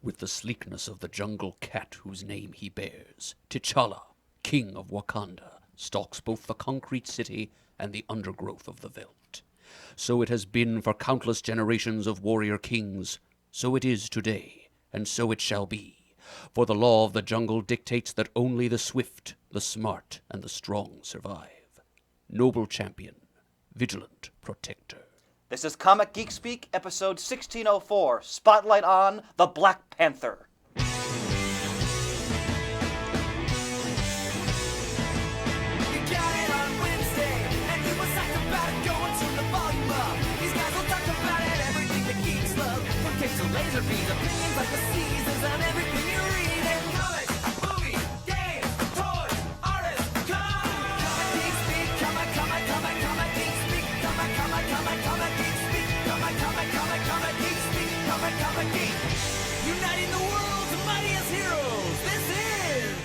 with the sleekness of the jungle cat whose name he bears, T'Challa, king of Wakanda, stalks both the concrete city and the undergrowth of the veldt. So it has been for countless generations of warrior kings, so it is today, and so it shall be. For the law of the jungle dictates that only the swift, the smart, and the strong survive. Noble champion, vigilant protector. This is Comic Geek Speak, episode 1604, Spotlight on the Black Panther. You got it on Wednesday, and you was talking about it, going to the volume up. These guys will talk about it, everything that geeks love. From tapes to laser beams, opinions like the seasons, and everything you read. And comics, movies, games, toys, artists, Comic Geek Speak, Comic Geek Speak, Comic Geek Speak, Comic Geek Speak, Comic Geek. Uniting the world's mightiest heroes. This is...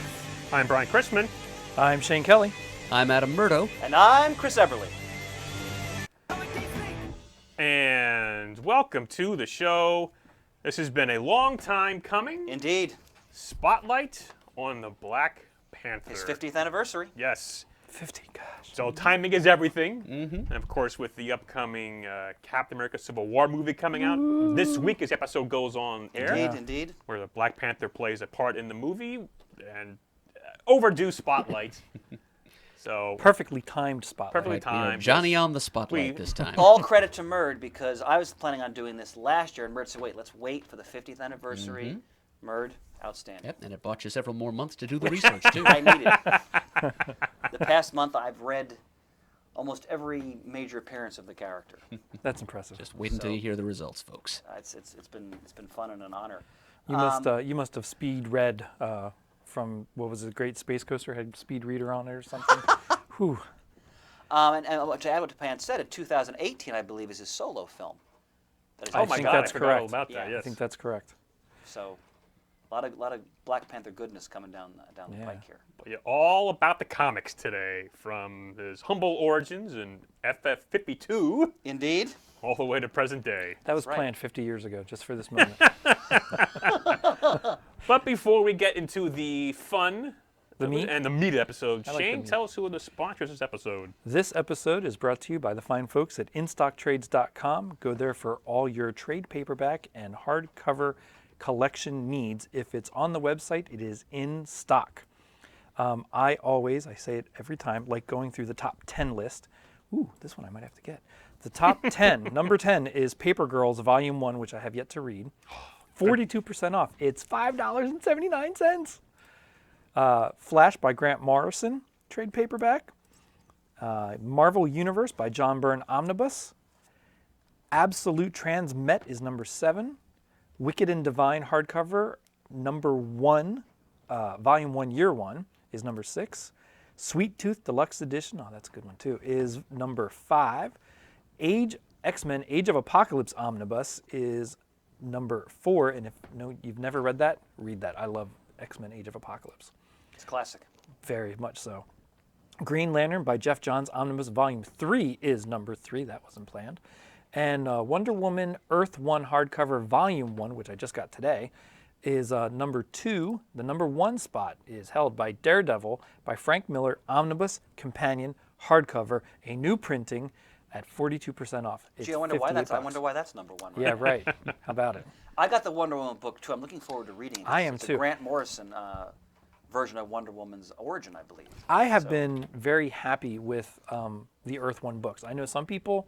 I'm Brian Chrisman. I'm Shane Kelly. I'm Adam Murdo. And I'm Chris Eberle. And welcome to the show. This has been a long time coming. Indeed. Spotlight on the Black Panther. His 50th anniversary. Yes. 50, gosh. So timing is everything. And of course, with the upcoming Captain America Civil War movie coming out this week as the episode goes on air. Indeed. Where the Black Panther plays a part in the movie. And overdue spotlight. So Perfectly timed spotlight. perfectly We are timed. Johnny on the spotlight We- this time. All credit to Murd, because I was planning on doing this last year, and Murd said, let's wait for the 50th anniversary. Murd, outstanding. Yep, and it bought you several more months to do the research, too. I need it. The past month, I've read almost every major appearance of the character. That's impressive. Just wait until you hear the results, folks. It's been fun and an honor. You must have speed read from, what was it, Great Space Coaster had speed reader on it or something. Whew. And to add what Japan said, in 2018, I believe, is his solo film. That is Oh my think God, that's I forgot all correct. about that. Yeah. Yes. I think that's correct. So, a lot of Black Panther goodness coming down the Yeah. pike here. But yeah, all about the comics today, from his humble origins in FF52 Indeed. all the way to present day. That was right. planned 50 years ago, just for this moment. But before we get into the fun The meat? and the meat episode, I like the Shane, meat. tell us who are the sponsors of this episode. This episode is brought to you by the fine folks at InStockTrades.com. Go there for all your trade paperback and hardcover collection needs. If it's on the website, it is in stock. I say it every time, like going through the top 10 list. Ooh, this one I might have to get. The top 10, number 10 is Paper Girls Volume 1, which I have yet to read. 42% off. It's $5.79. Flash by Grant Morrison, trade paperback. Marvel Universe by John Byrne Omnibus. Absolute Transmet is number 7. Wicked and Divine hardcover, number 1, Volume 1, Year 1, is number 6. Sweet Tooth Deluxe Edition, oh, that's a good one too, is number 5. X-Men Age of Apocalypse Omnibus is number 4, and if you've never read that, read that. I love X-Men Age of Apocalypse. It's classic. Very much so. Green Lantern by Jeff Johns Omnibus Volume 3 is number 3. That wasn't planned. And Wonder Woman Earth 1 hardcover Volume 1, which I just got today, is number 2. The number 1 spot is held by Daredevil by Frank Miller Omnibus Companion hardcover, a new printing at 42% off. It's Gee, I wonder why that's $58. number 1. Yeah, right. How about it? I got the Wonder Woman book too. I'm looking forward to reading it. I am It's too. a Grant Morrison version of Wonder Woman's origin, I believe. I have been very happy with the Earth 1 books. I know some people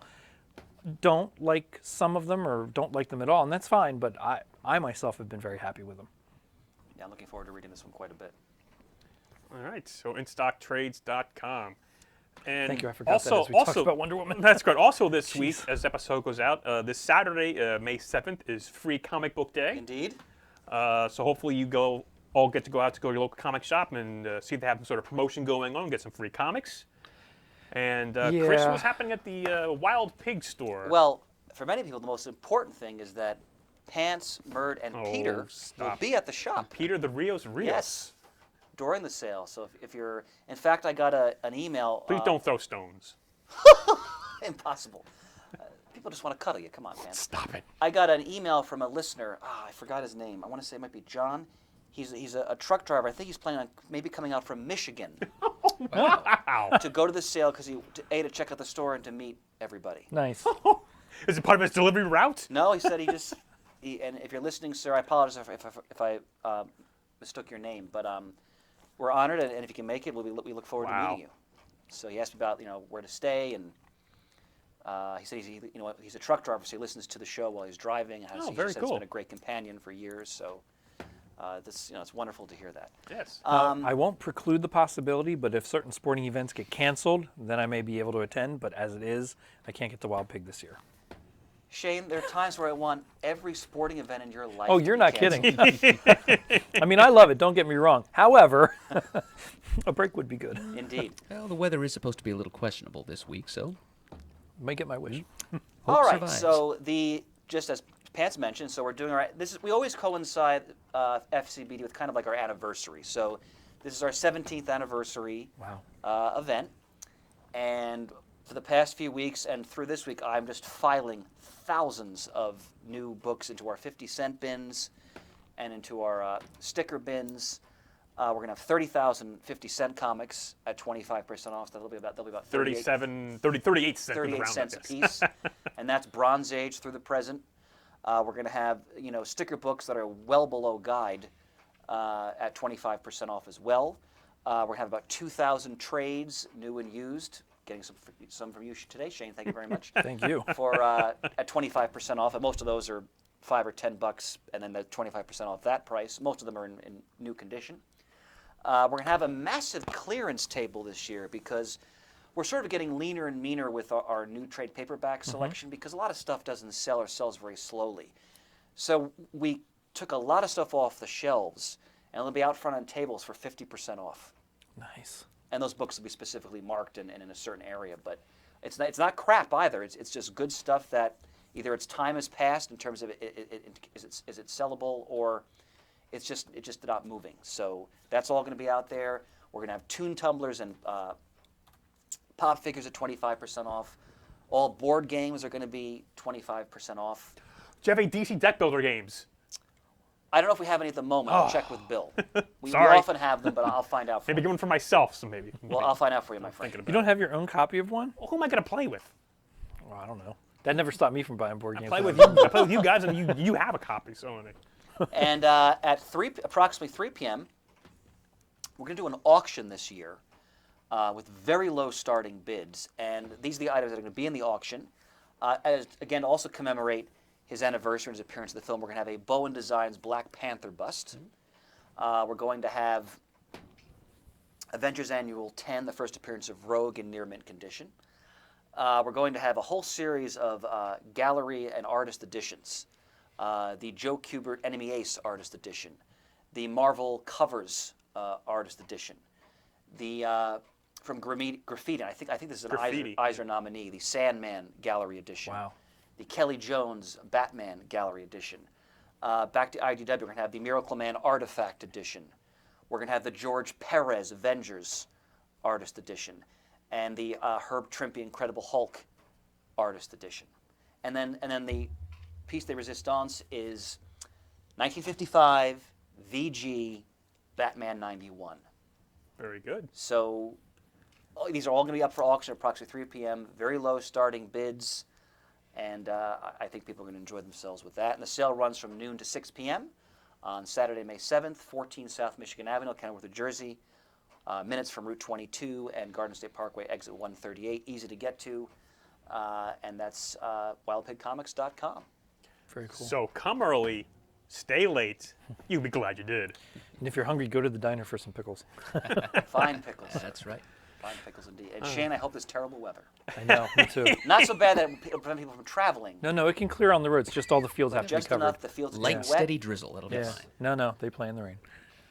don't like some of them or don't like them at all, and that's fine, but I myself have been very happy with them. Yeah, I'm looking forward to reading this one quite a bit. All right, so InStockTrades.com. And Thank you, I forgot that as we talked about Wonder Woman. That's good. Also this week, as the episode goes out, this Saturday, May 7th, is Free Comic Book Day. Indeed. So hopefully you all get to go to your local comic shop and see if they have some sort of promotion going on, get some free comics. And Chris, Yeah. what's happening at the Wild Pig store? Well, for many people, the most important thing is that Pants, Murd, and Peter will stop. be at the shop. Peter the Rios. Yes, during the sale. So if you're, in fact, I got an email. Please don't throw stones. Impossible. People just want to cuddle you. Come on, man. Stop it. I got an email from a listener. I forgot his name. I want to say it might be John. He's a truck driver. I think he's planning on maybe coming out from Michigan Wow. to go to the sale because to check out the store and to meet everybody. Nice. Is it part of his delivery route? No, he said and if you're listening, sir, I apologize if I mistook your name, but we're honored, and if you can make it, we look forward to Wow. meeting you. So he asked me about where to stay, and he said he's a truck driver, so he listens to the show while he's driving. And Oh, he very just said cool. It's been a great companion for years, so it's wonderful to hear that. Yes. I won't preclude the possibility, but if certain sporting events get canceled, then I may be able to attend. But as it is, I can't get to Wild Pig this year. Shane, there are times where I want every sporting event in your life. Oh, to you're be not canceled. kidding. I mean, I love it. Don't get me wrong. However, a break would be good. Indeed. Well, the weather is supposed to be a little questionable this week, so Might get my wish. hope All right. survives. So just as Pants mentioned, so we're doing all right. We always coincide FCBD with kind of like our anniversary. So this is our 17th anniversary Wow. event, and for the past few weeks and through this week, I'm just filing thousands of new books into our 50-cent bins and into our sticker bins. We're going to have 30,000 50-cent comics at 25% off. They'll be about 38 38 cents. 38 cents a piece, and that's Bronze Age through the present. We're going to have sticker books that are well below guide at 25% off as well. We're going to have about 2,000 trades, new and used. Getting some from you today, Shane. Thank you very much. Thank you. For at 25% off, and most of those are $5 or $10, and then the 25% off that price. Most of them are in new condition. We're going to have a massive clearance table this year because we're sort of getting leaner and meaner with our new trade paperback selection because a lot of stuff doesn't sell or sells very slowly. So we took a lot of stuff off the shelves, and it'll be out front on tables for 50% off. Nice. And those books will be specifically marked and in a certain area, but it's not crap either. It's just good stuff that either its time has passed in terms of is it sellable, or it's just not moving. So that's all going to be out there. We're going to have Toon tumblers and pop figures at 25% off. All board games are going to be 25% off. Do you have any DC deck builder games? I don't know if we have any at the moment. I'll check with Bill. We Sorry. often have them, but I'll find out for Maybe you. get one for myself, so maybe. Well, I'll find out for you, my friend. You don't have your own copy of one? Well, who am I going to play with? Well, I don't know. That never stopped me from buying board games. I play when with I was you. I play with you guys, and you have a copy. So And at approximately 3 p.m., we're going to do an auction this year with very low starting bids. And these are the items that are going to be in the auction. Again, to also commemorate his anniversary and his appearance in the film, we're going to have a Bowen Designs Black Panther bust. We're going to have Avengers Annual 10, the first appearance of Rogue in near mint condition. We're going to have a whole series of gallery and artist editions. The Joe Kubert Enemy Ace artist edition. The Marvel Covers artist edition. The from Graffiti, I think this is an Graffiti. Eisner nominee, the Sandman Gallery edition. Wow. The Kelly Jones Batman Gallery edition. Back to IDW, we're going to have the Miracle Man Artifact edition. We're going to have the George Perez Avengers artist edition, and the Herb Trimpe Incredible Hulk artist edition. And then the piece de resistance is 1955 VG Batman 91. very good. So these are all going to be up for auction at approximately 3 p.m. Very low starting bids, and I think people are going to enjoy themselves with that. And the sale runs from noon to 6 p.m. on Saturday, May 7th, 14 South Michigan Avenue, Kenilworth, New Jersey. Minutes from Route 22 and Garden State Parkway, exit 138. Easy to get to, and that's wildpigcomics.com. Very cool. So come early, stay late. You'll be glad you did. And if you're hungry, go to the diner for some pickles. Fine pickles. That's right. Fine pickles indeed. And Shane, I hope this terrible weather. I know, me too. Not so bad that it will prevent people from traveling. No, it can clear on the roads. Just all the fields have to be Just covered. enough the fields to Light, get wet. steady drizzle. It'll be Yeah. fine. No, they play in the rain.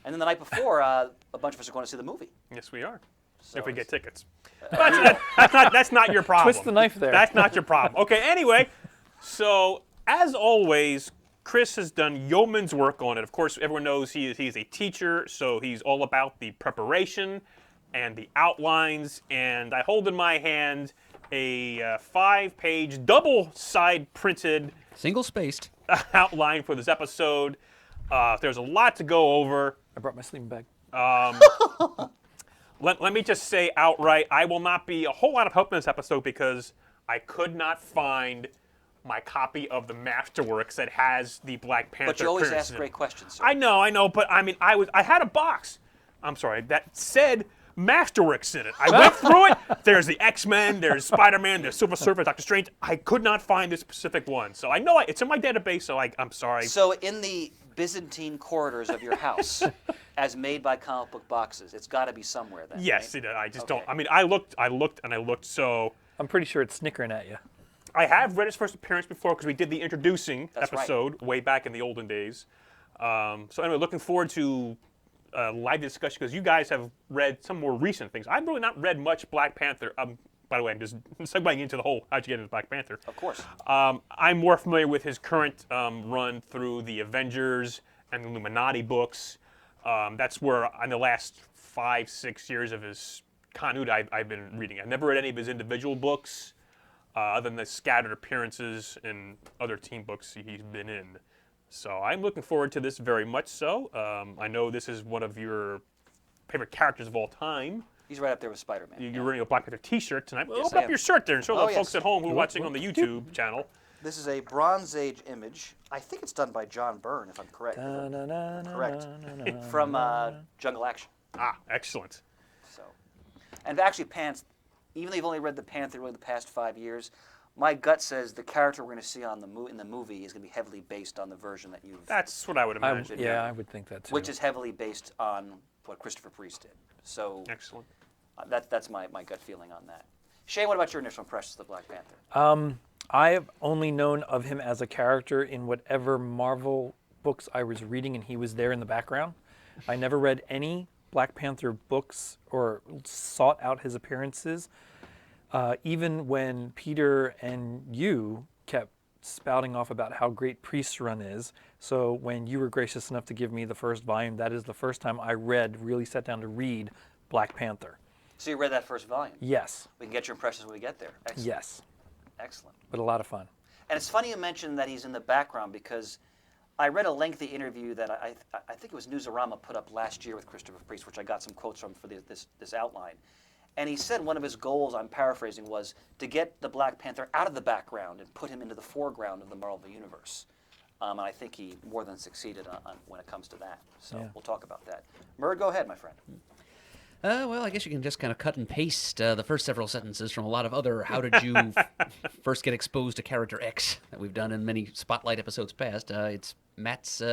And then the night before, a bunch of us are going to see the movie. Yes, we are. So if we get it's- tickets. That's not your problem. Twist the knife there. That's not your problem. Okay, anyway, so as always, Chris has done yeoman's work on it. Of course, everyone knows he's a teacher, so he's all about the preparation and the outlines. And I hold in my hand a 5-page, double-side printed Single-spaced. outline for this episode. There's a lot to go over. I brought my sleeping bag. Let me just say outright, I will not be a whole lot of help in this episode because I could not find my copy of the Masterworks that has the Black Panther. But you always appearances ask in it. great questions, sir. I know, but I mean, I had a box. I'm sorry, that said Masterworks in it. I went through it. There's the X-Men, there's Spider-Man, there's Silver Surfer, Doctor Strange. I could not find this specific one, so I know it's in my database. So I'm sorry. So in the Byzantine corridors of your house, as made by comic book boxes, it's got to be somewhere then. Yes, right? I just Okay. don't. I mean, I looked. So I'm pretty sure it's snickering at you. I have read his first appearance before because we did the introducing That's right. episode way back in the olden days. So anyway, looking forward to live discussion because you guys have read some more recent things. I've really not read much Black Panther. By the way, I'm just segueing into the whole how'd you get into Black Panther. Of course. I'm more familiar with his current run through the Avengers and the Illuminati books. That's where in the last 5-6 years of his continuity I've been reading. I've never read any of his individual books other than the scattered appearances in other team books he's been in. So I'm looking forward to this very much so. I know this is one of your favorite characters of all time. He's right up there with Spider-Man. You're wearing a Black Panther t-shirt tonight. Yes, Open I up am. your shirt there and show Oh, the yes. folks at home who are watching on the YouTube channel. This is a Bronze Age image. I think it's done by John Byrne, if I'm correct. Correct. From Jungle Action. Ah, excellent. So, and actually, Pants, even though you've only read the Panther really the past 5 years, my gut says the character we're going to see on in the movie is going to be heavily based on the version that you've, That's what I would imagine. I would think that too. which is heavily based on what Christopher Priest did. So Excellent. that's my gut feeling on that. Shane, what about your initial impressions of the Black Panther? I've only known of him as a character in whatever Marvel books I was reading, and he was there in the background. I never read any Black Panther books or sought out his appearances. Even when Peter and you kept spouting off about how great Priest's Run is, so when you were gracious enough to give me the first volume, that is the first time I really sat down to read Black Panther. So you read that first volume. Yes. We can get your impressions when we get there. Excellent. Yes. Excellent. But a lot of fun. And it's funny you mentioned that he's in the background because I read a lengthy interview that I think it was Newsarama put up last year with Christopher Priest, which I got some quotes from for this outline. And he said one of his goals, I'm paraphrasing, was to get the Black Panther out of the background and put him into the foreground of the Marvel Universe. And I think he more than succeeded on when it comes to that. So Yeah. we'll talk about that. Murd, go ahead, my friend. Well, I guess you can just kind of cut and paste the first several sentences from a lot of other how did you first get exposed to character X that we've done in many Spotlight episodes past. It's Matt's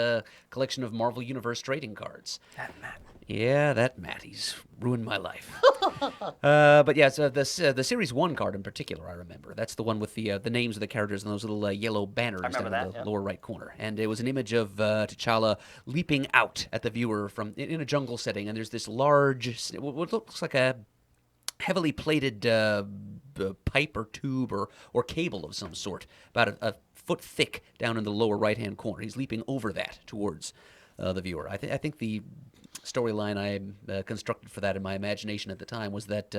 collection of Marvel Universe trading cards. That Matt. Yeah, that Matt. He's ruined my life. But yeah, so the Series 1 card in particular, I remember. That's the one with the names of the characters and those little yellow banners down remember in that, the yeah. lower right corner. And it was an image of T'Challa leaping out at the viewer from in a jungle setting. And there's this large, what looks like a heavily plated pipe or tube or cable of some sort, about a foot thick down in the lower right-hand corner. He's leaping over that towards the viewer. I think the storyline I constructed for that in my imagination at the time was that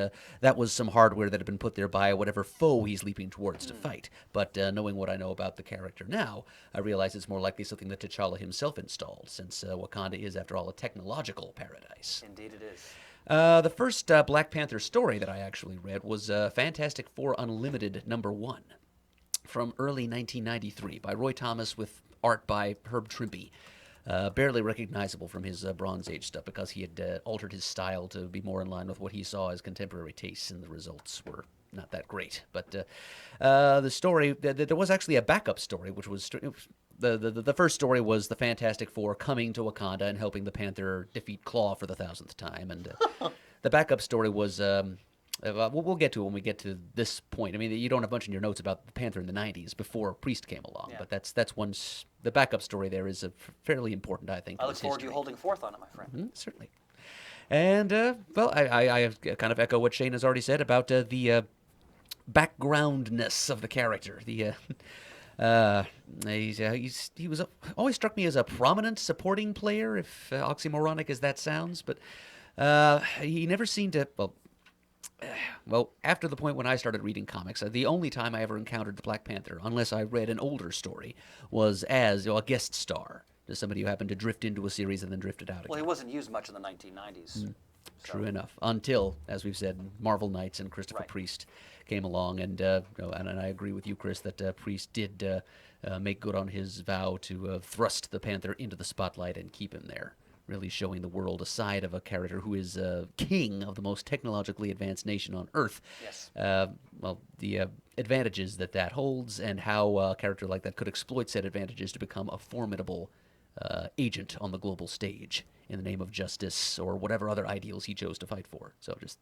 that was some hardware that had been put there by whatever foe he's leaping towards to fight. But knowing what I know about the character now, I realize it's more likely something that T'Challa himself installed, since Wakanda is, after all, a technological paradise. Indeed it is. The first Black Panther story that I actually read was Fantastic Four Unlimited #1 from early 1993 by Roy Thomas with art by Herb Trimpe. Barely recognizable from his Bronze Age stuff because he had altered his style to be more in line with what he saw as contemporary tastes, and the results were not that great. But the story, there was actually a backup story, which was the first story was the Fantastic Four coming to Wakanda and helping the Panther defeat Claw for the 1,000th time, and the backup story was. We'll get to it when we get to this point. I mean, you don't have much in your notes about the Panther in the 90s before Priest came along, Yeah. but that's one. The backup story there is fairly important, I think. I to look this forward to you history. holding forth on it, my friend. Certainly. And, well, I kind of echo what Shane has already said about the backgroundness of the character. He was always struck me as a prominent supporting player, if oxymoronic as that sounds, but he never seemed to, well, Well, after the point when I started reading comics, the only time I ever encountered the Black Panther, unless I read an older story, was as a guest star, just somebody who happened to drift into a series and then drifted out Well, he again. wasn't used much in the 1990s. True enough. Until, as we've said, Marvel Knights and Christopher Right. Priest came along, and and I agree with you, Chris, that Priest did make good on his vow to thrust the Panther into the spotlight and keep him there, really showing the world a side of a character who is king of the most technologically advanced nation on Earth. Yes. Well, the advantages that holds, and how a character like that could exploit said advantages to become a formidable agent on the global stage in the name of justice or whatever other ideals he chose to fight for. So just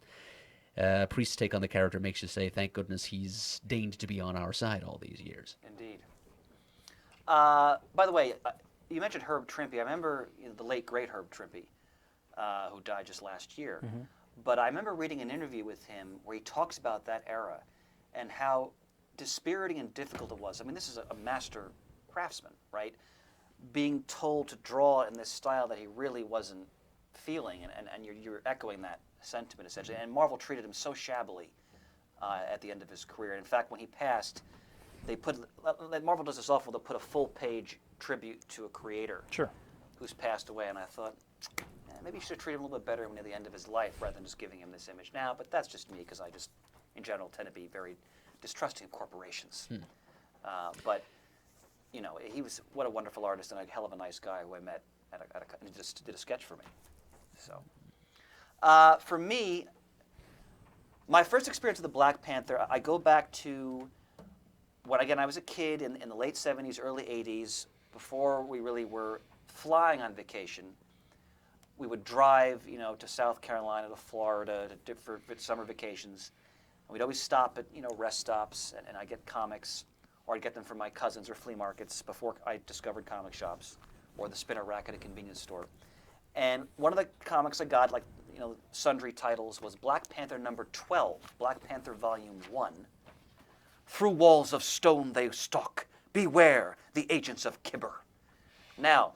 Priest's take on the character makes you say, thank goodness he's deigned to be on our side all these years. Indeed. By the way, you mentioned Herb Trimpe. I remember the late, great Herb Trimpe, who died just last year. But I remember reading an interview with him where he talks about that era and how dispiriting and difficult it was. I mean, this is a master craftsman, right? Being told to draw in this style that he really wasn't feeling, and you're echoing that sentiment essentially. And Marvel treated him so shabbily at the end of his career. In fact, when he passed, they Marvel does this awful. They'll put a full-page tribute to a creator Sure. who's passed away, and I thought, maybe you should treat him a little bit better when at the end of his life rather than just giving him this image now. But that's just me, because I just, in general, tend to be very distrusting of corporations. But he was what a wonderful artist and a hell of a nice guy who I met and he just did a sketch for me. So, for me, my first experience with the Black Panther, I go back to when, again, I was a kid in the late 70s, early 80s, before we really were flying on vacation. We would drive, to South Carolina, to Florida, for summer vacations. And we'd always stop at, rest stops, and I'd get comics, or I'd get them from my cousins or flea markets before I discovered comic shops, or the spinner rack at a convenience store. And one of the comics I got, like, sundry titles, was Black Panther number 12, Black Panther Volume 1. Through walls of stone they stalk. Beware the agents of Kibber. Now,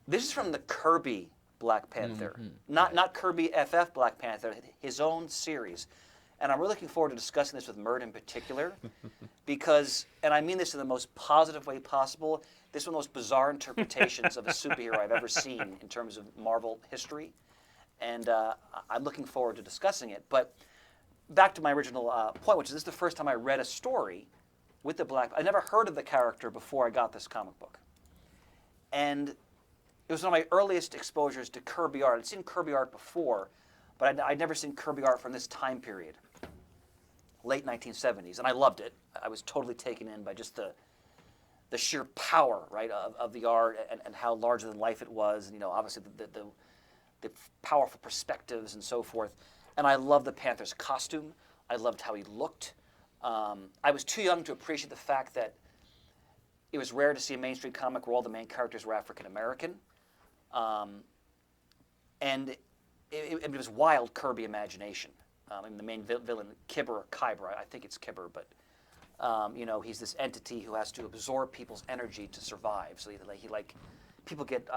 this is from the Kirby Black Panther, not Kirby FF Black Panther, his own series. And I'm really looking forward to discussing this with Mert in particular, because, and I mean this in the most positive way possible, this is one of the most bizarre interpretations of a superhero I've ever seen in terms of Marvel history. And I'm looking forward to discussing it. But back to my original point, which is this is the first time I read a story with the Black. I never heard of the character before I got this comic book. And it was one of my earliest exposures to Kirby art. I'd seen Kirby art before, but I'd never seen Kirby art from this time period, late 1970s, and I loved it. I was totally taken in by just the sheer power, right, of the art and how larger than life it was, and obviously the powerful perspectives and so forth. And I loved the Panther's costume. I loved how he looked. I was too young to appreciate the fact that it was rare to see a mainstream comic where all the main characters were African American. And it was wild Kirby imagination. The main villain, Kibber or Kyber, I think it's Kibber, but he's this entity who has to absorb people's energy to survive. So people get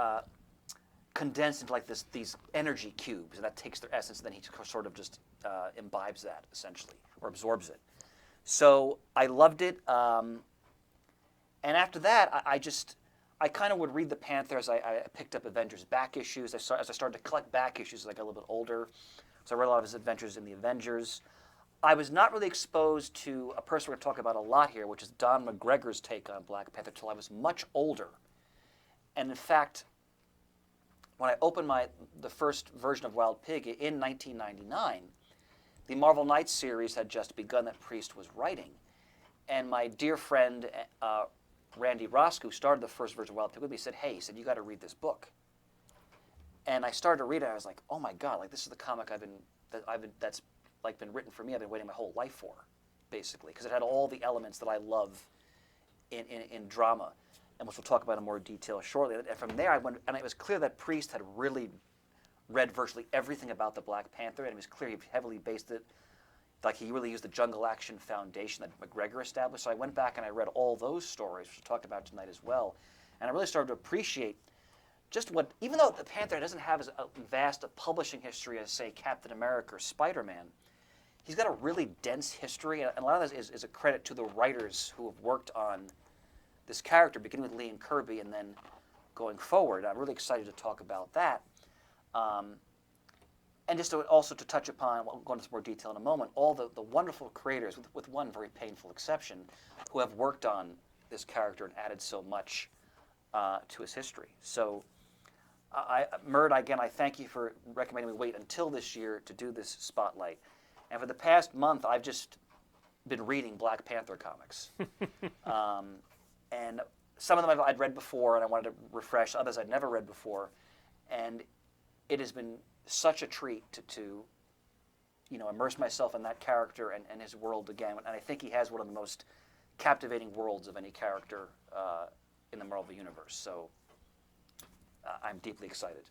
condensed into these energy cubes, and that takes their essence, and then he sort of just imbibes that essentially, or absorbs it. So I loved it. And after that, I kind of would read the Panther as I picked up Avengers back issues. As I started to collect back issues as I got a little bit older. So I read a lot of his adventures in the Avengers. I was not really exposed to a person we're going to talk about a lot here, which is Don McGregor's take on Black Panther, until I was much older. And in fact, when I opened the first version of Wild Pig in 1999, the Marvel Knights series had just begun that Priest was writing. And my dear friend, Randy Roscoe, who started the first version of Wild Pig with me, said, "Hey," he said, "you got to read this book." And I started to read it. I was like, "Oh my God! This is the comic that's been written for me. I've been waiting my whole life for, basically, because it had all the elements that I love in drama, and which we'll talk about in more detail shortly." And from there, I went, and it was clear that Priest had really read virtually everything about the Black Panther, and it was clear he heavily based it. He really used the Jungle Action Foundation that McGregor established. So I went back and I read all those stories, which we'll talk about tonight as well. And I really started to appreciate just what, even though the Panther doesn't have as vast a publishing history as, say, Captain America or Spider-Man, he's got a really dense history, and a lot of this is a credit to the writers who have worked on this character, beginning with Lee and Kirby and then going forward. I'm really excited to talk about that. And just also to touch upon, we'll go into some more detail in a moment, all the wonderful creators, with one very painful exception, who have worked on this character and added so much to his history. So, Murd, again, I thank you for recommending we wait until this year to do this spotlight. And for the past month, I've just been reading Black Panther comics. And some of them I'd read before, and I wanted to refresh. Others I'd never read before. And it has been such a treat to immerse myself in that character and his world again. And I think he has one of the most captivating worlds of any character in the Marvel Universe. So I'm deeply excited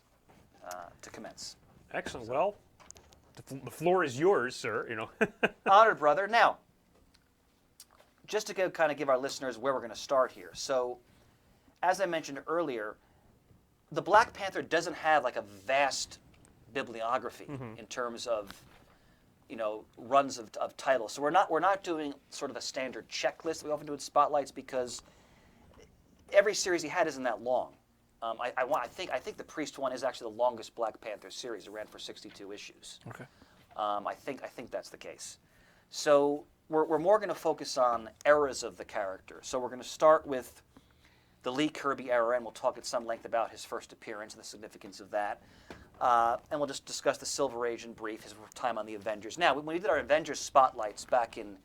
to commence. Excellent. Well, the floor is yours, sir. Honored, brother. Now, just to kind of give our listeners where we're going to start here. So, as I mentioned earlier, the Black Panther doesn't have like a vast bibliography in terms of runs of titles. So we're not doing sort of a standard checklist that we often do in spotlights, because every series he had isn't that long. I think the Priest one is actually the longest Black Panther series. It ran for 62 issues. Okay. I think that's the case. So we're more going to focus on eras of the character. So we're going to start with the Lee Kirby era, and we'll talk at some length about his first appearance and the significance of that. And we'll just discuss the Silver Age in brief, his time on the Avengers. Now, when we did our Avengers spotlights back in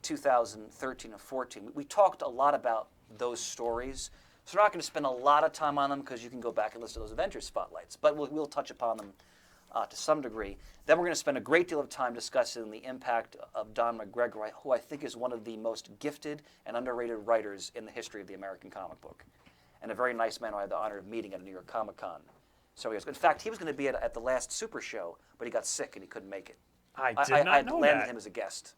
2013 and 14, we talked a lot about those stories. So we're not going to spend a lot of time on them, because you can go back and listen to those Avengers spotlights. But we'll touch upon them to some degree. Then we're going to spend a great deal of time discussing the impact of Don McGregor, who I think is one of the most gifted and underrated writers in the history of the American comic book, and a very nice man who I had the honor of meeting at a New York Comic Con. So in fact, he was going to be at the last Super Show, but he got sick and he couldn't make it. I did not know landed that. him as a guest.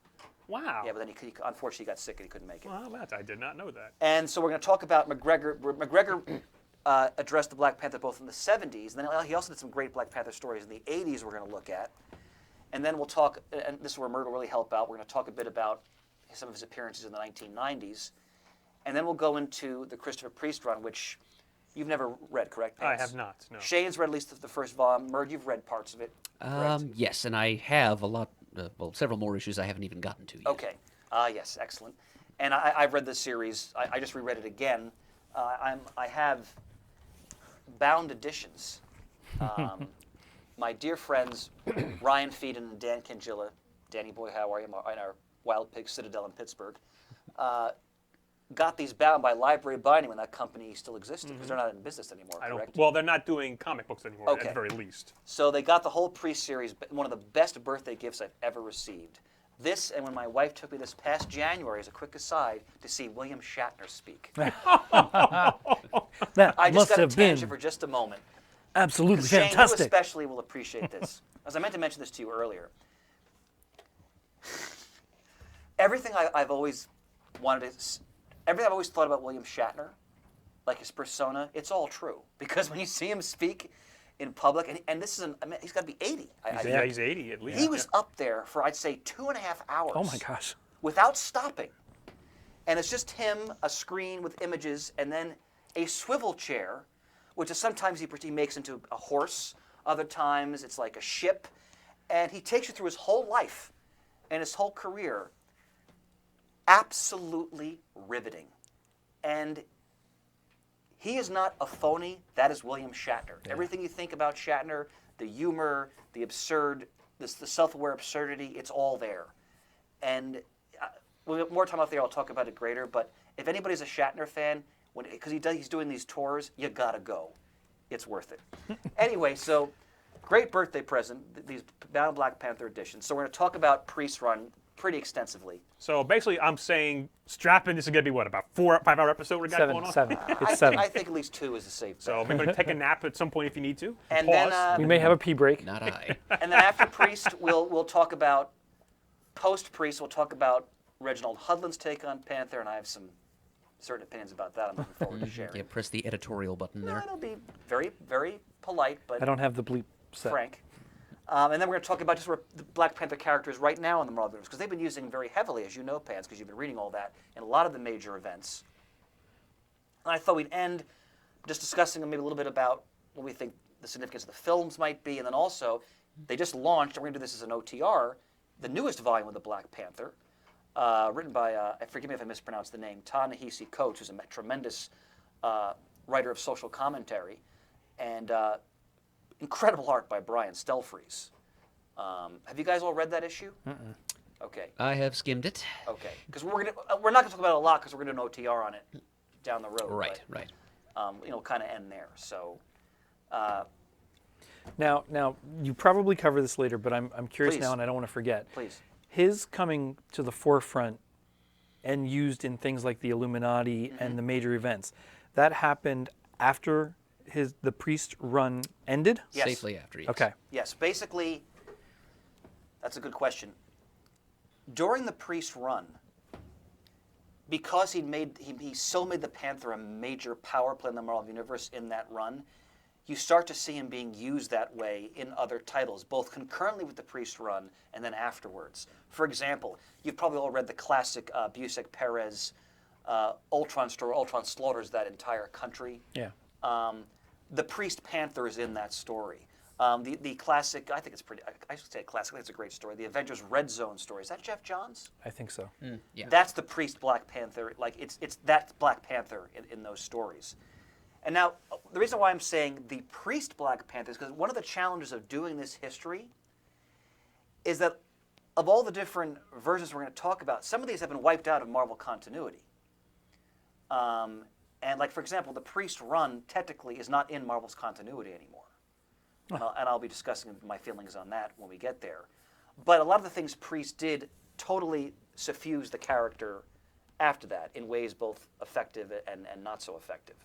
Wow. Yeah, but then he unfortunately got sick and he couldn't make it. Well, I did not know that. And so we're going to talk about McGregor. McGregor addressed the Black Panther both in the 70s, and then he also did some great Black Panther stories in the 80s we're going to look at. And then we'll talk, and this is where Murd will really help out, we're going to talk a bit about some of his appearances in the 1990s. And then we'll go into the Christopher Priest run, which you've never read, correct, Pants? I have not, no. Shane's read at least the first volume. Murd, you've read parts of it, correct? Yes, and I have a lot, several more issues I haven't even gotten to yet. Okay. Yes, excellent. And I've read this series. I just reread it again. I have bound editions. My dear friends Ryan Feeden and Dan Kingilla, Danny Boy, how are you, in our Wild Pig Citadel in Pittsburgh, got these bound by Library Binding when that company still existed, because they're not in business anymore, correct? Well, they're not doing comic books anymore, Okay. at the very least. So they got the whole Priest-series, one of the best birthday gifts I've ever received. This, and when my wife took me this past January, as a quick aside, to see William Shatner speak. That I just must got a have tangent been for just a moment. absolutely Shane, you fantastic. especially will appreciate this. As I meant to mention this to you earlier. Everything I've always wanted to, everything I've always thought about William Shatner, like his persona, it's all true. Because when you see him speak in public, and this is, he's got to be 80. He's 80 at least. He was up there for, I'd say, 2.5 hours. Oh my gosh. Without stopping. And it's just him, a screen with images, and then a swivel chair, which is sometimes he makes into a horse, other times it's like a ship, and he takes you through his whole life and his whole career. Absolutely riveting. And he is not a phony. That is William Shatner. Yeah. Everything you think about Shatner, the humor, the absurd, the self-aware absurdity, it's all there. And we'll have more time out there, I'll talk about it greater, but if anybody's a Shatner fan, because he's doing these tours, you gotta go. It's worth it. Anyway, so great birthday present, these bound Black Panther editions. So we're going to talk about Priest Run pretty extensively. So basically, I'm saying strap in. This is going to be what, about 4 or 5 hour episode we got going on? Seven. It's seven. I think at least 2 is a safe bet. So maybe take a nap at some point if you need to. And pause. then we may have a pee break. Not I. and then after Priest, we'll talk about post Priest. We'll talk about Reginald Hudlin's take on Panther, and I have some certain opinions about that. I'm looking forward to sharing. Yeah, press the editorial button No, there. it'll be very, very polite, but I don't have the bleep set. frank. And then we're going to talk about just where the Black Panther character is right now in the Marvel Universe, because they've been using very heavily, as you know, Pants, because you've been reading all that, in a lot of the major events. And I thought we'd end just discussing maybe a little bit about what we think the significance of the films might be, and then also, they just launched, and we're going to do this as an OTR, the newest volume of the Black Panther, written by, forgive me if I mispronounce the name, Ta-Nehisi Coates, who's a tremendous writer of social commentary, and incredible art by Brian Stelfreeze. Have you guys all read that issue? Mm-mm. Okay. I have skimmed it. Okay. Because we're not going to talk about it a lot because we're going to do an OTR on it down the road. Right, but, right. Kind of end there. So. Now, you probably cover this later, but I'm curious Please. now, and I don't want to forget. Please. His coming to the forefront and used in things like the Illuminati and the major events, that happened after the priest run ended? Yes. Safely after, yes. Okay. Yes. Basically, that's a good question. During the priest run, because he so made the Panther a major power play in the Marvel Universe in that run, you start to see him being used that way in other titles, both concurrently with the priest run and then afterwards. For example, you've probably all read the classic Busiek Perez Ultron story. Ultron slaughters that entire country. Yeah. The priest Panther is in that story. The classic, I think it's pretty, I should say classic, I think it's a great story. The Avengers Red Zone story. Is that Jeff Johns? I think so. Yeah. That's the priest Black Panther. Like it's that Black Panther in those stories. And now the reason why I'm saying the priest Black Panther is because one of the challenges of doing this history is that of all the different versions we're going to talk about, some of these have been wiped out of Marvel continuity. And like for example, the priest run technically is not in Marvel's continuity anymore. And I'll be discussing my feelings on that when we get there. But a lot of the things Priest did totally suffused the character after that in ways both effective and not so effective.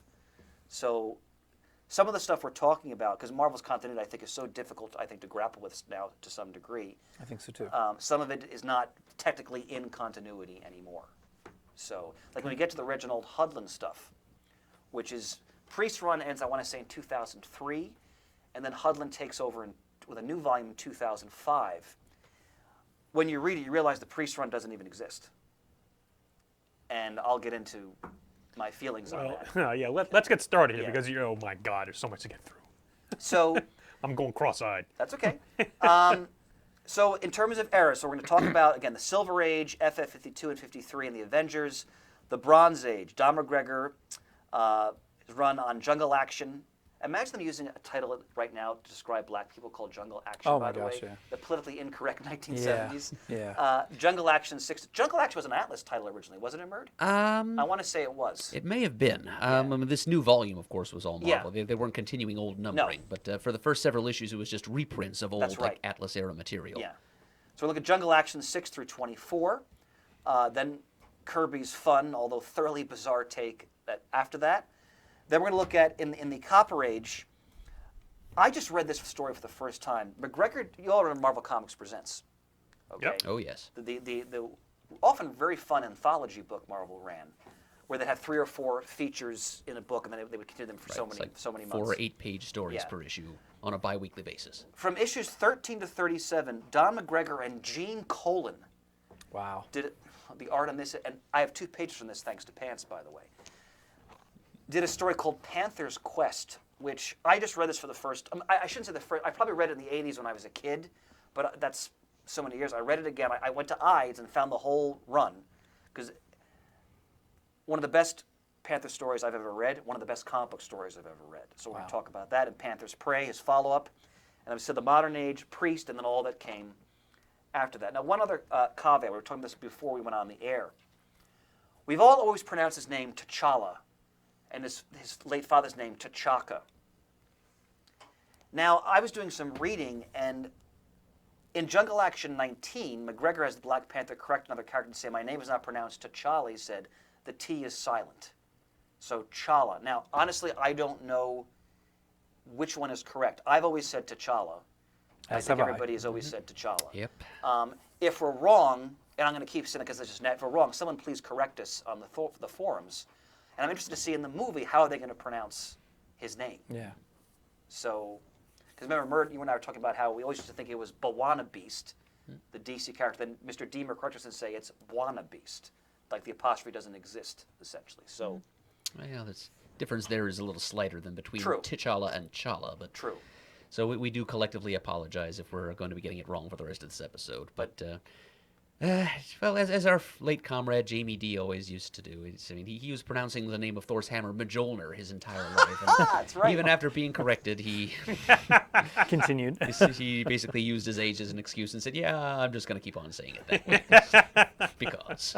So some of the stuff we're talking about, because Marvel's continuity I think is so difficult, I think, to grapple with now to some degree. I think so too. Some of it is not technically in continuity anymore. So like when we get to the Reginald Hudlin stuff, which is Priest run ends, I want to say, in 2003. And then Hudlin takes over with a new volume in 2005. When you read it, you realize the priest run doesn't even exist. And I'll get into my feelings on that. Yeah, let's get started here Yeah. because oh my God, there's so much to get through. So I'm going cross-eyed. that's okay. So in terms of eras, so we're going to talk about, again, the Silver Age, FF52 and 53, and the Avengers. The Bronze Age, Don McGregor, his run on Jungle Action. Imagine them using a title right now to describe black people called Jungle Action, Oh by my the gosh, way. yeah. The politically incorrect 1970s. Yeah. Jungle Action 6. Jungle Action was an Atlas title originally, wasn't it, Murd? I want to say it was. It may have been. I mean, this new volume, of course, was all Marvel. Yeah. They weren't continuing old numbering. But for the first several issues, it was just reprints of old That's right. Atlas-era material. Yeah. So we look at Jungle Action 6 through 24. Then Kirby's fun, although thoroughly bizarre take after that. Then we're going to look at, in the Copper Age, I just read this story for the first time. McGregor, you all remember Marvel Comics Presents. Okay? Yep. Oh, yes. The often very fun anthology book Marvel ran, where they had 3 or 4 features in a book, and then they would continue them for It's like so many 4 months. or 8-page stories Yeah. per issue on a bi-weekly basis. From issues 13 to 37, Don McGregor and Gene Colan Wow. did the art on this, and I have 2 pages from this thanks to Pants, by the way. Did a story called Panther's Quest, which I just read this for the first. I shouldn't say the first. I probably read it in the '80s when I was a kid, but that's so many years. I read it again. I went to Ides and found the whole run, because one of the best Panther stories I've ever read, one of the best comic book stories I've ever read. So we're going to talk about that and Panther's Prey, his follow-up, and I said the modern age, Priest, and then all that came after that. Now, one other caveat. We were talking this before we went on the air. We've all always pronounced his name T'Challa, and his late father's name T'Chaka. Now, I was doing some reading, and in Jungle Action 19, McGregor has the Black Panther correct another character to say, my name is not pronounced T'Challa. He said, the T is silent. So Chala. Now, honestly, I don't know which one is correct. I've always said T'Challa. I As think have I. everybody has always said T'Challa. Yep. If we're wrong, and I'm going to keep saying it because it's just net, if we're wrong, someone please correct us on the forums. And I'm interested to see in the movie how are they going to pronounce his name. Yeah. So, Because remember, Mert, you and I were talking about how we always used to think it was Bawana Beast, the DC character. Then Mr. D. McCutcheon say it's Buana Beast, like the apostrophe doesn't exist, essentially. So, Well, the difference there is a little slighter than between True. T'Challa and Chala, but true. so we do collectively apologize if we're going to be getting it wrong for the rest of this episode. But well, as our late comrade Jamie D always used to do, he was pronouncing the name of Thor's hammer Mjolnir his entire life. And That's right. even after being corrected, he Continued. he basically used his age as an excuse and said, "Yeah, I'm just going to keep on saying it that way because."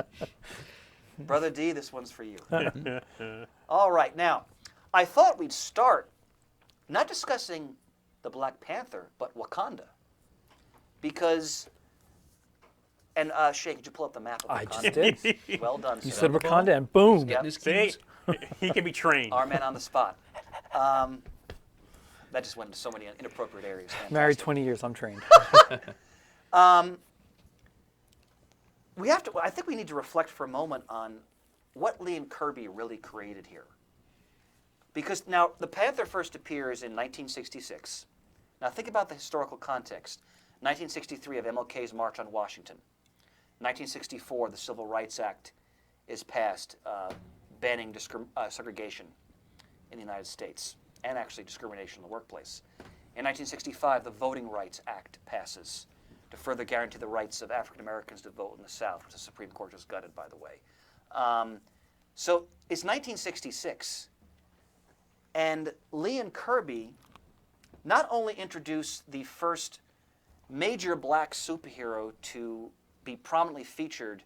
Brother D, this one's for you. All right, now, I thought we'd start not discussing the Black Panther, but Wakanda. Because, and Shay, could you pull up the map of I Wakanda? just did. Well done, You sir. said Wakanda, and boom. Yep. His See, cues. he can be trained. Our man on the spot. That just went into so many inappropriate areas. Married Fantastic. 20 years. I'm trained. We have to. I think we need to reflect for a moment on what Lee and Kirby really created here. Because now the Panther first appears in 1966. Now think about the historical context. 1963 of MLK's March on Washington. 1964, the Civil Rights Act is passed, banning segregation in the United States, and actually discrimination in the workplace. In 1965, the Voting Rights Act passes to further guarantee the rights of African Americans to vote in the South, which the Supreme Court just gutted, by the way. So it's 1966, and Lee and Kirby not only introduced the first major black superhero to be prominently featured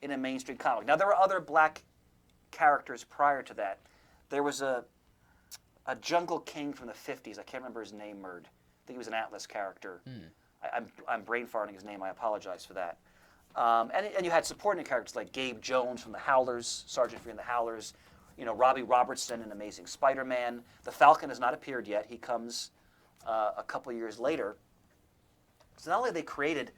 in a mainstream comic. Now, there were other black characters prior to that. There was a Jungle King from the 50s. I can't remember his name, Merd. I think he was an Atlas character. I'm brain farting his name. I apologize for that. And you had supporting characters like Gabe Jones from the Howlers, Sergeant Free and the Howlers. You know, Robbie Robertson in Amazing Spider-Man. The Falcon has not appeared yet. He comes a couple years later. So not only they created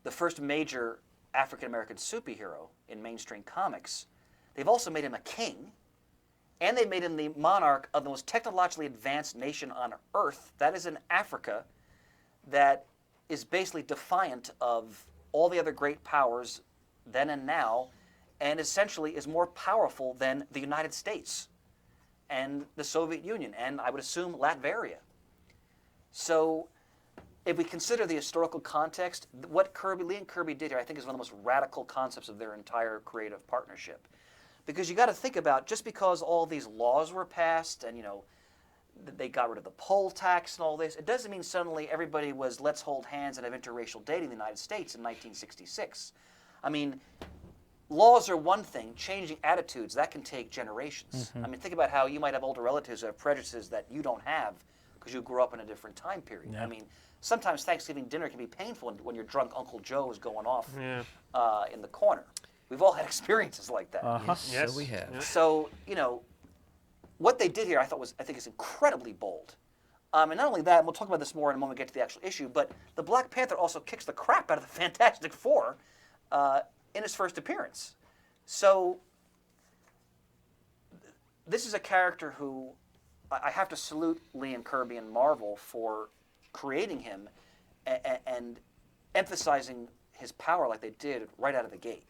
the first major African-American superhero in mainstream comics, they've also made him a king, and they made him the monarch of the most technologically advanced nation on Earth, that is in Africa, that is basically defiant of all the other great powers then and now, and essentially is more powerful than the United States and the Soviet Union, and I would assume Latveria. So if we consider the historical context, what Lee and Kirby did here, I think, is one of the most radical concepts of their entire creative partnership. Because you got to think about, just because all these laws were passed and, you know, they got rid of the poll tax and all this, it doesn't mean suddenly everybody was let's hold hands and have interracial dating in the United States in 1966. I mean, laws are one thing, changing attitudes, that can take generations. I mean, think about how you might have older relatives who have prejudices that you don't have because you grew up in a different time period. Yeah. I mean, sometimes Thanksgiving dinner can be painful when your drunk Uncle Joe is going off in the corner. We've all had experiences like that. Yes, so we have. So, you know, what they did here I think is incredibly bold. And not only that, and we'll talk about this more in a moment we get to the actual issue, but the Black Panther also kicks the crap out of the Fantastic Four in his first appearance. So this is a character who I have to salute Lee and Kirby and Marvel for creating him and emphasizing his power like they did right out of the gate.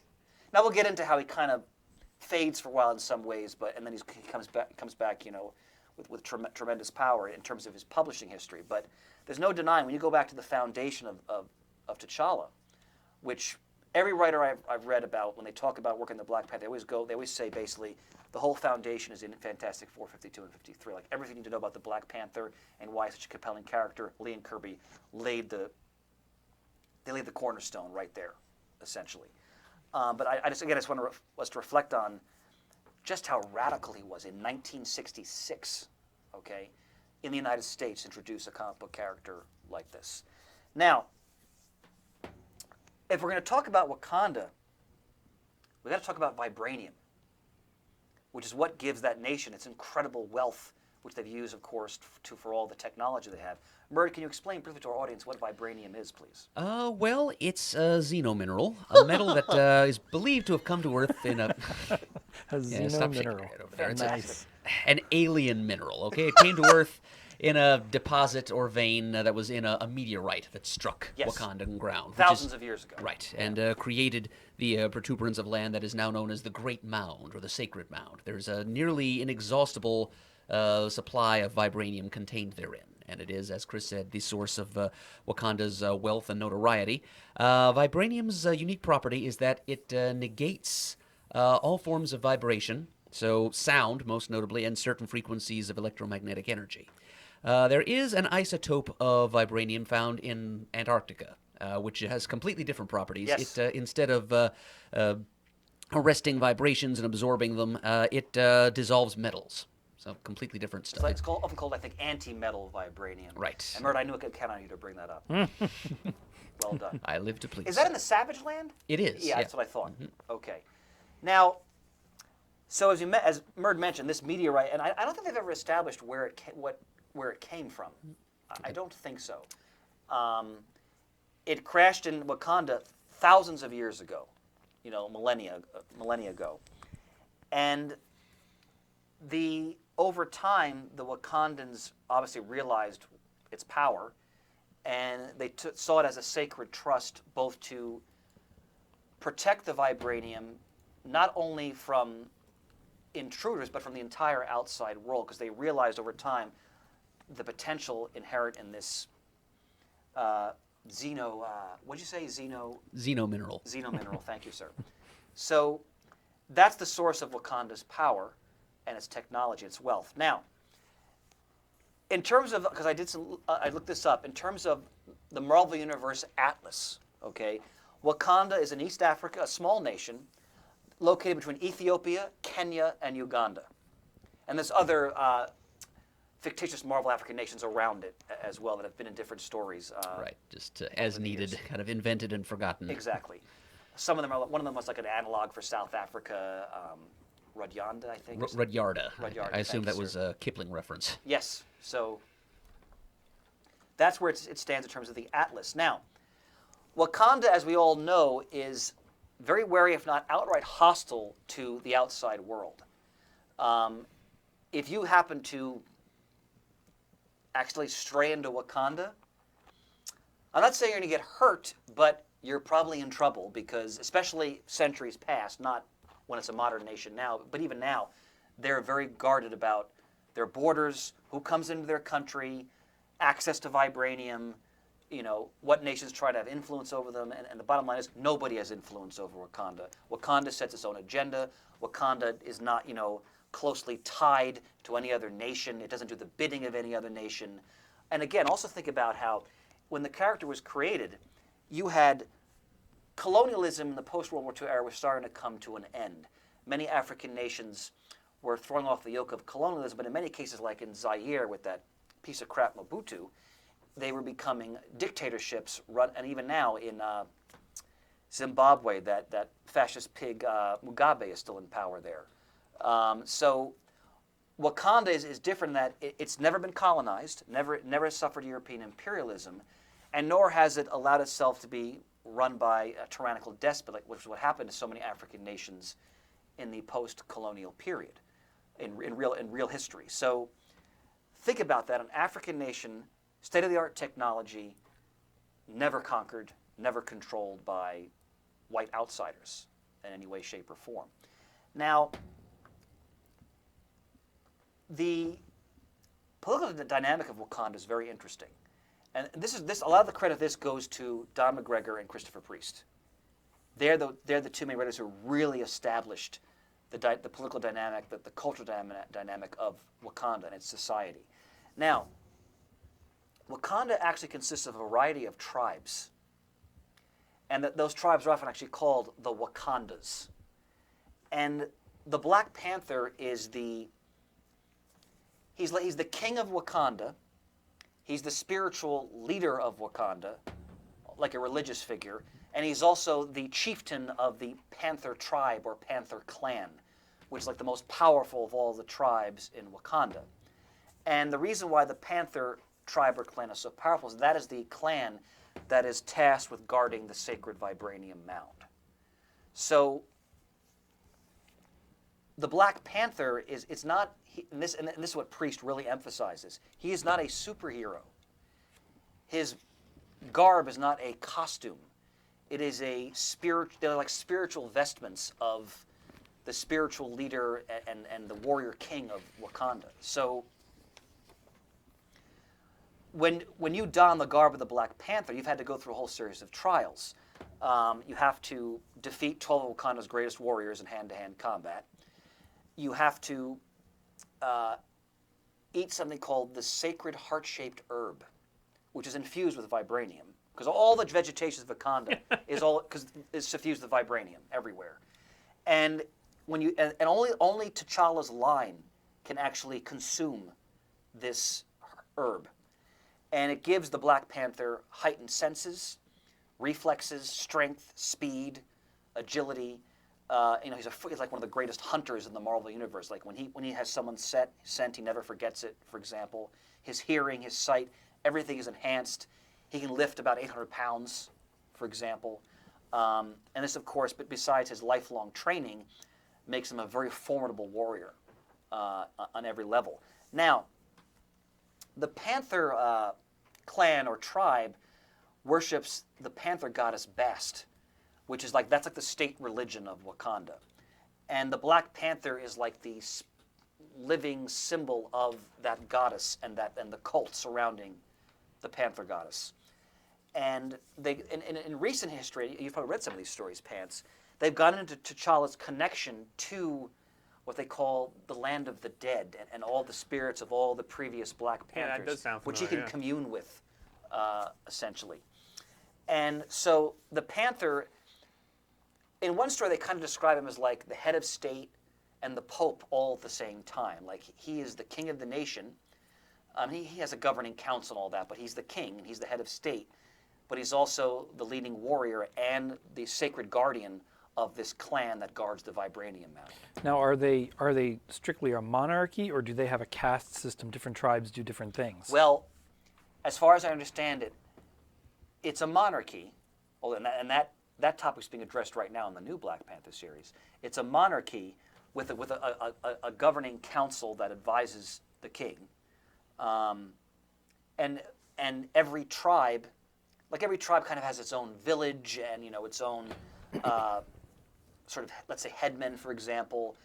Now we'll get into how he kind of fades for a while in some ways, and then he comes back, you know, with tremendous power in terms of his publishing history. But there's no denying when you go back to the foundation of T'Challa, which every writer I've read about when they talk about working the Black Panther, they always say basically the whole foundation is in Fantastic Four 52 and 53. Like everything you need to know about the Black Panther and why he's such a compelling character, Lee and Kirby laid the cornerstone right there, essentially. But I just want us to reflect on just how radical he was in 1966, okay, in the United States, introduce a comic book character like this. Now, if we're going to talk about Wakanda, we've got to talk about vibranium, which is what gives that nation its incredible wealth, which they've used, of course, for all the technology they have. Murray, can you explain briefly to our audience what vibranium is, please? Well, it's a xenomineral, a metal that is believed to have come to Earth in a... A Yeah, stop shaking your xenomineral. head over there. It's Nice. an alien mineral, okay? It came to Earth in a deposit or vein that was in a meteorite that struck Yes. Wakandan ground. which Thousands is, of years ago. Right, and created the protuberance of land that is now known as the Great Mound or the Sacred Mound. There's a nearly inexhaustible supply of vibranium contained therein. And it is, as Chris said, the source of Wakanda's wealth and notoriety. Vibranium's unique property is that it negates all forms of vibration, so sound, most notably, and certain frequencies of electromagnetic energy. There is an isotope of vibranium found in Antarctica, which has completely different properties. Yes. It, instead of arresting vibrations and absorbing them, it dissolves metals. So completely different stuff. It's often called, I think, anti-metal vibranium. Right. And Mert, I knew I could count on you to bring that up. Well done. I live to please. Is that in the Savage Land? It is. Yeah, that's what I thought. Okay. Now, so as Mert mentioned, this meteorite, and I don't think they've ever established where it came from. I don't think so. It crashed in Wakanda thousands of years ago, millennia ago, and over time, the Wakandans obviously realized its power, and they saw it as a sacred trust, both to protect the vibranium, not only from intruders, but from the entire outside world, because they realized over time the potential inherent in this what'd you say, Xenomineral. Xenomineral, thank you, sir. So that's the source of Wakanda's power and its technology, its wealth. Now, in terms of, because I looked this up, in terms of the Marvel Universe Atlas, okay, Wakanda is in East Africa, a small nation, located between Ethiopia, Kenya, and Uganda. And there's other fictitious Marvel African nations around it as well that have been in different stories. Right, just as needed, kind of invented and forgotten. Exactly. Some of them one of them was like an analog for South Africa, Rudyanda, I think. Rudyarda. Rudyarda, I assume thank that you, was sir. a Kipling reference. Yes. So that's where it stands in terms of the Atlas. Now, Wakanda, as we all know, is very wary, if not outright hostile, to the outside world. If you happen to actually stray into Wakanda, I'm not saying you're going to get hurt, but you're probably in trouble because, especially centuries past, not when it's a modern nation now, but even now, they're very guarded about their borders, who comes into their country, access to vibranium, what nations try to have influence over them, and the bottom line is nobody has influence over Wakanda. Wakanda sets its own agenda. Wakanda is not, closely tied to any other nation. It doesn't do the bidding of any other nation. And again, also think about how when the character was created, you had colonialism in the post-World War II era was starting to come to an end. Many African nations were throwing off the yoke of colonialism, but in many cases, like in Zaire with that piece of crap Mobutu, they were becoming dictatorships, and even now in Zimbabwe, that fascist pig Mugabe is still in power there. So Wakanda is different in that it's never been colonized, never suffered European imperialism, and nor has it allowed itself to be run by a tyrannical despot, which is what happened to so many African nations in the post-colonial period, in real history. So think about that: an African nation, state-of-the-art technology, never conquered, never controlled by white outsiders in any way, shape, or form. Now, the political dynamic of Wakanda is very interesting. And a lot of the credit of this goes to Don McGregor and Christopher Priest. They're the two main writers who really established the political dynamic, the cultural dynamic of Wakanda and its society. Now, Wakanda actually consists of a variety of tribes. And those tribes are often actually called the Wakandas. And the Black Panther is he's the king of Wakanda. He's the spiritual leader of Wakanda, like a religious figure. And he's also the chieftain of the Panther tribe or Panther clan, which is like the most powerful of all the tribes in Wakanda. And the reason why the Panther tribe or clan is so powerful is that is the clan that is tasked with guarding the sacred vibranium mound. So the Black Panther and this is what Priest really emphasizes. He is not a superhero. His garb is not a costume. It is a spirit. They're like spiritual vestments of the spiritual leader and the warrior king of Wakanda. So when you don the garb of the Black Panther, you've had to go through a whole series of trials. You have to defeat 12 of Wakanda's greatest warriors in hand-to-hand combat. You have to eat something called the sacred heart-shaped herb, which is infused with vibranium. Because all the vegetation of Wakanda is suffused with vibranium everywhere. And when you and only T'Challa's line can actually consume this herb. And it gives the Black Panther heightened senses, reflexes, strength, speed, agility. He's like one of the greatest hunters in the Marvel universe. Like when he has someone scent, he never forgets it. For example, his hearing, his sight, everything is enhanced. He can lift about 800 pounds, for example. And this, of course, but besides his lifelong training, makes him a very formidable warrior on every level. Now, the Panther clan or tribe worships the Panther goddess Bast, which is that's like the state religion of Wakanda. And the Black Panther is like the living symbol of that goddess and the cult surrounding the Panther goddess. And they, in recent history, you've probably read some of these stories, Pants, they've gotten into T'Challa's connection to what they call the land of the dead and all the spirits of all the previous Black Panthers, Yeah, that does sound which he familiar, can yeah. commune with, essentially. And so the Panther, in one story, they kind of describe him as like the head of state and the Pope all at the same time. Like he is the king of the nation. He has a governing council and all that, but he's the king and he's the head of state. But he's also the leading warrior and the sacred guardian of this clan that guards the Vibranium Mountain. Now, are they strictly a monarchy, or do they have a caste system? Different tribes do different things. Well, as far as I understand it, it's a monarchy. Well, and that topic's being addressed right now in the new Black Panther series. It's a monarchy with a governing council that advises the king, and every tribe. Like every tribe kind of has its own village and its own sort of, let's say, headmen, for example.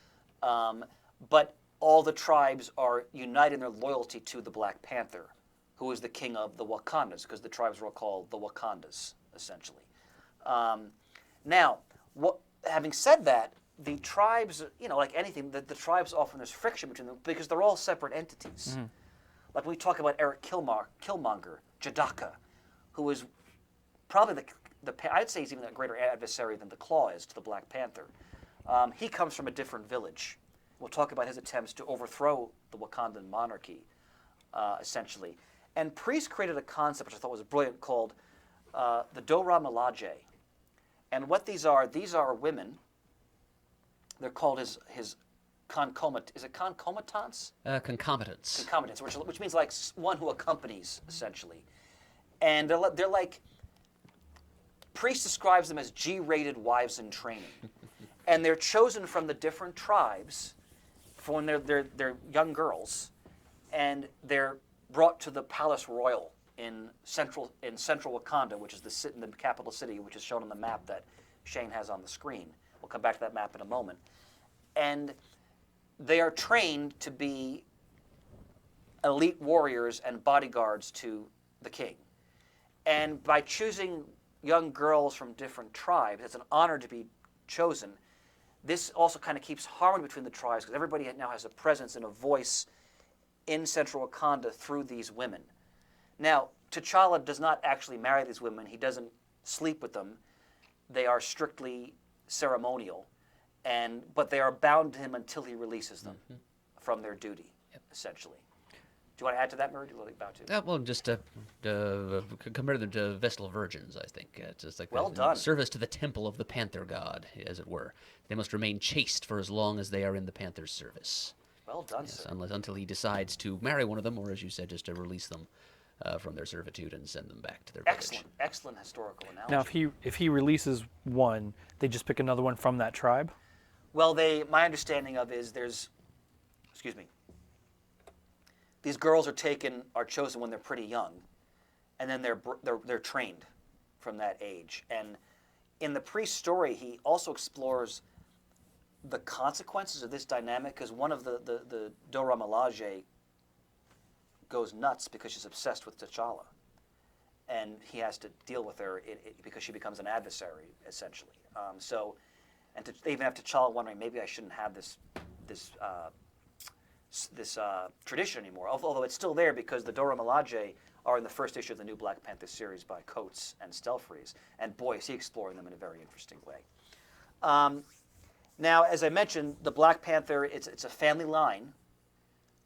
But all the tribes are united in their loyalty to the Black Panther, who is the king of the Wakandas, because the tribes were all called the Wakandas, essentially. Now, having said that, the tribes, like anything, the tribes often there's friction between them because they're all separate entities. Mm-hmm. Like when we talk about Eric Killmonger, Jadaka, who is probably I'd say he's even a greater adversary than the Claw is to the Black Panther. He comes from a different village. We'll talk about his attempts to overthrow the Wakandan monarchy, essentially. And Priest created a concept which I thought was brilliant called the Dora Milaje. And what these are women. They're called his concomitant. Is it concomitants? Concomitants. Concomitants, which means like one who accompanies, essentially. And they're like, Priest describes them as G-rated wives in training. And they're chosen from the different tribes for when they're young girls, and they're brought to the Palace Royal in central Wakanda, which is the capital city, which is shown on the map that Shane has on the screen. We'll come back to that map in a moment. And they are trained to be elite warriors and bodyguards to the king. And by choosing young girls from different tribes, it's an honor to be chosen. This also kind of keeps harmony between the tribes because everybody now has a presence and a voice in central Wakanda through these women. Now, T'Challa does not actually marry these women. He doesn't sleep with them. They are strictly ceremonial, but they are bound to him until he releases them from their duty, essentially. Do you want to add to that, Murray? Do you want to about to? Well, just compare them to Vestal Virgins, I think. It's just like well done. Service to the temple of the Panther God, as it were. They must remain chaste for as long as they are in the Panther's service. Well done, sir. Until he decides to marry one of them, or as you said, just to release them from their servitude and send them back to their village. Excellent historical analogy. Now, if he releases one, they just pick another one from that tribe? Well, my understanding of is these girls are chosen when they're pretty young, and then they're trained from that age. And in the priest story, he also explores the consequences of this dynamic, because one of the Dora Milaje goes nuts because she's obsessed with T'Challa, and he has to deal with her because she becomes an adversary, essentially. They even have T'Challa wondering, maybe I shouldn't have this tradition anymore. Although it's still there, because the Dora Milaje are in the first issue of the new Black Panther series by Coates and Stelfreeze, and boy, is he exploring them in a very interesting way. Now, as I mentioned, the Black Panther, it's a family line.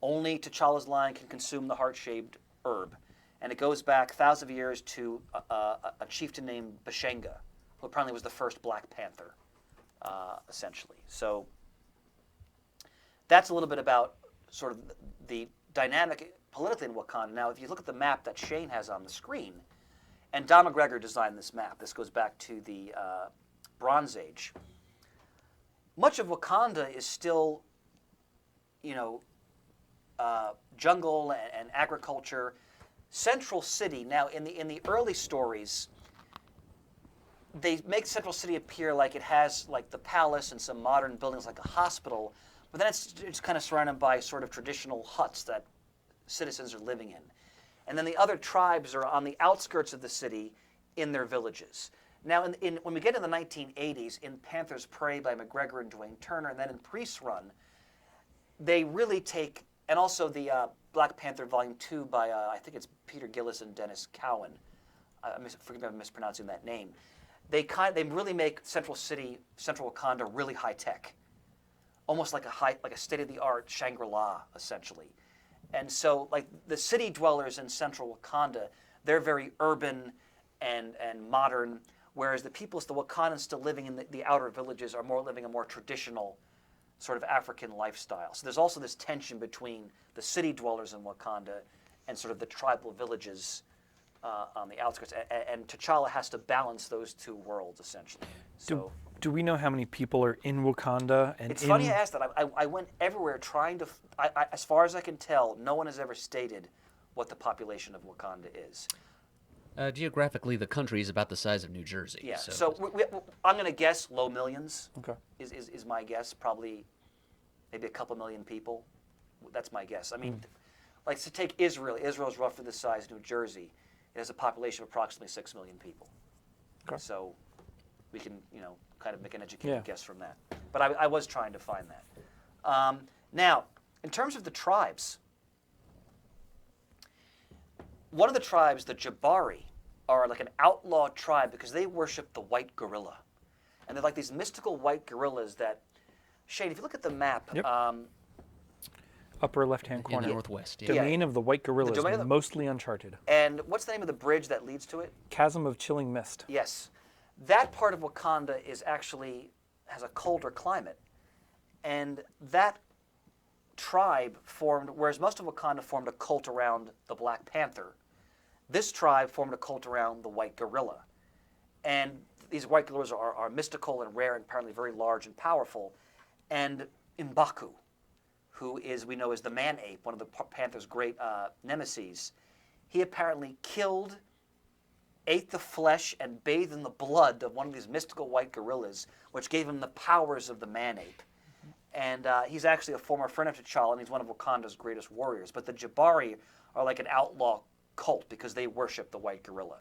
Only T'Challa's line can consume the heart-shaped herb. And it goes back thousands of years to a chieftain named Bashenga, who apparently was the first Black Panther, essentially. So that's a little bit about sort of the dynamic politically in Wakanda. Now, if you look at the map that Shane has on the screen, and Don McGregor designed this map. This goes back to the Bronze Age. Much of Wakanda is still, jungle and agriculture. Central City, now in the early stories, they make Central City appear like it has like the palace and some modern buildings like a hospital, but then it's kind of surrounded by sort of traditional huts that citizens are living in. And then the other tribes are on the outskirts of the city in their villages. Now, when we get in the 1980s, in Panther's Prey by McGregor and Dwayne Turner, and then in Priest's Run, they really take, and also the Black Panther Volume 2 by, I think it's Peter Gillis and Dennis Cowan. Forgive me if I'm mispronouncing that name. They really make Central Wakanda really high tech, almost like a state-of-the-art Shangri-La, essentially. And so, like the city dwellers in Central Wakanda, they're very urban and modern, whereas the Wakandans still living in the outer villages are living a more traditional sort of African lifestyle. So there's also this tension between the city dwellers in Wakanda and sort of the tribal villages on the outskirts. And T'Challa has to balance those two worlds, essentially. So, do we know how many people are in Wakanda? And it's funny you asked that. I went everywhere trying to, as far as I can tell, no one has ever stated what the population of Wakanda is. Geographically, the country is about the size of New Jersey. Yeah, so I'm going to guess low millions. Okay. Is my guess. Probably maybe a couple million people. That's my guess. I mean, like to take Israel. Israel is roughly the size of New Jersey. It has a population of approximately 6 million people. Okay. So we can, kind of make an educated guess from that. But I was trying to find that. Now, in terms of the tribes, one of the tribes, the Jabari, are like an outlaw tribe because they worship the white gorilla. And they're like these mystical white gorillas that, Shane, if you look at the map, Yep. Upper left-hand In corner. the northwest. Domain of the white gorillas, domain of the- mostly uncharted. and what's the name of the bridge that leads to it? Chasm of chilling mist. Yes. That part of Wakanda has a colder climate. And that tribe formed, whereas most of Wakanda formed a cult around the Black Panther, this tribe formed a cult around the white gorilla. And these white gorillas are mystical and rare and apparently very large and powerful. And M'Baku, who we know is the man-ape, one of the Panther's great nemeses, he apparently ate the flesh and bathed in the blood of one of these mystical white gorillas, which gave him the powers of the man-ape. And he's actually a former friend of T'Challa, and he's one of Wakanda's greatest warriors. But the Jabari are like an outlaw cult because they worship the white gorilla.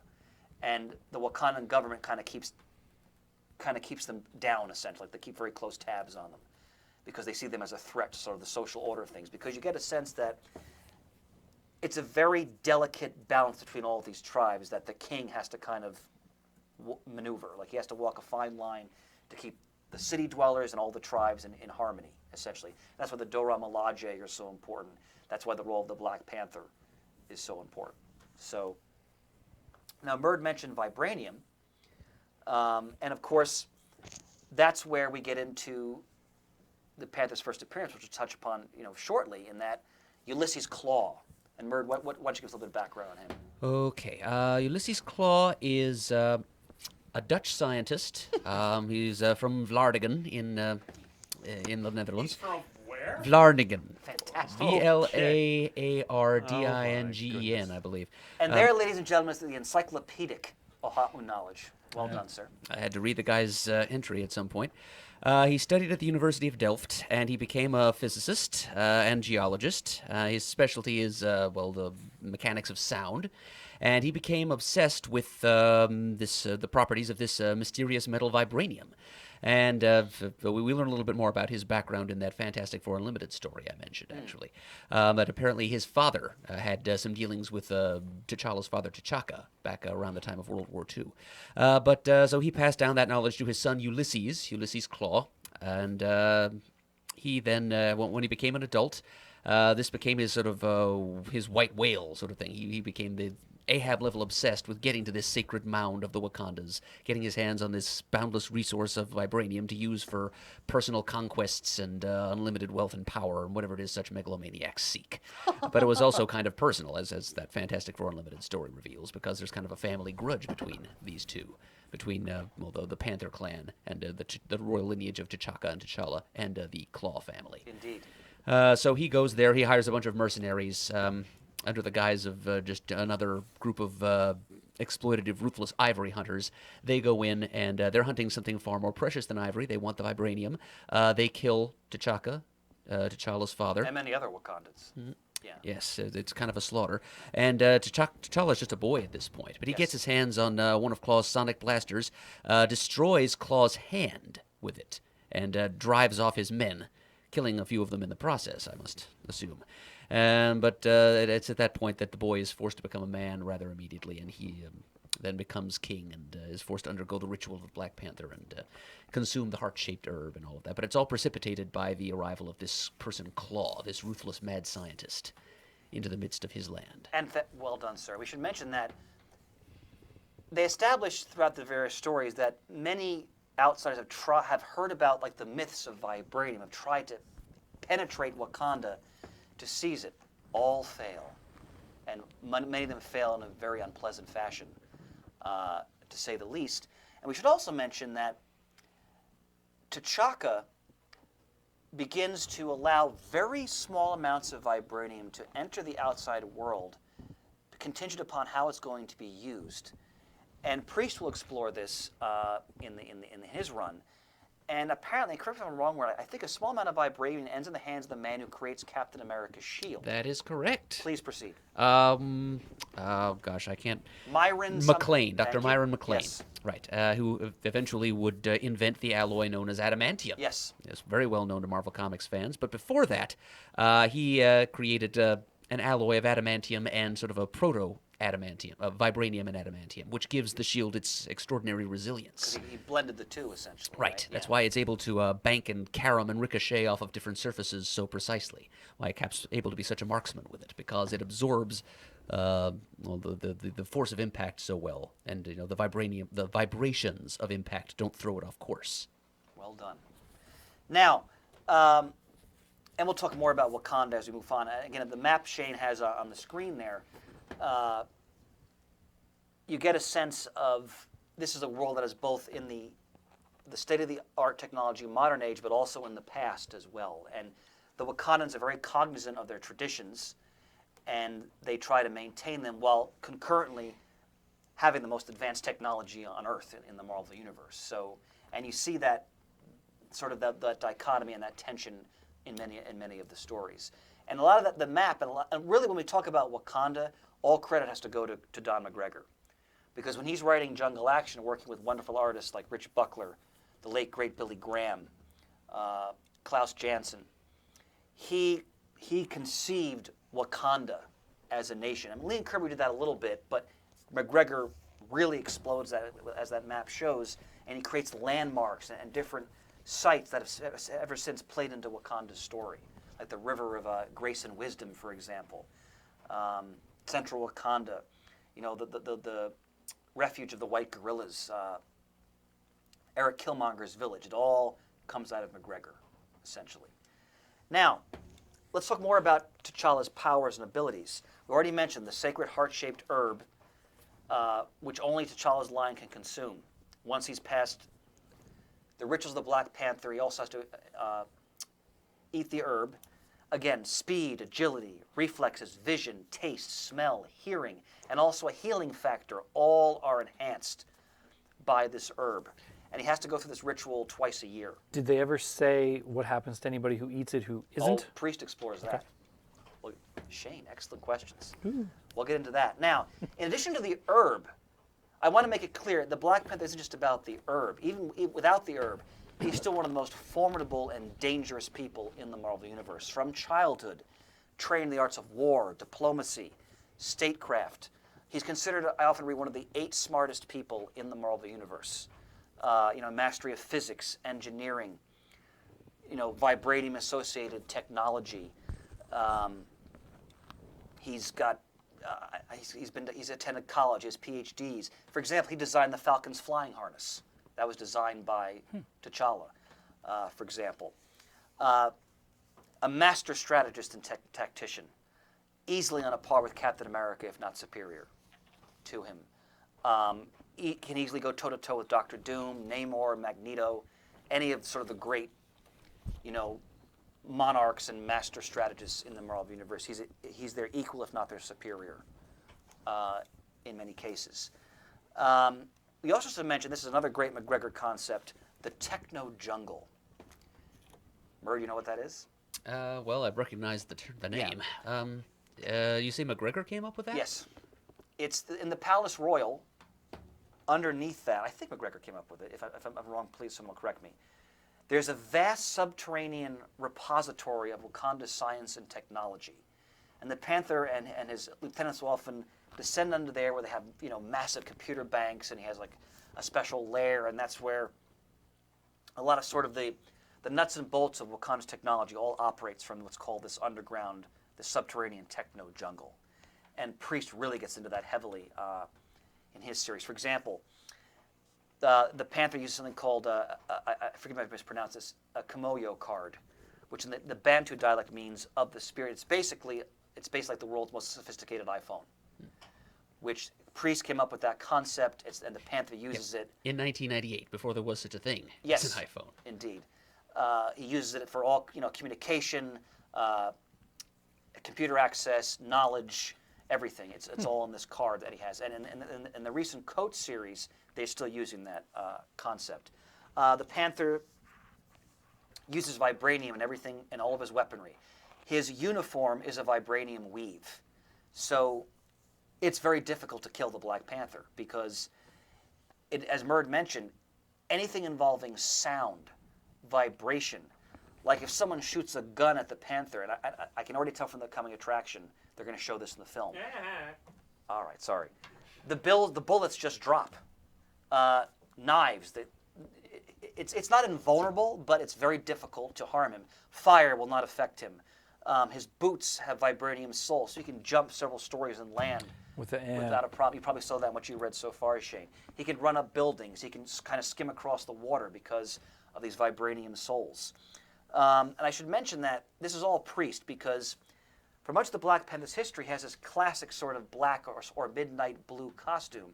And the Wakandan government kind of keeps them down, essentially. They keep very close tabs on them because they see them as a threat to sort of the social order of things. Because you get a sense that it's a very delicate balance between all of these tribes that the king has to kind of maneuver. Like he has to walk a fine line to keep the city dwellers and all the tribes in harmony, essentially. That's why the Dora Milaje are so important. That's why the role of the Black Panther is so important. So, now Murd mentioned vibranium, and of course, that's where we get into the Panther's first appearance, which we'll touch upon, shortly. In that Ulysses Claw. And Murd, why don't you give us a little bit of background on him? Okay. Ulysses Claw is a Dutch scientist. He's from Vlaardingen in the Netherlands. From where? Vlarningen. Fantastic. Vlardingen, I believe. And there, ladies and gentlemen, is the encyclopedic knowledge. Well done, sir. I had to read the guy's entry at some point. He studied at the University of Delft, and he became a physicist and geologist. His specialty is, the mechanics of sound. And he became obsessed with the properties of this mysterious metal vibranium. And we learn a little bit more about his background in that Fantastic Four Unlimited story I mentioned, actually. That apparently his father had some dealings with T'Challa's father, T'Chaka, back around the time of World War II. So he passed down that knowledge to his son, Ulysses Claw. And he then, when he became an adult, this became his sort of his white whale sort of thing. He became the Ahab level obsessed with getting to this sacred mound of the Wakandas, getting his hands on this boundless resource of vibranium to use for personal conquests and unlimited wealth and power and whatever it is such megalomaniacs seek. But it was also kind of personal, as that Fantastic Four Unlimited story reveals, because there's kind of a family grudge between these two. Between the Panther clan and the royal lineage of T'Chaka and T'Challa and the Claw family. Indeed. So he goes there. He hires a bunch of mercenaries under the guise of just another group of exploitative, ruthless ivory hunters. They go in, and they're hunting something far more precious than ivory. They want the vibranium. They kill T'Chaka, T'Challa's father. And many other Wakandans. Mm-hmm. Yeah. Yes, it's kind of a slaughter. And T'Challa's just a boy at this point. But he gets his hands on one of Claw's sonic blasters, destroys Claw's hand with it, and drives off his men, killing a few of them in the process, I must assume. But it's at that point that the boy is forced to become a man rather immediately, and he then becomes king and is forced to undergo the ritual of Black Panther and consume the heart-shaped herb and all of that. But it's all precipitated by the arrival of this person Claw, this ruthless mad scientist, into the midst of his land. And well done, sir. We should mention that they established throughout the various stories that many outsiders have heard about like the myths of vibranium, have tried to penetrate Wakanda to seize it. All fail. And many of them fail in a very unpleasant fashion, to say the least. And we should also mention that T'Chaka begins to allow very small amounts of vibranium to enter the outside world, contingent upon how it's going to be used. And Priest will explore this in his run. And apparently, correct me if I'm wrong, I think a small amount of vibranium ends in the hands of the man who creates Captain America's shield. That is correct. Please proceed. I can't. McLean, Dr. Myron McLean. Yes. Right, who eventually would invent the alloy known as adamantium. Yes. It's very well known to Marvel Comics fans. But before that, he created an alloy of adamantium and sort of a proto-adamantium, vibranium and adamantium, which gives the shield its extraordinary resilience. He blended the two, essentially. Right. That's why it's able to bank and carom and ricochet off of different surfaces so precisely. Why Cap's able to be such a marksman with it, because it absorbs the force of impact so well, and the vibrations of impact don't throw it off course. Well done. Now, and we'll talk more about Wakanda as we move on. Again, the map Shane has on the screen there, you get a sense of this is a world that is both in the state-of-the-art technology, modern age, but also in the past as well. And the Wakandans are very cognizant of their traditions, and they try to maintain them while concurrently having the most advanced technology on Earth in the Marvel Universe. So, and you see that sort of that dichotomy and that tension in many of the stories. And a lot of that, the map, and really when we talk about Wakanda, all credit has to go to Don McGregor. Because when he's writing Jungle Action, working with wonderful artists like Rich Buckler, the late great Billy Graham, Klaus Janson, he conceived Wakanda as a nation. I mean, Lee and Kirby did that a little bit, but McGregor really explodes that, as that map shows, and he creates landmarks and different sites that have ever since played into Wakanda's story, like the River of Grace and Wisdom, for example, Central Wakanda, the refuge of the white gorillas, Eric Killmonger's village. It all comes out of McGregor, essentially. Now, let's talk more about T'Challa's powers and abilities. We already mentioned the sacred heart-shaped herb, which only T'Challa's line can consume. Once he's passed the rituals of the Black Panther, he also has to eat the herb. Again, speed, agility, reflexes, vision, taste, smell, hearing, and also a healing factor all are enhanced by this herb. And he has to go through this ritual twice a year. Did they ever say what happens to anybody who eats it who isn't? Oh, priest explores that. Well, Shane, excellent questions. We'll get into that. Now, in addition to the herb, I want to make it clear, the Black Panther isn't just about the herb. Even without the herb, he's still one of the most formidable and dangerous people in the Marvel Universe. From childhood, trained in the arts of war, diplomacy, statecraft. He's considered, I often read, one of the 8 smartest people in the Marvel Universe. Mastery of physics, engineering, vibranium-associated technology. He's attended college, he has PhDs. For example, he designed the Falcon's flying harness. That was designed by T'Challa, for example. A master strategist and tactician, easily on a par with Captain America, if not superior to him. He can easily go toe-to-toe with Doctor Doom, Namor, Magneto, any of sort of the great, monarchs and master strategists in the Marvel Universe. He's their equal, if not their superior, in many cases. We also should mention, this is another great McGregor concept, the techno jungle. Murr, you know what that is? Well, I've recognized the name. You say McGregor came up with that? Yes. It's in the Palace Royal. Underneath that, I think McGregor came up with it. If I'm wrong, please someone correct me. There's a vast subterranean repository of Wakanda's science and technology. And the Panther and his lieutenants will often descend under there where they have, massive computer banks, and he has like a special lair, and that's where a lot of sort of the nuts and bolts of Wakanda's technology all operates from what's called this underground, this subterranean techno jungle. And Priest really gets into that heavily in his series. For example, the Panther uses something called, I forget if I mispronounced this, a Kimoyo card, which in the Bantu dialect means of the spirit. It's basically like the world's most sophisticated iPhone, which Priest came up with that concept, and the Panther uses it. In 1998, before there was such a thing Yes, as an iPhone. Indeed. He uses it for all communication, computer access, knowledge, everything. It's all in this card that he has. And in the recent Coat series, they're still using that concept. The Panther uses vibranium in everything, in all of his weaponry. His uniform is a vibranium weave. So it's very difficult to kill the Black Panther because, as Murd mentioned, anything involving sound, vibration, like if someone shoots a gun at the Panther, and I can already tell from the coming attraction, they're going to show this in the film. All right, sorry. The bullets just drop. Knives, it's not invulnerable, but it's very difficult to harm him. Fire will not affect him. His boots have vibranium soles, so he can jump several stories and land without a problem. You probably saw that in what you read so far, Shane. He can run up buildings. He can kind of skim across the water because of these vibranium soles. And I should mention that this is all Priest because for much of the Black Panther's history, he has this classic sort of black or midnight blue costume.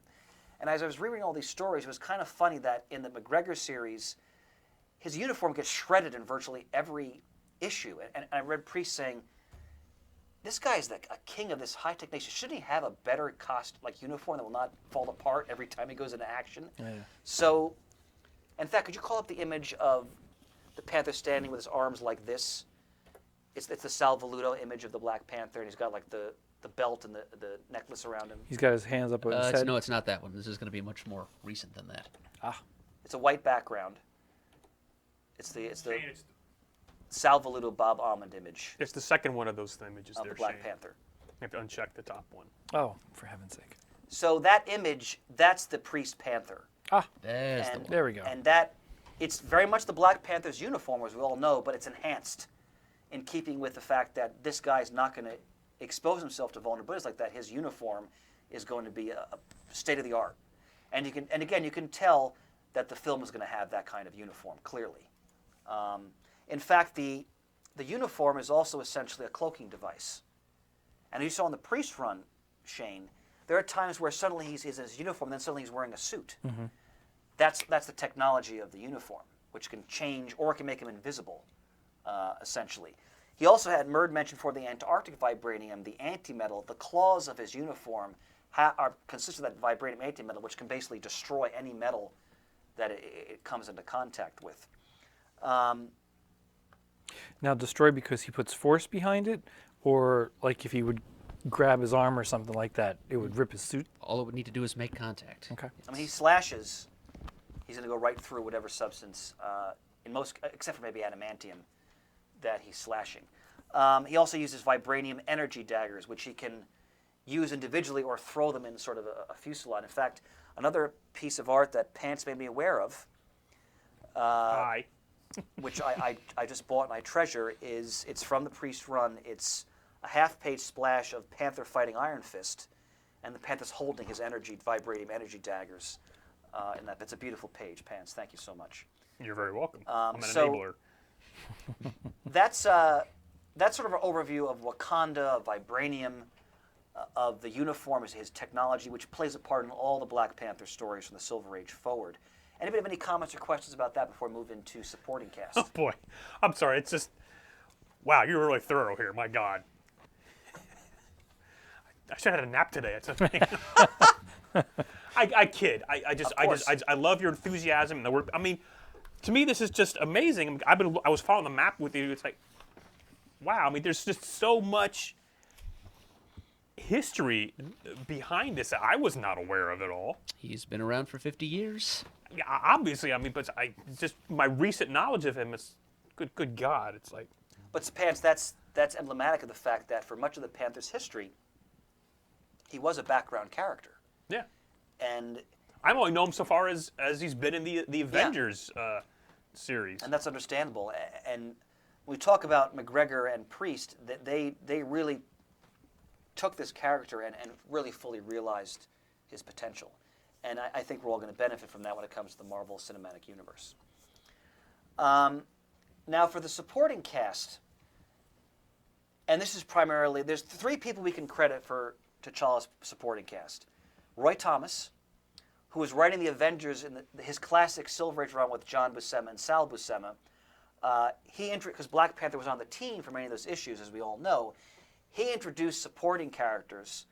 And as I was rereading all these stories, it was kind of funny that in the McGregor series, his uniform gets shredded in virtually every issue. And I read Priest saying, this guy's a king of this high-tech nation. Shouldn't he have a better uniform that will not fall apart every time he goes into action? Yeah. So, in fact, could you call up the image of the Panther standing with his arms like this? It's the Sal Voluto image of the Black Panther, and he's got like the belt and the necklace around him. He's got his hands up on his head. No, it's not that one. This is going to be much more recent than that. It's a white background. It's the Sal Voluto Bob Almond image. It's the second one of those images of there, the Black Shane. Panther. You have to uncheck the top one. Oh, for heaven's sake. So that image, that's the Priest Panther. There's the one. There we go. And it's very much the Black Panther's uniform, as we all know, but it's enhanced in keeping with the fact that this guy's not going to expose himself to vulnerabilities like that. His uniform is going to be a state of the art. And you can tell that the film is going to have that kind of uniform, clearly. In fact, the uniform is also essentially a cloaking device. And you saw in the Priest run, Shane, there are times where suddenly he's in his uniform, and then suddenly he's wearing a suit. Mm-hmm. That's the technology of the uniform, which can change or can make him invisible, essentially. He also had Murd mentioned for the Antarctic vibranium, the antimetal. The claws of his uniform consist of that vibranium antimetal, which can basically destroy any metal that it comes into contact with. Now, destroy because he puts force behind it, or like if he would grab his arm or something like that, it would rip his suit? All it would need to do is make contact. Okay. I mean, he slashes. He's going to go right through whatever substance, except for maybe adamantium, that he's slashing. He also uses vibranium energy daggers, which he can use individually or throw them in sort of a fusillade. In fact, another piece of art that Pants made me aware of, Hi. which I just bought and I treasure, it's from the Priest run. It's a half-page splash of Panther fighting Iron Fist, and the Panther's holding his vibranium energy daggers. And that's a beautiful page, Pants. Thank you so much. You're very welcome. I'm an so- enabler. That's sort of an overview of Wakanda, vibranium, of the uniform, his technology, which plays a part in all the Black Panther stories from the Silver Age forward. Anybody have any comments or questions about that before we move into supporting cast? Oh boy, I'm sorry. It's just, wow, you're really thorough here. My God. I should have had a nap today. It's a thing. I kid. I love your enthusiasm and the work. I mean, to me, this is just amazing. I was following the map with you. It's like, wow. I mean, there's just so much history behind this that I was not aware of at all. He's been around for 50 years. Yeah, obviously, I mean, but my recent knowledge of him is good God. It's like, But Pants, that's emblematic of the fact that for much of the Panther's history, he was a background character. yeah. And I only know him so far as he's been in the Avengers series. And that's understandable. And when we talk about McGregor and Priest, they really took this character and really fully realized his potential. And I think we're all going to benefit from that when it comes to the Marvel Cinematic Universe. Now for the supporting cast, and this is primarily, there's 3 people we can credit for T'Challa's supporting cast. Roy Thomas, who was writing the Avengers in his classic Silver Age run with John Buscema and Sal Buscema. Because Black Panther was on the team for many of those issues, as we all know, he introduced supporting characters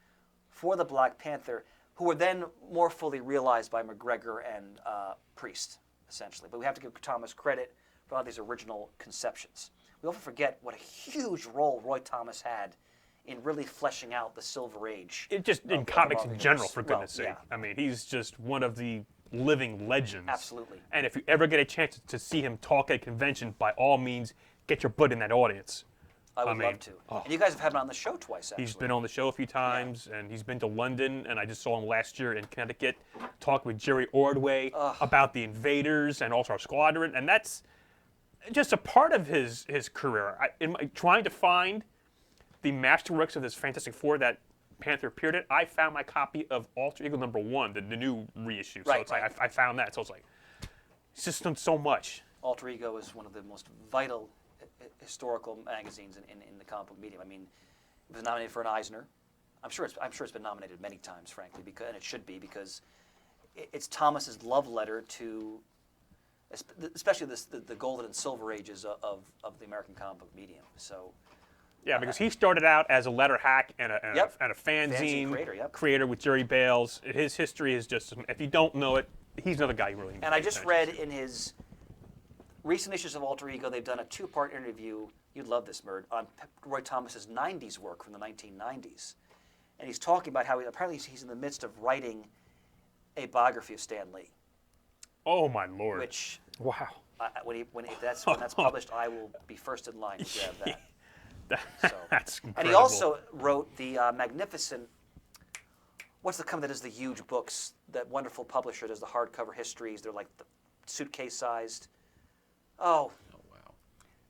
for the Black Panther who were then more fully realized by McGregor and Priest, essentially. But we have to give Thomas credit for all these original conceptions. We often forget what a huge role Roy Thomas had in really fleshing out the Silver Age. It just in of the comics Marvel in general, universe. for goodness sake. Yeah. I mean, he's just one of the living legends. Absolutely. And if you ever get a chance to see him talk at a convention, by all means, get your butt in that audience. I would love to. And you guys have had him on the show twice, actually. He's been on the show a few times, and he's been to London, and I just saw him last year in Connecticut, talk with Jerry Ordway about the Invaders and All-Star Squadron, and that's just a part of his career. Trying to find the masterworks of this Fantastic Four that Panther appeared in, I found my copy of Alter Ego #1, the new reissue. So it's like I found that. So it's like, he's just done so much. Alter Ego is one of the most vital historical magazines in the comic book medium. I mean, it was nominated for an Eisner. I'm sure it's been nominated many times, frankly, and it should be, because it's Thomas's love letter to, especially the golden and silver ages of the American comic book medium. So. Yeah, because he started out as a letter hack and a fanzine creator with Jerry Bales. His history is just, if you don't know it, he's another guy you really need to And I pay just attention read in his recent issues of Alter Ego, they've done a 2-part interview, you'd love this, Murd, on Roy Thomas's 90s work from the 1990s. And he's talking about how apparently he's in the midst of writing a biography of Stan Lee. Oh, my Lord. Which, Wow. when that's published, I will be first in line to grab that. That's incredible. And he also wrote the magnificent, what's the company that does the huge books, that wonderful publisher does the hardcover histories, they're like the suitcase-sized. Oh, wow.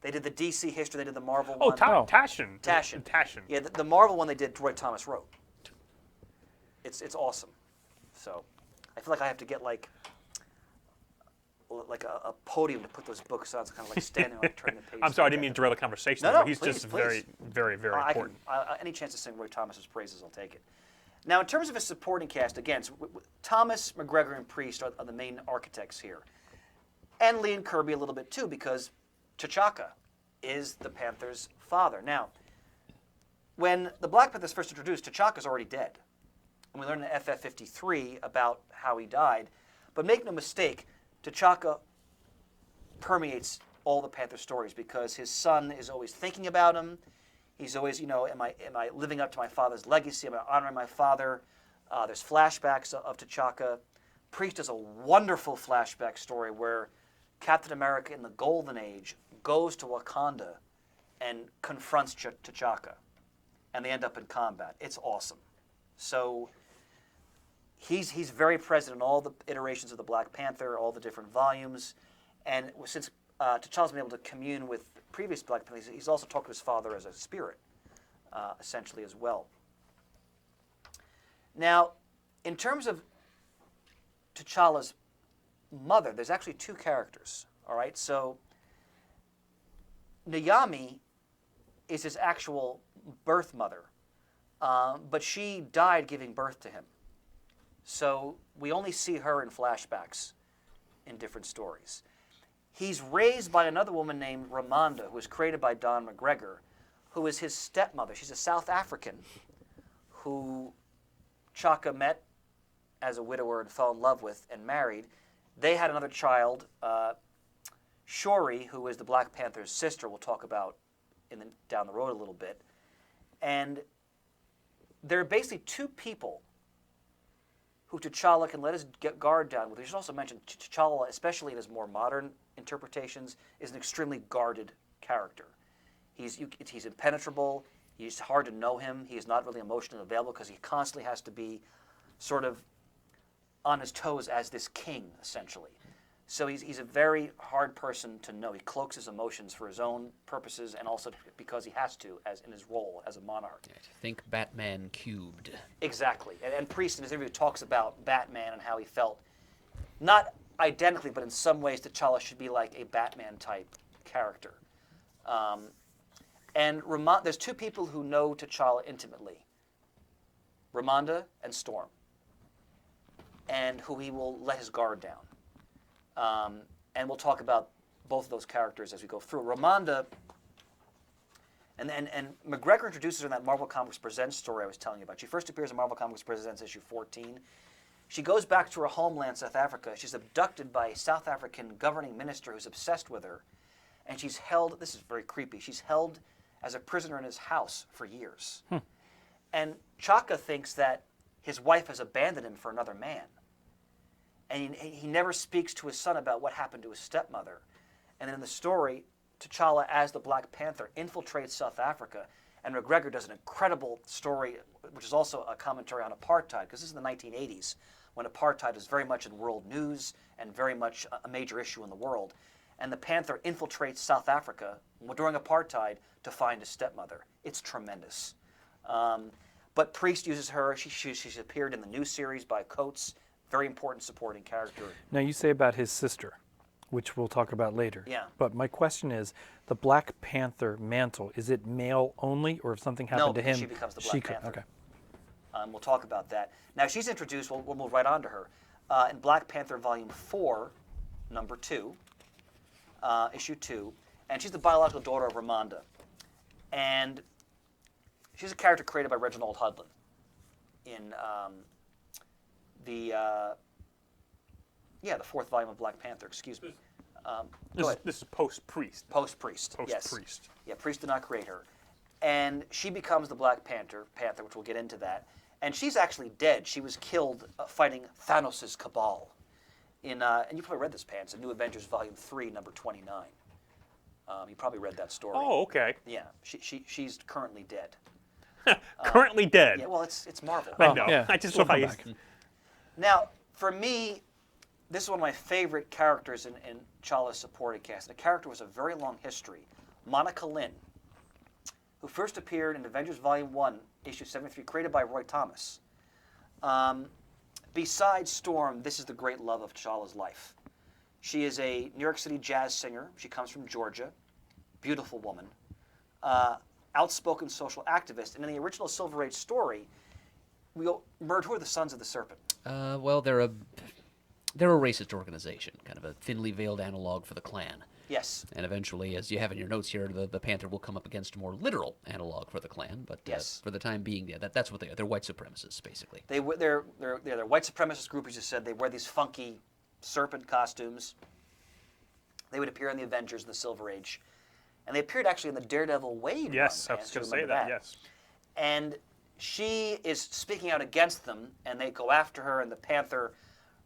They did the DC history, they did the Marvel Oh, one. Taschen. Taschen. Yeah, the Marvel one they did, Roy Thomas wrote. It's awesome. So I feel like I have to get like a podium to put those books on. It's kind of like standing on turning the page. I'm sorry, I didn't mean to derail the conversation, No, but he's please, just please. very, very, very important. Any chance to sing Roy Thomas's praises, I'll take it. Now, in terms of his supporting cast, again, Thomas, McGregor, and Priest are the main architects here. And Lee and Kirby a little bit too, because T'Chaka is the Panther's father. Now, when the Black Panther is first introduced, T'Chaka's already dead. And we learn in FF53 about how he died. But make no mistake, T'Chaka permeates all the Panther stories because his son is always thinking about him. He's always, am I living up to my father's legacy? Am I honoring my father? There's flashbacks of T'Chaka. Priest does a wonderful flashback story where Captain America in the Golden Age goes to Wakanda and confronts T'Chaka, and they end up in combat. It's awesome. So he's very present in all the iterations of the Black Panther, all the different volumes, and since T'Challa's been able to commune with previous Black Panthers, he's also talked to his father as a spirit, essentially as well. Now, in terms of T'Challa's mother, there's actually two characters. All right, so Naomi is his actual birth mother, but she died giving birth to him. So we only see her in flashbacks in different stories. He's raised by another woman named Ramonda, who was created by Don McGregor, who is his stepmother. She's a South African who Chaka met as a widower and fell in love with and married. They had another child, Shuri, who is the Black Panther's sister. We'll talk about down the road a little bit. And there are basically two people who T'Challa can let his guard down with. We should also mention T'Challa, especially in his more modern interpretations, is an extremely guarded character. He's impenetrable. He's hard to know him. He is not really emotionally available because he constantly has to be sort of on his toes as this king, essentially. So he's a very hard person to know. He cloaks his emotions for his own purposes and also because he has to, as in his role as a monarch. Think Batman cubed. Exactly. And Priest in his interview talks about Batman and how he felt, not identically, but in some ways T'Challa should be like a Batman-type character. And there's two people who know T'Challa intimately, Ramonda and Storm, and who he will let his guard down. And we'll talk about both of those characters as we go through. Ramonda, and McGregor introduces her in that Marvel Comics Presents story I was telling you about. She first appears in Marvel Comics Presents issue 14. She goes back to her homeland, South Africa. She's abducted by a South African governing minister who's obsessed with her. And she's held, this is very creepy, she's held as a prisoner in his house for years. And Chaka thinks that his wife has abandoned him for another man. And he never speaks to his son about what happened to his stepmother. And then in the story, T'Challa, as the Black Panther, infiltrates South Africa. And McGregor does an incredible story, which is also a commentary on apartheid, because this is the 1980s, when apartheid is very much in world news and very much a major issue in the world. And the Panther infiltrates South Africa during apartheid to find his stepmother. It's tremendous. But Priest uses her. She's appeared in the new series by Coates. Very important supporting character. Now you say about his sister, which we'll talk about later. Yeah. But my question is, the Black Panther mantle, is it male only, or if something happened to him, she becomes the Black Panther. Okay. We'll talk about that. Now she's introduced. We'll move right on to her in Black Panther Volume 4, Number 2, Issue 2, and she's the biological daughter of Ramonda, and she's a character created by Reginald Hudlin in the fourth volume of Black Panther. Excuse me. This is post-Priest. Post-Priest. Yes. Post-Priest. Yeah, Priest did not create her, and she becomes the Black Panther, which we'll get into that. And she's actually dead. She was killed fighting Thanos' cabal. And you probably read this, Pants, in New Avengers Volume 3, Number 29. You probably read that story. Oh, okay. Yeah, she's currently dead. Currently dead. Yeah, well, it's Marvel. I know. Yeah, I just she'll love how come you... back. Now, for me, this is one of my favorite characters in T'Challa's supporting cast. The character was a very long history. Monica Lynn, who first appeared in Avengers Volume 1, Issue 73, created by Roy Thomas. Besides Storm, this is the great love of T'Challa's life. She is a New York City jazz singer. She comes from Georgia. Beautiful woman. Outspoken social activist. And in the original Silver Age story, who are the Sons of the Serpent? Well, they're a racist organization, kind of a thinly veiled analog for the Klan. Yes. And eventually, as you have in your notes here, the Panther will come up against a more literal analog for the Klan. But Yes. for the time being, yeah, that's what they are. They're white supremacists, basically. They're white supremacist group, as you said. They wear these funky serpent costumes. They would appear in the Avengers in the Silver Age. And they appeared actually in the Daredevil Wade Yes, I run. was Vance, you going to say remember that. Yes. And she is speaking out against them, and they go after her, and the Panther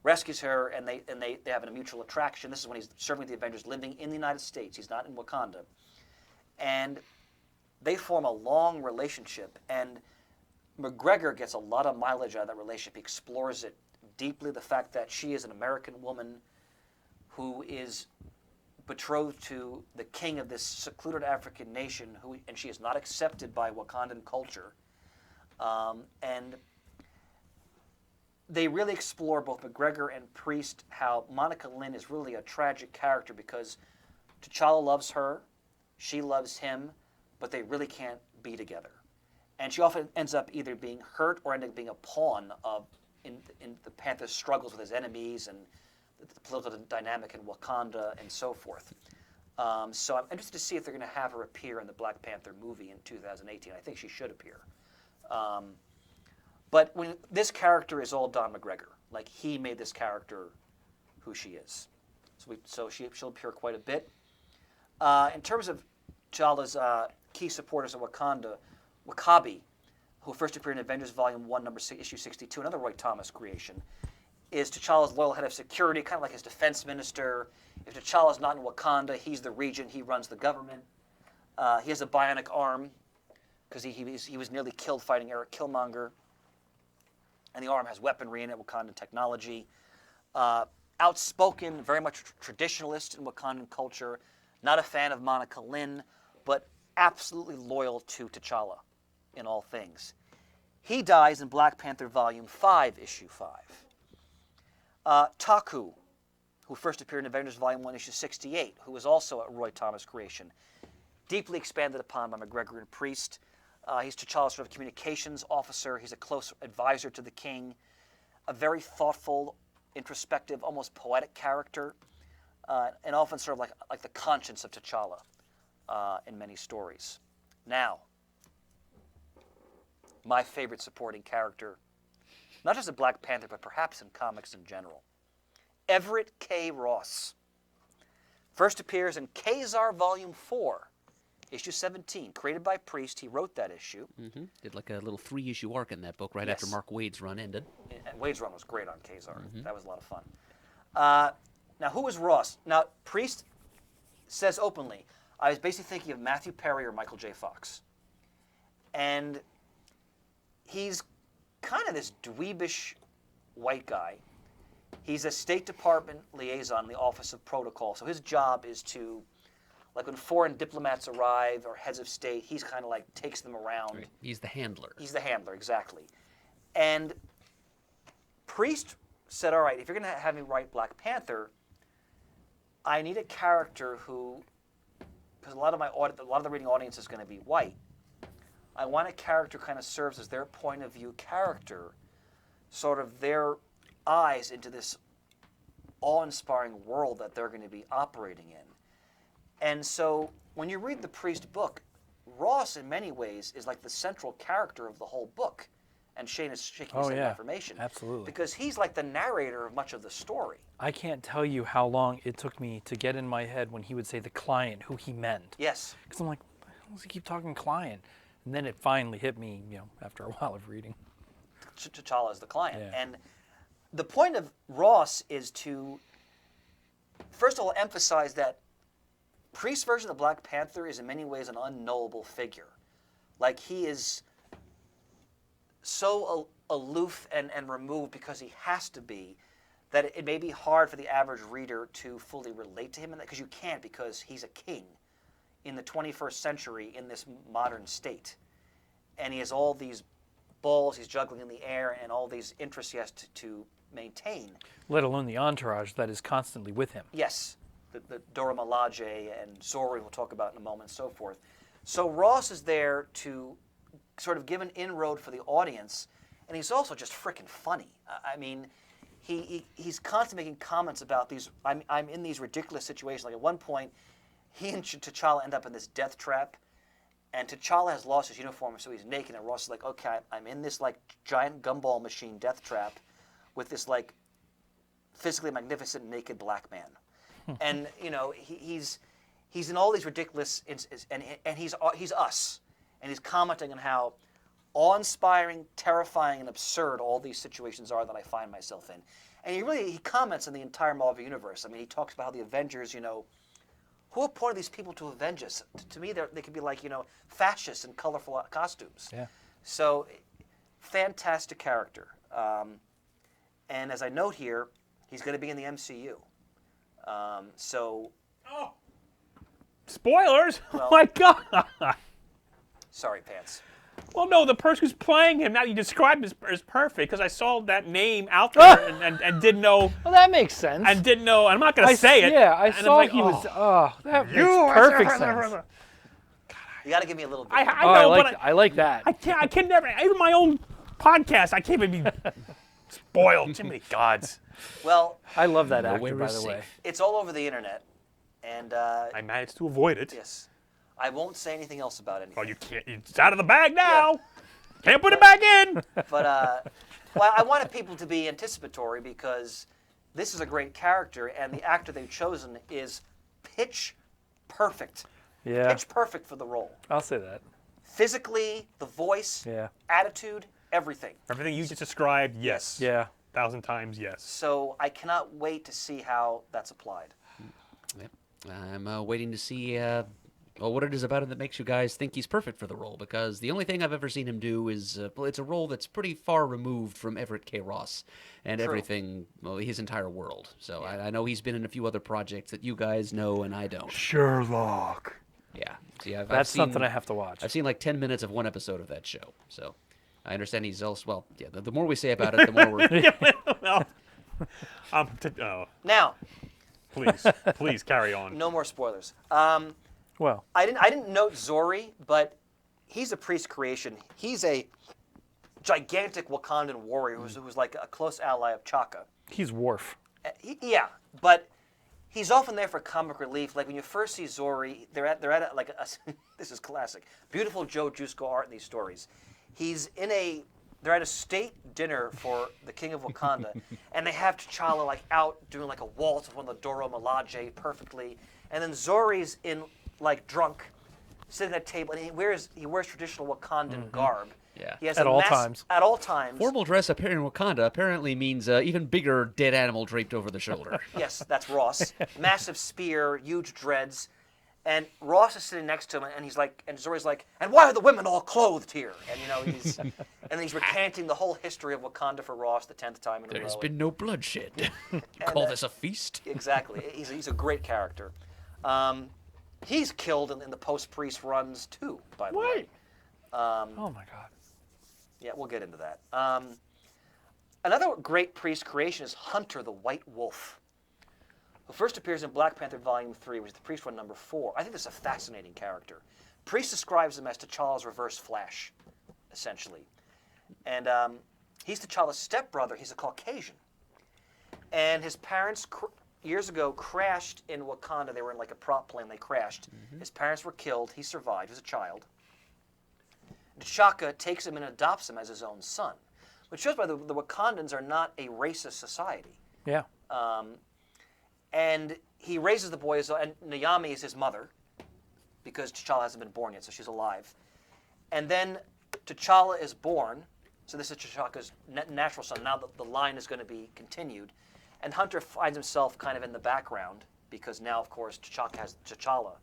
rescues her, and they have a mutual attraction. This is when he's serving with the Avengers, living in the United States. He's not in Wakanda. And they form a long relationship, and McGregor gets a lot of mileage out of that relationship. He explores it deeply, the fact that she is an American woman who is betrothed to the king of this secluded African nation, and she is not accepted by Wakandan culture. And they really explore, both McGregor and Priest, how Monica Lynn is really a tragic character because T'Challa loves her, she loves him, but they really can't be together. And she often ends up either being hurt or ending up being a pawn in the Panther's struggles with his enemies and the political dynamic in Wakanda and so forth. So I'm interested to see if they're going to have her appear in the Black Panther movie in 2018. I think she should appear. But this character is all Don McGregor. Like, he made this character who she is. So she'll appear quite a bit. In terms of T'Challa's key supporters in Wakanda, Wakabi, who first appeared in Avengers Volume 1, issue 62, another Roy Thomas creation, is T'Challa's loyal head of security, kind of like his defense minister. If T'Challa's not in Wakanda, he's the regent, he runs the government. He has a bionic arm, because he was nearly killed fighting Eric Killmonger. And the arm has weaponry in it, Wakandan technology. Outspoken, very much traditionalist in Wakandan culture. Not a fan of Monica Lynn, but absolutely loyal to T'Challa in all things. He dies in Black Panther Volume 5, Issue 5. Taku, who first appeared in Avengers Volume 1, Issue 68, who was also a Roy Thomas creation. Deeply expanded upon by McGregor and Priest. He's T'Challa's sort of communications officer. He's a close advisor to the king. A very thoughtful, introspective, almost poetic character. And often sort of like the conscience of T'Challa in many stories. Now, my favorite supporting character, not just in Black Panther, but perhaps in comics in general. Everett K. Ross. First appears in Kazar Volume 4, Issue 17, created by Priest. He wrote that issue. Mm-hmm. Did like a little 3-issue arc in that book right Yes. after Mark Waid's run ended. And Wade's run was great on Kazar. Mm-hmm. That was a lot of fun. Now, who was Ross? Now, Priest says openly, I was basically thinking of Matthew Perry or Michael J. Fox. And he's kind of this dweebish white guy. He's a State Department liaison in the Office of Protocol. So his job is to, like when foreign diplomats arrive or heads of state, he's kind of like takes them around. Right. He's the handler. He's the handler, exactly. And Priest said, all right, if you're going to have me write Black Panther, I need a character who, because a lot of the reading audience is going to be white, I want a character who kind of serves as their point of view character, sort of their eyes into this awe-inspiring world that they're going to be operating in. And so when you read the Priest book, Ross in many ways is like the central character of the whole book. And Shane is shaking his head in affirmation. Absolutely. Because he's like the narrator of much of the story. I can't tell you how long it took me to get in my head when he would say the client, who he meant. Yes. Because I'm like, why does he keep talking client? And then it finally hit me, after a while of reading. T'Challa is the client. Yeah. And the point of Ross is to, first of all, emphasize that Priest's version of Black Panther is in many ways an unknowable figure. Like, he is so aloof and removed because he has to be, that it may be hard for the average reader to fully relate to him in that, because you can't, because he's a king in the 21st century in this modern state. And he has all these balls he's juggling in the air and all these interests he has to maintain. Let alone the entourage that is constantly with him. Yes, the Dora Milaje and Zori we'll talk about in a moment and so forth. So Ross is there to sort of give an inroad for the audience, and he's also just frickin' funny. I mean, he's constantly making comments about these. I'm in these ridiculous situations. Like at one point, he and T'Challa end up in this death trap, and T'Challa has lost his uniform, so he's naked. And Ross is like, okay, I'm in this like giant gumball machine death trap with this like physically magnificent naked black man, and you know he's in all these ridiculous and he's us, and he's commenting on how awe-inspiring, terrifying, and absurd all these situations are that I find myself in. And he comments on the entire Marvel universe. I mean, he talks about how the Avengers, you know, who appointed these people to avenge us? To me, they could be like, you know, fascists in colorful costumes. Yeah. So, fantastic character. And as I note here, he's going to be in the MCU. So, Oh. Spoilers! Well- Oh my God! sorry, Pants. Well, no, the person who's playing him, now you described as perfect, because I saw that name out there and didn't know, Well, that makes sense. and didn't know, and I'm not going to say it. Yeah, I and I'm saw like, he was. oh. Oh, that makes perfect sense. You got to give me a little bit. I Oh, know, I like that. I can never, even my own podcast, I can't even be spoiled. Too many gods. Well, I love that actor, Nowhere by is the way. safe. it's all over the internet. And, I managed to avoid it. yes, I won't say anything else about anything. Well, you can't, it's out of the bag now. Can't put it back in. But well, I wanted people to be anticipatory because this is a great character, and the actor they've chosen is pitch perfect. Yeah, Pitch perfect for the role. I'll say that. Physically, the voice, Yeah. attitude, everything. Everything you just described, yes. Yeah. 1,000 times, yes. So I cannot wait to see how that's applied. Yep. I'm waiting to see what it is about him that makes you guys think he's perfect for the role, because the only thing I've ever seen him do is it's a role that's pretty far removed from Everett K. Ross and True. everything, well, his entire world. So I know he's been in a few other projects that you guys know and I don't. Sherlock. Yeah. See, I've That's seen, something I have to watch. I've seen like 10 minutes of one episode of that show. So I understand he's also, well, yeah, the more we say about it, the more we're... Well, oh, Now, please carry on. no more spoilers. Well, I didn't note Zori, but he's a priest creation. He's a gigantic Wakandan warrior who's like a close ally of Chaka. he's Worf. Yeah, but he's often there for comic relief. Like when you first see Zori, they're at like a this is classic, beautiful Joe Jusko art in these stories. They're at a state dinner for the king of Wakanda, and they have T'Challa like out doing like a waltz with one of the Doro Milaje perfectly, and then Zori's in like drunk, sitting at a table, and he wears traditional Wakandan garb. Yeah. He has At a all times. At all times. Formal dress up here in Wakanda apparently means even bigger dead animal draped over the shoulder. Yes, that's Ross. Massive spear, huge dreads. And Ross is sitting next to him, and he's like, and Zori's like, and why are the women all clothed here? And you know, he's recanting the whole history of Wakanda for Ross the 10th time in a row. There's been no bloodshed. You call this a feast? Exactly. He's a great character. He's killed in the post-priest runs too, by the way. Oh my God. Yeah, we'll get into that. Another great priest creation is Hunter the White Wolf, who first appears in Black Panther Volume 3, which is the priest run number 4. I think this is a fascinating character. Priest describes him as T'Challa's reverse Flash, essentially. And he's T'Challa's stepbrother. He's a Caucasian. And his parents, years ago, crashed in Wakanda. They were in like a prop plane. They crashed. His parents were killed. He survived. He was a child. T'Chaka takes him and adopts him as his own son, which shows by the Wakandans are not a racist society. Yeah. And he raises the boy, and Naomi is his mother, because T'Challa hasn't been born yet, so she's alive. And then T'Challa is born, so this is T'Chaka's natural son. Now the line is going to be continued. And Hunter finds himself kind of in the background, because now, of course, T'Chaka has T'Challa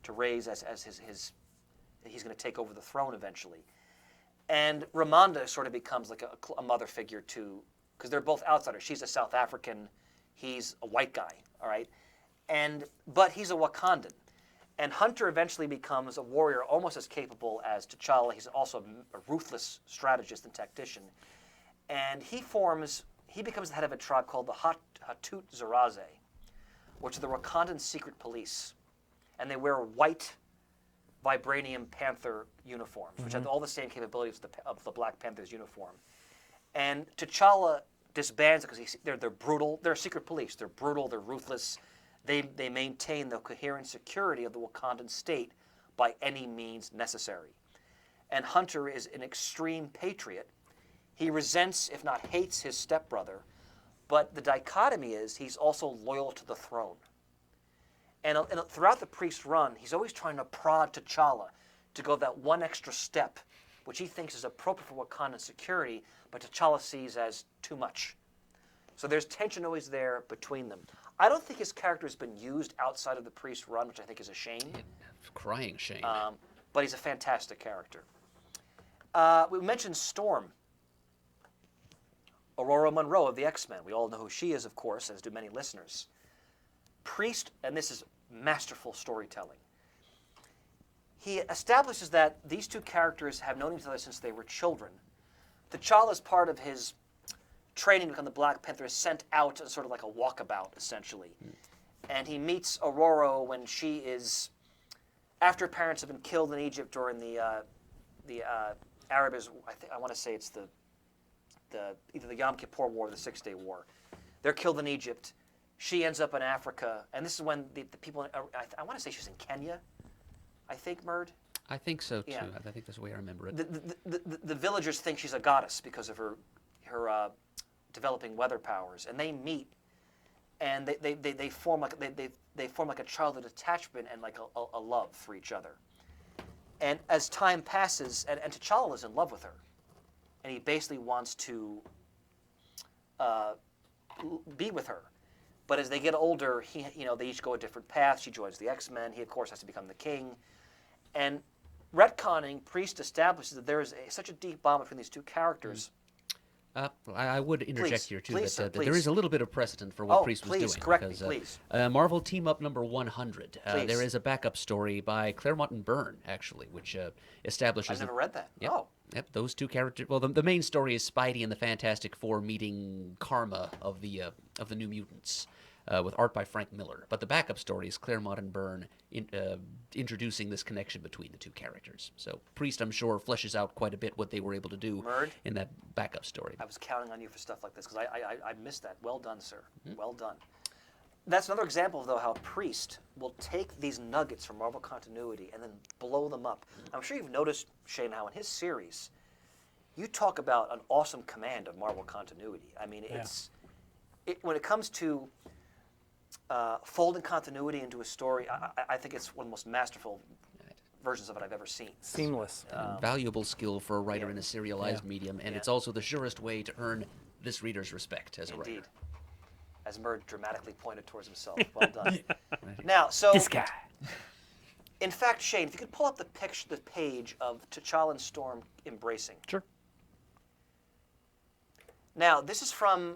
to raise as his he's going to take over the throne eventually. And Ramonda sort of becomes like a mother figure too, because they're both outsiders. She's a South African, he's a white guy, all right? But he's a Wakandan. And Hunter eventually becomes a warrior almost as capable as T'Challa. He's also a ruthless strategist and tactician. And he becomes the head of a tribe called the Hatut Zaraze, which are the Wakandan secret police. And they wear white vibranium panther uniforms, which have all the same capabilities of the Black Panther's uniform. And T'Challa disbands it because they're brutal. They're secret police. They're brutal. They're ruthless. They maintain the coherent security of the Wakandan state by any means necessary. And Hunter is an extreme patriot. He resents, if not hates, his stepbrother. But the dichotomy is he's also loyal to the throne. And throughout the Priest run, he's always trying to prod T'Challa to go that one extra step, which he thinks is appropriate for Wakandan security, but T'Challa sees as too much. So there's tension always there between them. I don't think his character has been used outside of the Priest run, which I think is a shame. Crying shame. But he's a fantastic character. We mentioned Storm. Aurora Monroe of the X-Men. We all know who she is, of course, as do many listeners. Priest, and this is masterful storytelling, he establishes that these two characters have known each other since they were children. T'Challa, as part of his training to become the Black Panther, is sent out as sort of like a walkabout, essentially. And he meets Aurora when she is, after her parents have been killed in Egypt during the Arab, I want to say it's either the Yom Kippur War or the Six-Day War. They're killed in Egypt. She ends up in Africa, and this is when the people, I want to say she's in Kenya, I think, Murd? I think so, too. Yeah. I think that's the way I remember it. The villagers think she's a goddess because of her developing weather powers, and they meet, and they form like a childhood attachment and like a love for each other. And as time passes, and T'Challa is in love with her, and he basically wants to be with her. But as they get older, they each go a different path. She joins the X-Men. He, of course, has to become the king. And retconning, Priest establishes that there is such a deep bond between these two characters. I would interject Please, here, too, please, that, sir, there please. is a little bit of precedent for what Priest was doing. Correct me, because, please. Marvel Team Up number 100. Please. There is a backup story by Claremont and Byrne, actually, which establishes... I've never read that. Yep. Oh. Yep, those two characters... Well, the main story is Spidey and the Fantastic Four meeting Karma of the New Mutants. With art by Frank Miller. But the backup story is Claremont and Byrne introducing this connection between the two characters. So Priest, I'm sure, fleshes out quite a bit what they were able to do Murd? in that backup story. I was counting on you for stuff like this because I missed that. Well done, sir. Well done. That's another example, though, how Priest will take these nuggets from Marvel continuity and then blow them up. I'm sure you've noticed, Shane, how in his series, you talk about an awesome command of Marvel continuity. I mean, when it comes to folding continuity into a story, I think it's one of the most masterful versions of it I've ever seen. Seamless. An invaluable skill for a writer in a serialized medium, and it's also the surest way to earn this reader's respect as a writer. Indeed. As Murd dramatically pointed towards himself. Well done. Now, so... This guy. In fact, Shane, if you could pull up the page of T'Challa and Storm embracing. Sure. Now, this is from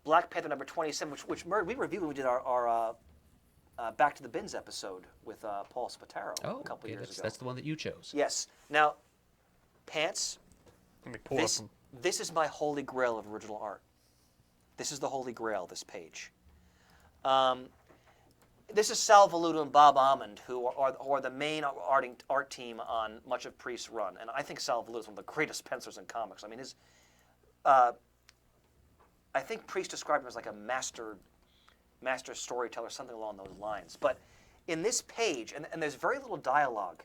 Black Panther number 27, which Murd, we reviewed when we did our Back to the Bins episode with Paul Spataro a couple years ago. That's the one that you chose. Yes. Now, Pants, Let me pull up some. this is my holy grail of original art. This is the holy grail, this page. This is Sal Valuto and Bob Almond, who are the main art team on much of Priest's run. And I think Sal Valuto is one of the greatest pencilers in comics. I mean, I think Priest described him as like a master storyteller, something along those lines. But in this page, and there's very little dialogue.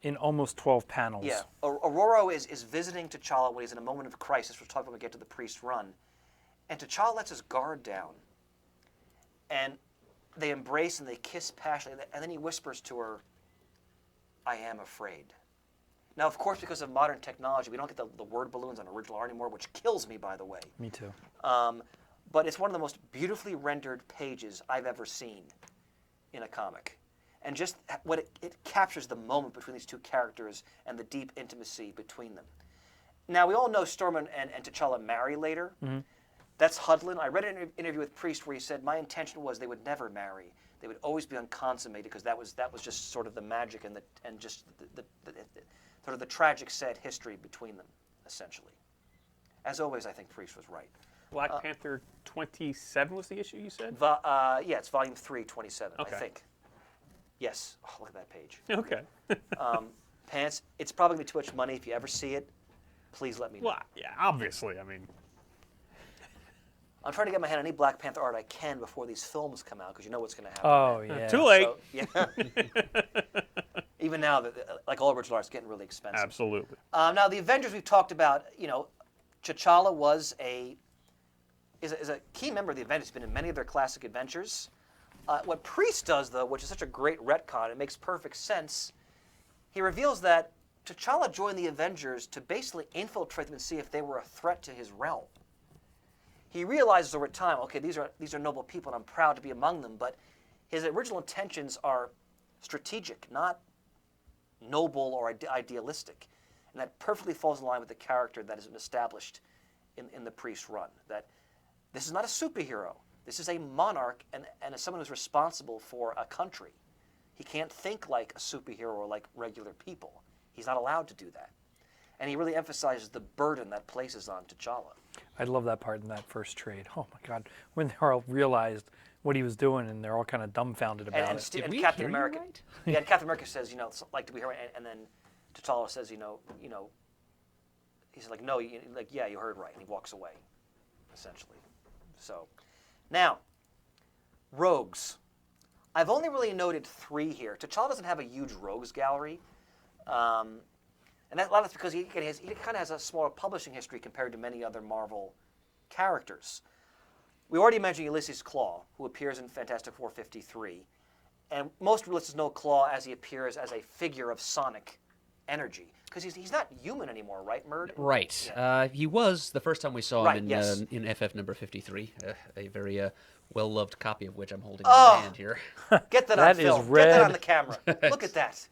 In almost 12 panels. Yeah, Aurora is visiting T'Challa when he's in a moment of crisis. We'll talk about when we get to the Priest run. And T'Challa lets his guard down. And they embrace and they kiss passionately. And then he whispers to her, "I am afraid." Now, of course, because of modern technology, we don't get the word balloons on original art anymore, which kills me, by the way. Me too. But it's one of the most beautifully rendered pages I've ever seen in a comic. And just what it captures the moment between these two characters and the deep intimacy between them. Now, we all know Storm and T'Challa marry later. That's Hudlin. I read an interview with Priest where he said, my intention was they would never marry. They would always be unconsummated because that was just sort of the magic and just the sort of the tragic, sad history between them, essentially. As always, I think Priest was right. Black Panther 27 was the issue you said? Yeah, it's volume 3, 27, Okay. I think. Yes. Oh, look at that page. Okay. Pants, it's probably going to be too much money. If you ever see it, please let me know. Well, yeah, obviously. I mean, I'm trying to get my hand on any Black Panther art I can before these films come out, because you know what's going to happen. Oh man. yeah. Too late. So, yeah. Even now, like all original art's getting really expensive. Absolutely. Now, the Avengers we've talked about, T'Challa is a key member of the Avengers. He's been in many of their classic adventures. What Priest does, though, which is such a great retcon, it makes perfect sense, he reveals that T'Challa joined the Avengers to basically infiltrate them and see if they were a threat to his realm. He realizes over time, okay, these are noble people, and I'm proud to be among them, but his original intentions are strategic, not noble or idealistic. And that perfectly falls in line with the character that has been established in the Priest run, that this is not a superhero. This is a monarch and as someone who's responsible for a country. He can't think like a superhero or like regular people. He's not allowed to do that. And he really emphasizes the burden that places on T'Challa. I love that part in that first trade. Oh my God, when they all realized what he was doing and they're all kind of dumbfounded about it. And we Captain hear you America, right? yeah, and Captain America says, like, did we hear? And then T'Challa says, he's like, no, yeah, you heard right, and he walks away, essentially. So, now, rogues. I've only really noted 3 here. T'Challa doesn't have a huge rogues gallery. And a lot of it's because he kind of has a smaller publishing history compared to many other Marvel characters. We already mentioned Ulysses Klaue, who appears in Fantastic Four 53. And most realists know Klaue as he appears as a figure of sonic energy. Because he's not human anymore, right, Murd? Right. Yeah. He was the first time we saw him Right, in, yes. in FF number 53, a very well-loved copy of which I'm holding in Oh! my hand here. Get that, That on film. is Get that red. on the camera. Look at that.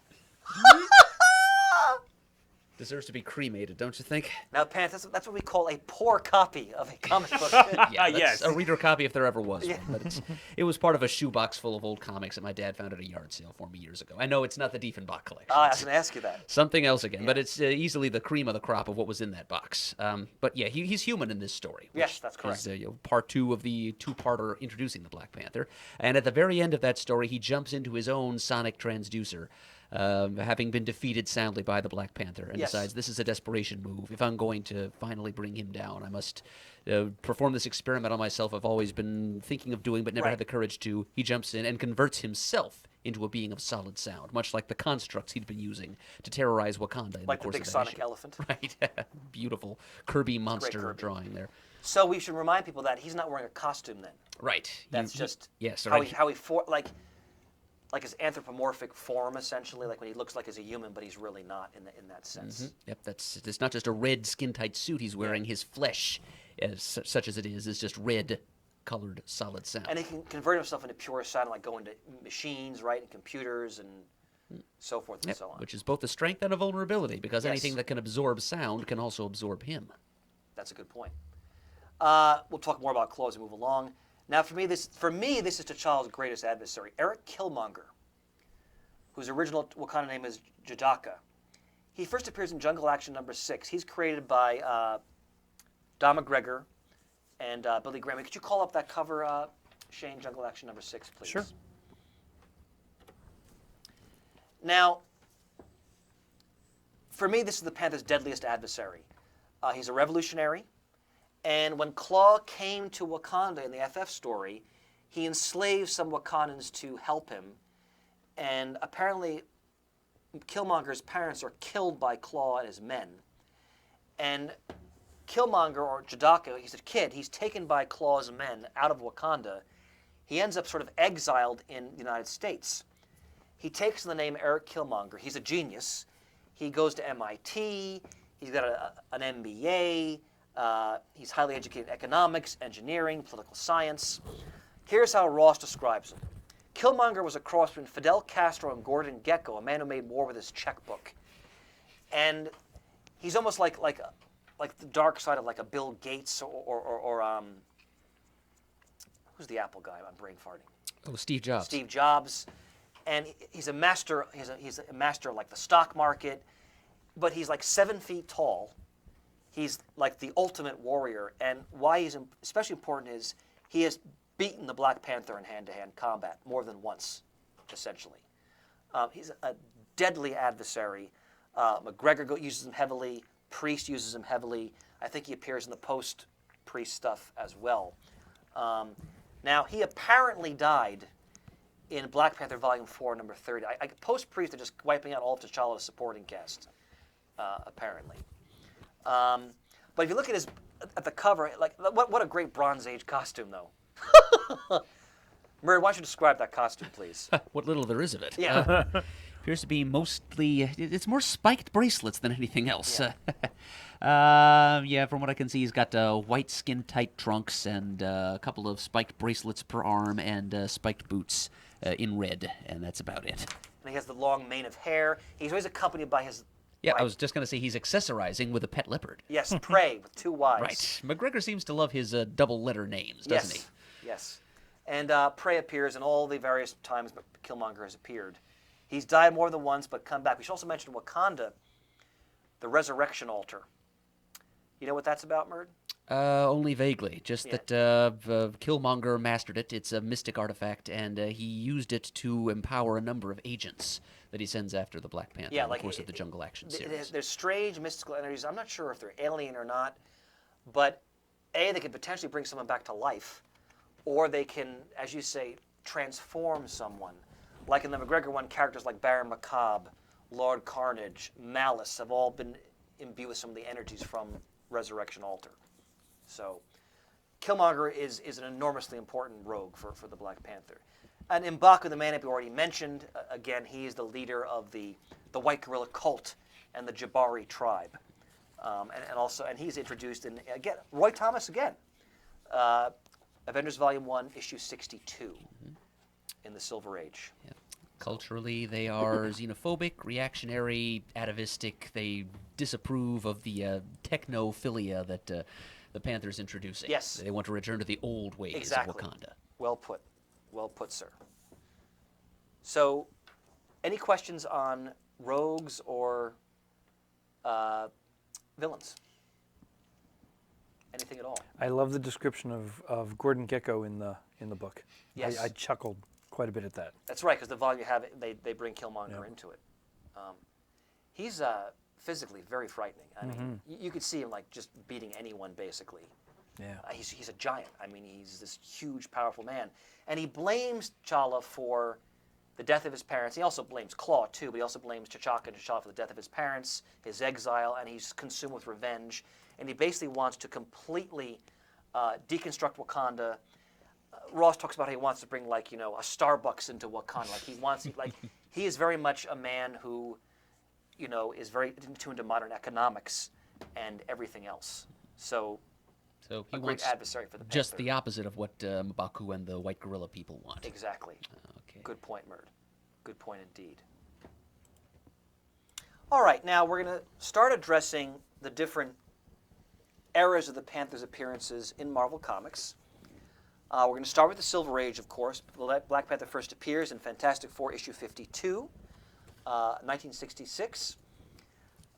Deserves to be cremated, don't you think? Now, Pants, that's what we call a poor copy of a comic book. Yeah, that's Yes. a reader copy if there ever was one. But it was part of a shoebox full of old comics that my dad found at a yard sale for me years ago. I know it's not the Diefenbach collection. I It's was going to ask you that. something else again, but it's easily the cream of the crop of what was in that box. But yeah, he's human in this story. Which Yes, that's correct. Is, part 2 of the 2-parter introducing the Black Panther. And at the very end of that story, he jumps into his own sonic transducer. Having been defeated soundly by the Black Panther, and Yes. decides this is a desperation move. If I'm going to finally bring him down, I must perform this experiment on myself I've always been thinking of doing but never Right. had the courage to. He jumps in and converts himself into a being of solid sound, much like the constructs he'd been using to terrorize Wakanda in Like the the course big of that sonic issue. elephant. Right. Beautiful Kirby monster Kirby. drawing there. So we should remind people that he's not wearing a costume then. Right. That's just yes, how right. like his anthropomorphic form, essentially, like when he looks like he's a human, but he's really not in that sense. Yep, it's not just a red skin-tight suit he's wearing. His flesh, such as it is just red-colored solid sound. And he can convert himself into pure sound, like go into machines, right, and computers and so forth and Yep, so on. which is both a strength and a vulnerability, because Yes. anything that can absorb sound can also absorb him. That's a good point. We'll talk more about Klaue as we move along. Now, for me, this is T'Challa's greatest adversary, Eric Killmonger, whose original Wakanda name is Jadaka. He first appears in Jungle Action number 6. He's created by Don McGregor and Billy Graham. Could you call up that cover, Shane, Jungle Action number 6, please? Sure. Now, for me, this is the Panther's deadliest adversary. He's a revolutionary. And when Klaue came to Wakanda in the FF story, he enslaved some Wakandans to help him. And apparently, Killmonger's parents are killed by Klaue and his men. And Killmonger, or Jadaka, he's a kid, he's taken by Klaue's men out of Wakanda. He ends up sort of exiled in the United States. He takes the name Eric Killmonger. He's a genius. He goes to MIT. He's got an MBA. He's highly educated in economics, engineering, political science. Here's how Ross describes him. Killmonger was a cross between Fidel Castro and Gordon Gekko, a man who made war with his checkbook. And he's almost like the dark side of like a Bill Gates or who's the Apple guy? I'm brain farting. Oh, Steve Jobs. Steve Jobs. And he's a master. He's a master of like the stock market, but he's like 7 feet tall. He's like the ultimate warrior, and why he's especially important is he has beaten the Black Panther in hand-to-hand combat more than once, essentially. He's a deadly adversary. McGregor uses him heavily. Priest uses him heavily. I think he appears in the post-Priest stuff as well. Now, he apparently died in Black Panther Volume 4, number 30. Post-Priest are just wiping out all of T'Challa's supporting cast, apparently. But if you look at the cover, like what a great Bronze Age costume, though. Murray, why don't you describe that costume, please? What little there is of it. Yeah. Appears to be mostly, it's more spiked bracelets than anything else. Yeah, from what I can see, he's got white skin-tight trunks and a couple of spiked bracelets per arm and spiked boots in red, and that's about it. And he has the long mane of hair. He's always accompanied by his... Yeah, I was just going to say he's accessorizing with a pet leopard. Yes, Prey, with 2 Ys. Right. McGregor seems to love his double-letter names, doesn't he? Yes. And Prey appears in all the various times Killmonger has appeared. He's died more than once, but come back. We should also mention Wakanda, the resurrection altar. You know what that's about, Murd? Only vaguely. Just that Killmonger mastered it. It's a mystic artifact, and he used it to empower a number of agents that he sends after the Black Panther in the course of the Jungle Action series. There's strange mystical energies. I'm not sure if they're alien or not, but A, they could potentially bring someone back to life, or they can, as you say, transform someone. Like in the McGregor one, characters like Baron Macabre, Lord Carnage, Malice have all been imbued with some of the energies from Resurrection Altar. So Killmonger is an enormously important rogue for the Black Panther. And M'Baku, the man we already mentioned, again, he is the leader of the White Gorilla cult and the Jabari tribe. And he's introduced in, again, Roy Thomas again. Avengers Volume 1, Issue 62 in the Silver Age. Yeah. Culturally, they are xenophobic, reactionary, atavistic. They disapprove of the technophilia that the Panther's introducing. Yes. They want to return to the old ways of Wakanda. Well put. Well put, sir. So, any questions on rogues or villains? Anything at all? I love the description of Gordon Gekko in the book. Yes. I chuckled quite a bit at that. That's right, because the volume you have, they bring Killmonger into it. He's physically very frightening. I mean, you could see him like just beating anyone, basically. Yeah. He's a giant. I mean, he's this huge, powerful man. And he blames T'Challa for the death of his parents. He also blames Claw, too, but he also blames T'Chaka and T'Challa for the death of his parents, his exile, and he's consumed with revenge. And he basically wants to completely deconstruct Wakanda. Ross talks about how he wants to bring, like, a Starbucks into Wakanda. Like, he is very much a man who, is very tuned to modern economics and everything else. So he a great wants adversary for the just Panther. the opposite of what M'Baku and the White Gorilla people want. Exactly. Okay. Good point, Murd. Good point indeed. All right, now we're going to start addressing the different eras of the Panther's appearances in Marvel Comics. We're going to start with the Silver Age, of course. Black Panther first appears in Fantastic Four issue 52, 1966.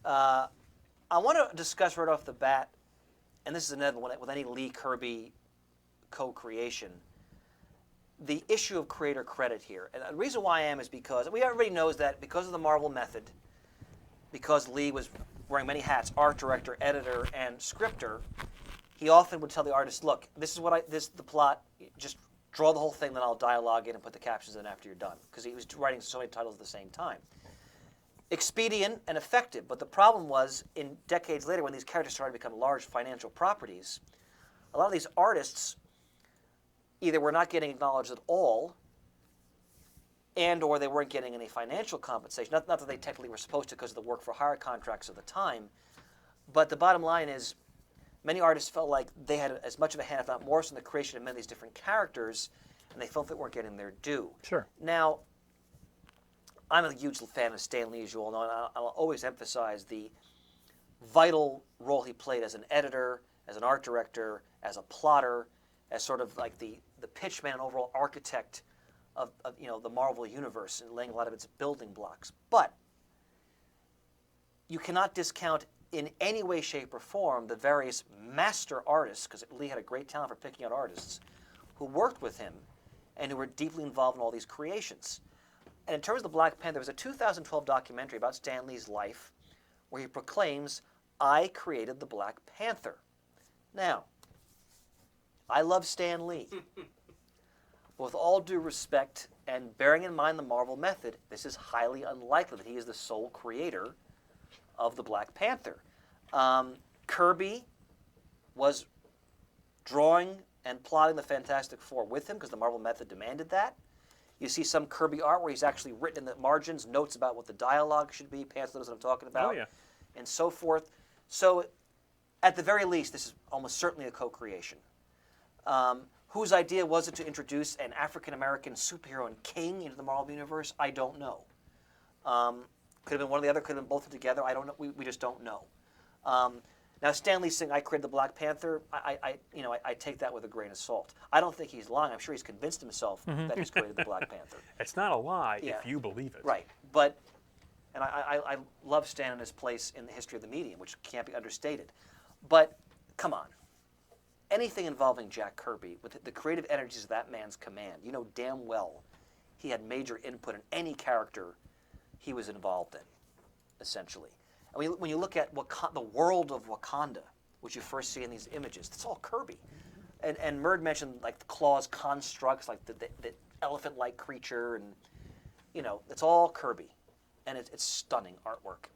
I want to discuss right off the bat, and this is another one with any Lee Kirby co-creation, the issue of creator credit here. And the reason why I am is because everybody knows that because of the Marvel method, because Lee was wearing many hats, art director, editor, and scripter, he often would tell the artist, look, this is the plot, just draw the whole thing, then I'll dialogue in and put the captions in after you're done. Because he was writing so many titles at the same time. Expedient and effective, but the problem was, in decades later, when these characters started to become large financial properties, a lot of these artists either were not getting acknowledged at all, and or they weren't getting any financial compensation. Not that they technically were supposed to because of the work-for-hire contracts of the time, but the bottom line is many artists felt like they had as much of a hand, if not more, so in the creation of many of these different characters, and they felt they weren't getting their due. Sure. Now, I'm a huge fan of Stan Lee, as you all know, and I'll always emphasize the vital role he played as an editor, as an art director, as a plotter, as sort of like the pitchman and overall architect of the Marvel universe and laying a lot of its building blocks. But you cannot discount in any way, shape, or form the various master artists, because Lee had a great talent for picking out artists, who worked with him and who were deeply involved in all these creations. And in terms of the Black Panther, there was a 2012 documentary about Stan Lee's life where he proclaims, I created the Black Panther. Now, I love Stan Lee. With all due respect, and bearing in mind the Marvel method, this is highly unlikely that he is the sole creator of the Black Panther. Kirby was drawing and plotting the Fantastic Four with him because the Marvel method demanded that. You see some Kirby art where he's actually written in the margins notes about what the dialogue should be, Panther knows what I'm talking about, and so forth. So, at the very least, this is almost certainly a co-creation. Whose idea was it to introduce an African-American superhero and king into the Marvel Universe? I don't know. Could have been one or the other, could have been both together. I don't know. We just don't know. Now, Stan Lee saying, I created the Black Panther, I take that with a grain of salt. I don't think he's lying. I'm sure he's convinced himself that he's created the Black Panther. It's not a lie if you believe it. Right. But, and I love Stan and his place in the history of the medium, which can't be understated. But, come on. Anything involving Jack Kirby, with the creative energies of that man's command, you know damn well he had major input in any character he was involved in, essentially. And when you look at the world of Wakanda, which you first see in these images, that's all Kirby. And Murd mentioned like the claws constructs, like the elephant-like creature, and it's all Kirby, and it's stunning artwork.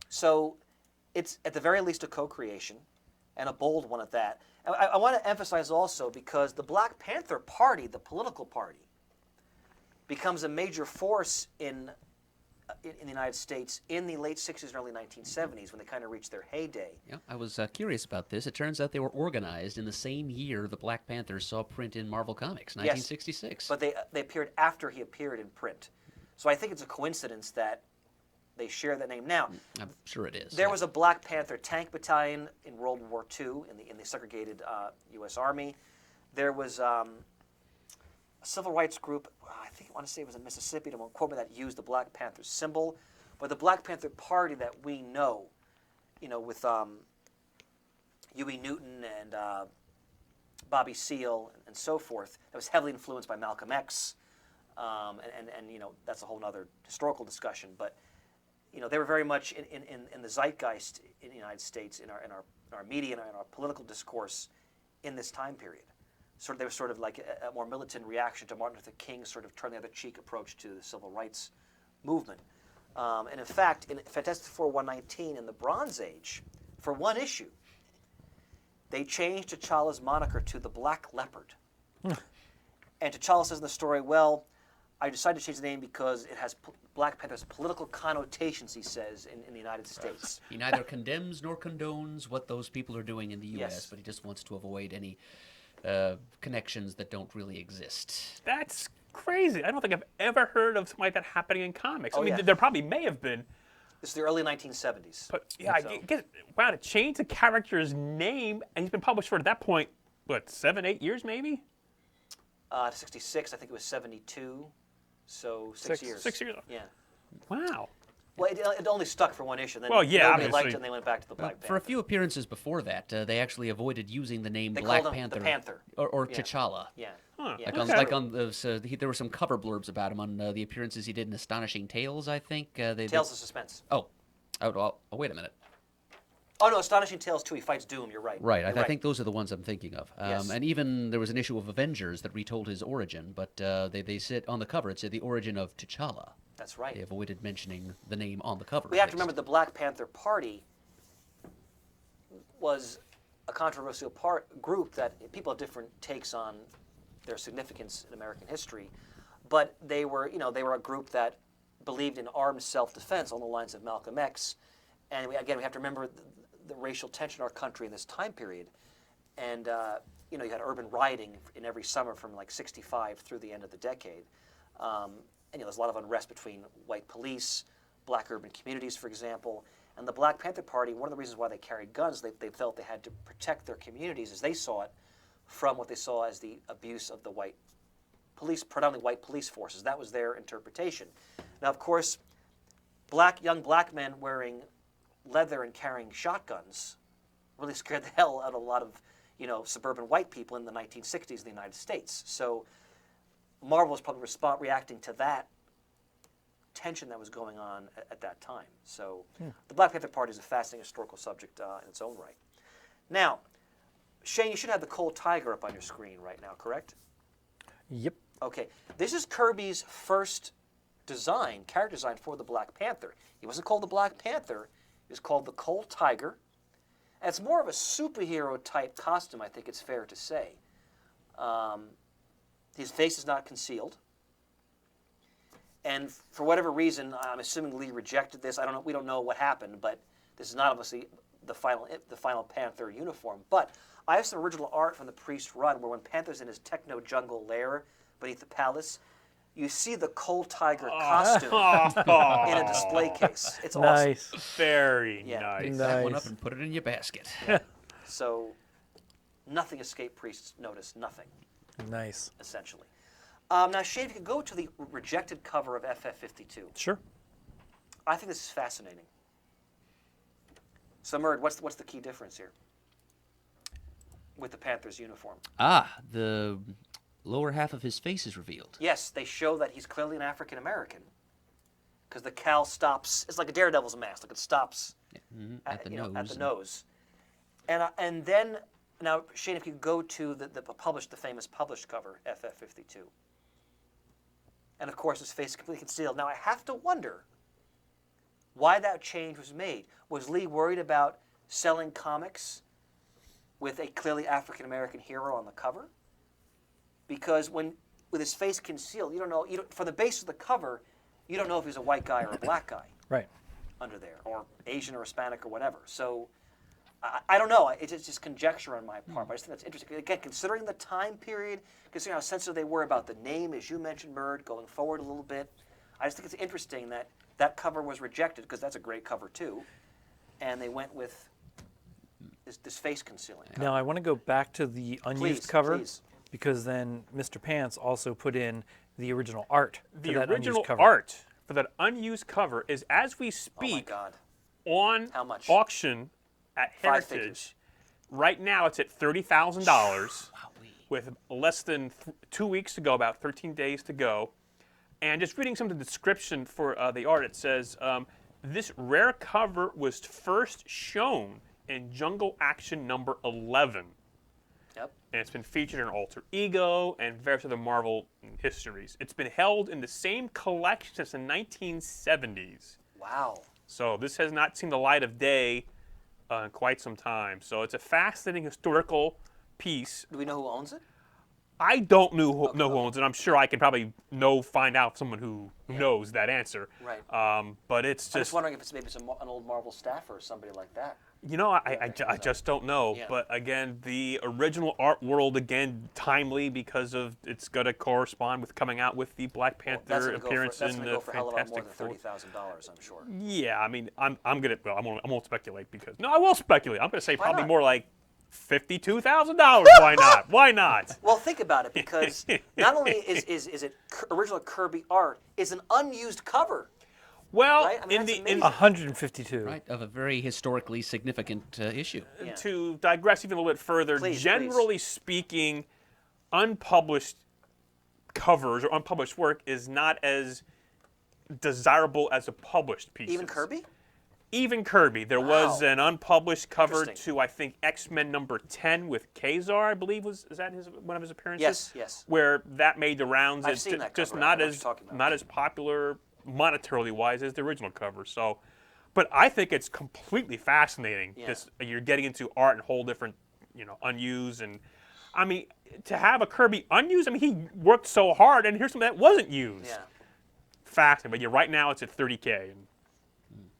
So it's at the very least a co-creation, and a bold one at that. And I want to emphasize also, because the Black Panther Party, the political party, becomes a major force in the United States in the late 60s and early 1970s when they kind of reached their heyday. Yeah, I was curious about this. It turns out they were organized in the same year the Black Panther saw print in Marvel Comics, 1966. Yes, but they appeared after he appeared in print. So I think it's a coincidence that they share that name. Now, I'm sure it is. There was a Black Panther tank battalion in World War II in the segregated U.S. Army. There was a civil rights group, I want to say it was in Mississippi, don't quote me, that used the Black Panther symbol. But the Black Panther Party that we know, with Huey Newton and Bobby Seale and so forth, that was heavily influenced by Malcolm X. And that's a whole other historical discussion. But they were very much in the zeitgeist in the United States, in our media, and in our political discourse in this time period. They were sort of like a more militant reaction to Martin Luther King's sort of turn the other cheek approach to the civil rights movement. And in fact, in Fantastic Four 119 in the Bronze Age, for one issue, they changed T'Challa's moniker to the Black Leopard. And T'Challa says in the story, well, I decided to change the name because it has Black Panther's political connotations, he says, in the United States. He neither condemns nor condones what those people are doing in the U.S., Yes. but he just wants to avoid any connections that don't really exist. That's crazy. I don't think I've ever heard of something like that happening in comics. Oh, I mean, yeah. there probably may have been. This is the early 1970s. But yeah, So- I guess, wow, to change the character's name, and he's been published for, at that point, what, 7, 8 years maybe? 66, I think it was 72, so 6 years. 6 years. Yeah. Wow. Well, it only stuck for one issue. Then Well, yeah, nobody liked obviously. it, and they went back to the Black Panther. For a few appearances before that, they actually avoided using the name They Black called him Panther, the Panther. or Yeah. T'Challa. Yeah. Huh. Yeah. Like on the, there were some cover blurbs about him on the appearances he did in Astonishing Tales, I think. Tales of Suspense. Oh, wait a minute. Oh, no, Astonishing Tales 2, he fights Doom, you're right. Right, You're I think those are the ones I'm thinking of. Yes. And even there was an issue of Avengers that retold his origin, but they said on the cover, it said the origin of T'Challa. That's right. They avoided mentioning the name on the cover. We have to remember the Black Panther Party was a controversial group that people have different takes on their significance in American history, but they were a group that believed in armed self-defense on the lines of Malcolm X, and we have to remember the racial tension in our country in this time period, and you had urban rioting in every summer from like '65 through the end of the decade. And there's a lot of unrest between white police, black urban communities, for example. And the Black Panther Party, one of the reasons why they carried guns, they felt they had to protect their communities as they saw it from what they saw as the abuse of the white police, predominantly white police forces. That was their interpretation. Now, of course, young black men wearing leather and carrying shotguns really scared the hell out of a lot of suburban white people in the 1960s in the United States. So Marvel was probably reacting to that tension that was going on at that time. So the Black Panther Party is a fascinating historical subject in its own right. Now, Shane, you should have the Cold Tiger up on your screen right now, correct? Yep. Okay, this is Kirby's first design, character design for the Black Panther. He wasn't called the Black Panther, he was called the Cold Tiger. And it's more of a superhero type costume, I think it's fair to say. His face is not concealed. And for whatever reason, I'm assuming Lee rejected this. I don't know. We don't know what happened, but this is not obviously the final Panther uniform. But I have some original art from the Priest run where when Panther's in his techno jungle lair beneath the palace, you see the Cold Tiger costume in a display case. It's awesome. Nice. Very Yeah. nice. Pick that one up and put it in your basket. So nothing escaped Priest's notice. Nothing, Nice. essentially. Now, Shane, if you could go to the rejected cover of FF52. Sure. I think this is fascinating. So, Murd, what's the key difference here with the Panthers uniform? The lower half of his face is revealed. Yes, they show that he's clearly an African American because the cowl stops. It's like a Daredevil's mask. Like it stops At the nose. at the nose. And then now, Shane, if you go to the famous published cover, FF52. And of course, his face is completely concealed. Now, I have to wonder why that change was made. Was Lee worried about selling comics with a clearly African American hero on the cover? Because with his face concealed, you don't know. From the base of the cover, you don't know if he's a white guy or a black guy Right. under there, or Asian or Hispanic or whatever. So I don't know. It's just conjecture on my part. But I just think that's interesting. Again, considering the time period, considering how sensitive they were about the name, as you mentioned, Murd, going forward a little bit, I just think it's interesting that that cover was rejected, because that's a great cover too, and they went with this face concealing cover. Now I want to go back to the unused cover, please. because then Mr. Pants also put in the original art for The that original unused cover. art for that unused cover is, as we Oh my speak, God. on How much? auction at Five Heritage. figures. Right now, it's at $30,000 with less than 2 weeks to go, about 13 days to go. And just reading some of the description for the art, it says, this rare cover was first shown in Jungle Action number 11. Yep. And it's been featured in Alter Ego and various other Marvel histories. It's been held in the same collection since the 1970s. Wow. So this has not seen the light of day in quite some time. So it's a fascinating historical piece. Do we know who owns it? I don't know who owns it. I'm sure I could probably find out someone who knows that answer. Right. But it's I'm just, just wondering if it's maybe an old Marvel staffer or somebody like that. I just don't know. Yeah. But again, the original art world, again, timely because of it's going to correspond with coming out with the Black Panther appearance that's in gonna the go for a hell of a lot more Fantastic than Four. $30,000, I'm sure. Yeah, I mean, I won't speculate because I will speculate. I'm going to say probably not? more like $52,000. Why not? Why not? Well, think about it, because not only is it original Kirby art, it's an unused cover. Well, Right? I mean, in that's the amazing. 152. Right, of a very historically significant issue. Yeah. to digress even a little bit further, Please, generally speaking, unpublished covers or unpublished work is not as desirable as a published piece. Even Kirby? Even Kirby. There was Wow. an unpublished cover Interesting. to, I think, X-Men number 10 with Kazar, I believe. Is that one of his appearances? Yes. Where that made the rounds. I've It's seen that just cover. I not know what as you're talking about. not as popular monetarily wise as the original cover. So, but I think it's completely fascinating. Yeah. This you're getting into art and whole different, unused, and I mean to have a Kirby unused. I mean he worked so hard, and here's something that wasn't used. Yeah. Fascinating. But right now it's at $30K, and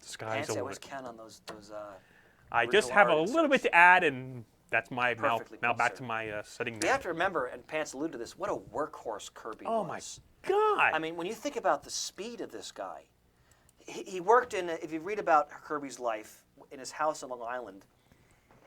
the sky's Pants, the I limit. always count on those I just original have a art little bit to add, and that's my Perfectly now put, back sir. to my setting You there. have to remember, and Pants alluded to this, what a workhorse Kirby Oh was. my God! I mean, when you think about the speed of this guy, he worked if you read about Kirby's life, in his house on Long Island,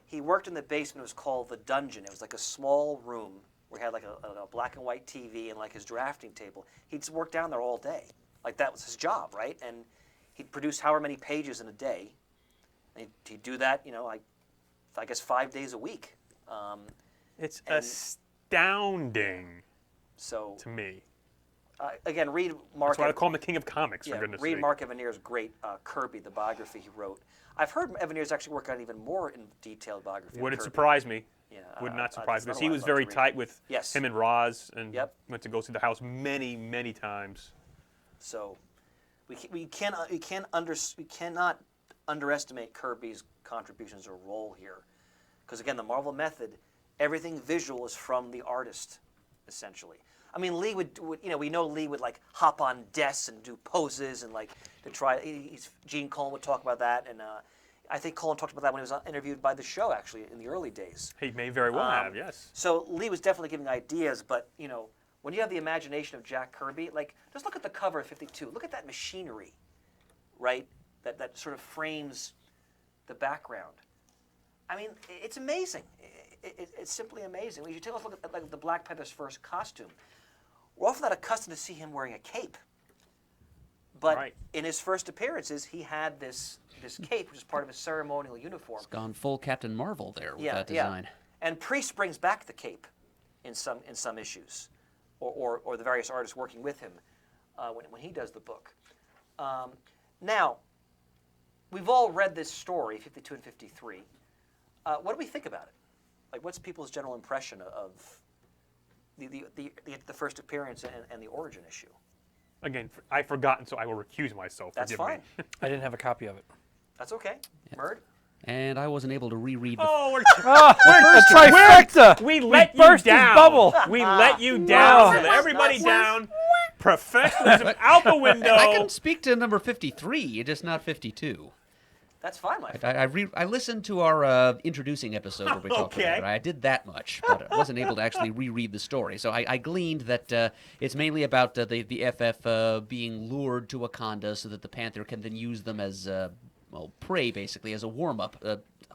he worked in the basement. It was called the dungeon. It was like a small room where he had like a black and white TV and like his drafting table. He'd just work down there all day. Like that was his job, right? And he'd produce however many pages in a day. And he'd do that, I guess 5 days a week. It's and- astounding So to me. again, read Mark. That's why I call him the king of comics, for Yeah, goodness read sake. Mark Evanire's great Kirby, the biography he wrote. I've heard Evanire's actually work on an even more in detailed biography. of Would it Kirby. surprise me? Yeah, Would not that's surprise me. another He one I'd was love very to read. tight with Yes. him and Roz, and Yep. went to go see the house many, many times. So we cannot underestimate Kirby's contributions or role here, because again, the Marvel method, everything visual is from the artist, essentially. I mean, Lee would we know Lee would like hop on desks and do poses and like to try. Gene Colan would talk about that, and I think Colan talked about that when he was interviewed by the show actually in the early days. He may very well have, yes. So Lee was definitely giving ideas, but when you have the imagination of Jack Kirby, like just look at the cover of 52. Look at that machinery, right? That sort of frames the background. I mean, it's amazing. It's simply amazing. When you take a look at like the Black Panther's first costume, we're often not accustomed to see him wearing a cape. But Right. in his first appearances, he had this cape, which is part of his ceremonial uniform. It's gone full Captain Marvel there with Yeah, that design. And Priest brings back the cape in some issues, or the various artists working with him when he does the book. Now, we've all read this story, 52 and 53. What do we think about it? Like, what's people's general impression of the first appearance and the origin issue? Again, I've forgotten, so I will recuse myself. That's Forgive fine. me. I didn't have a copy of it. That's okay. Murd? And I wasn't able to reread the Oh, we're A trifecta! we let you burst his down. bubble. We let you down. No. We let everybody Nice. down. Professionalism out the window. I can speak to number 53, just not 52. That's fine, my friend. I listened to our introducing episode where we talked Okay. about it. I did that much, but I wasn't able to actually reread the story. So I gleaned that it's mainly about the FF being lured to Wakanda so that the Panther can then use them as prey, basically, as a warm-up,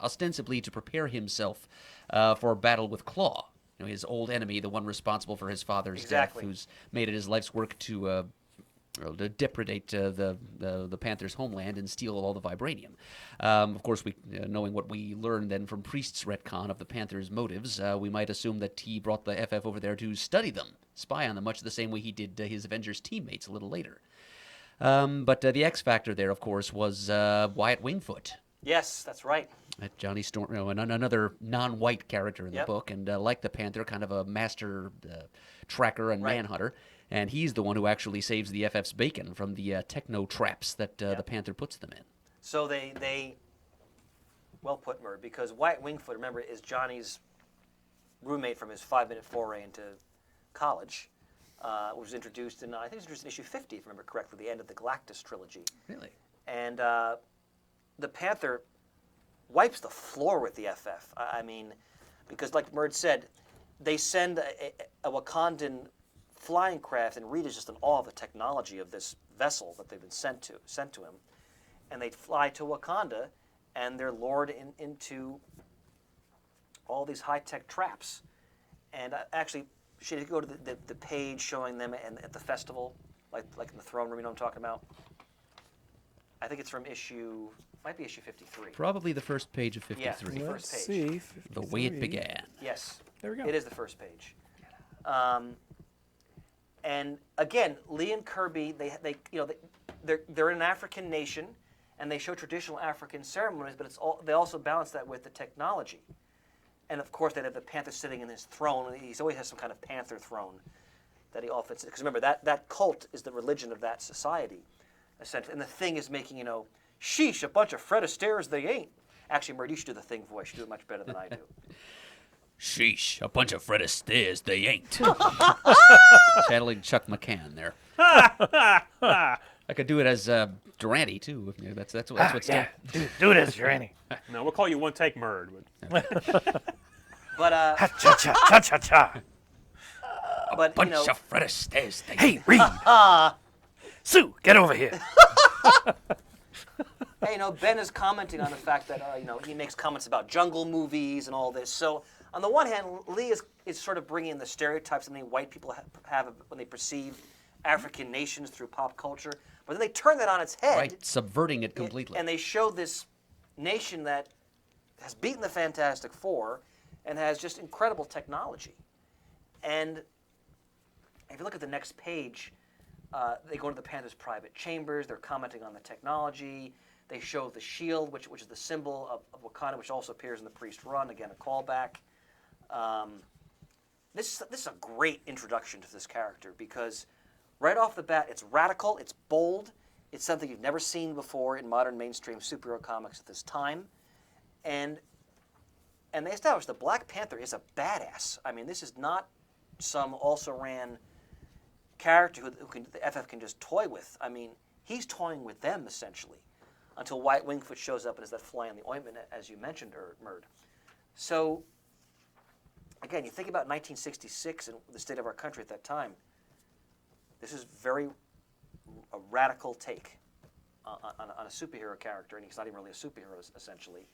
ostensibly to prepare himself for a battle with Claw. His old enemy, the one responsible for his father's Exactly. death, who's made it his life's work to depredate the Panther's homeland and steal all the vibranium. Of course, knowing what we learned then from Priest's retcon of the Panther's motives, we might assume that he brought the FF over there to study them, spy on them, much the same way he did his Avengers teammates a little later. But the X factor there, of course, was Wyatt Wingfoot. Yes, that's right. Johnny Storm, another non-white character in the Yep. book, and like the Panther, kind of a master tracker and Right. manhunter. And he's the one who actually saves the FF's bacon from the techno traps that the Panther puts them in. So they well put, Murd, because Wyatt Wingfoot, remember, is Johnny's roommate from his 5-minute foray into college, which was introduced in, I think it was introduced in issue 50, if I remember correctly, the end of the Galactus trilogy. Really? And the Panther wipes the floor with the FF. I mean, because like Murd said, they send a Wakandan flying craft, and Reed is just in awe of the technology of this vessel that they've been sent to him, and they fly to Wakanda, and they're lured into all these high-tech traps. And actually, should you go to the page showing them at the festival, like in the throne room, you know what I'm talking about? I think it's from might be issue 53. Probably the first page of 53. Yeah, the Let's first page. see. The way it 53. began. Yes. There we go. It is the first page. And again, Lee and Kirby, they're an African nation, and they show traditional African ceremonies, but they also balance that with the technology. And of course, they have the Panther sitting in his throne. He always has some kind of Panther throne that he often, because remember that cult is the religion of that society, essentially. And the Thing is making sheesh, a bunch of Fred Astaire's they ain't. Actually, Murd, you should do the Thing voice. You do it much better than I do. Sheesh, a bunch of Fred Astaire's they ain't. Channeling Chuck McCann there. I could do it as Durante too. That's what's Yeah, do it as Granny. No, we'll call you One Take Murd. But Cha-cha-cha-cha-cha. but bunch of Fred Astaire's they Hey, Reed. Sue, get over here. hey, Ben is commenting on the fact that he makes comments about jungle movies and all this. So on the one hand, Lee is sort of bringing in the stereotypes that many white people have when they perceive African nations through pop culture, but then they turn that on its head, Right, subverting it completely. and they show this nation that has beaten the Fantastic Four and has just incredible technology. And if you look at the next page, they go into the Panther's private chambers. They're commenting on the technology. They show the shield, which is the symbol of Wakanda, which also appears in the Priest Run. Again, a callback. This is a great introduction to this character because right off the bat, it's radical, it's bold, it's something you've never seen before in modern mainstream superhero comics at this time, and they established that Black Panther is a badass. I mean, this is not some also-ran character who the FF can just toy with. I mean, he's toying with them essentially, until White Wingfoot shows up and is that fly on the ointment, as you mentioned, Murd. So, again, you think about 1966 and the state of our country at that time. This is a radical take on a superhero character, and he's not even really a superhero, essentially.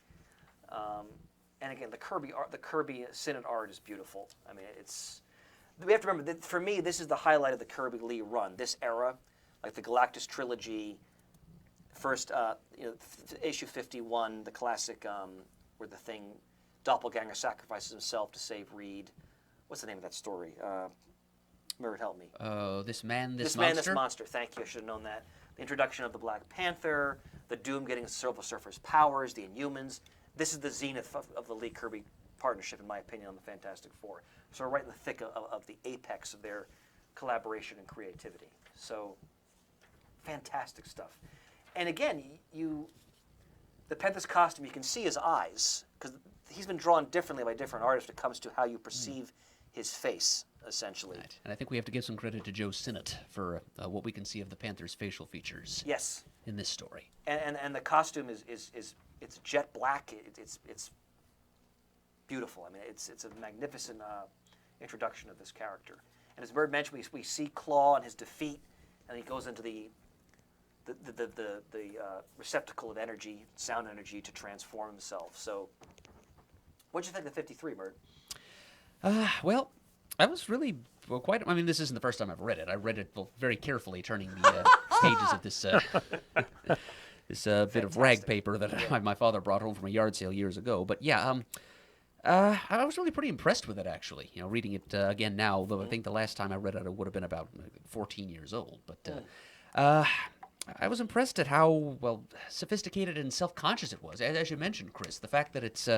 And again, the Kirby Synod art is beautiful. I mean, we have to remember that for me, this is the highlight of the Kirby Lee run. This era, like the Galactus trilogy, first issue 51, the classic where the Thing doppelganger sacrifices himself to save Reed. What's the name of that story? Murd, help me. This Man, This Man, Monster? This Monster. Thank you. I should have known that. The introduction of the Black Panther, the Doom getting Silver Surfer's powers, the Inhumans. This is the zenith of the Lee Kirby partnership, in my opinion, on the Fantastic Four. So we're right in the thick of the apex of their collaboration and creativity. So fantastic stuff. And again, the Panther's costume, you can see his eyes, because he's been drawn differently by different artists when it comes to how you perceive his face, essentially. Right. And I think we have to give some credit to Joe Sinnott for what we can see of the Panther's facial features. Yes. In this story. And the costume is it's jet black. It's beautiful. I mean, it's a magnificent introduction of this character. And as Bird mentioned, we see Claw and his defeat, and he goes into the receptacle of energy, sound energy, to transform himself. So, what'd you think of 53, Bird? Well, I was really quite. I mean, this isn't the first time I've read it. I read it very carefully, turning the pages of this bit of rag paper that my father brought home from a yard sale years ago. But yeah, I was really pretty impressed with it, actually. You know, reading it again now, though I think the last time I read it, I would have been about 14 years old. But I was impressed at how sophisticated and self-conscious it was. As you mentioned, Chris, the fact that it's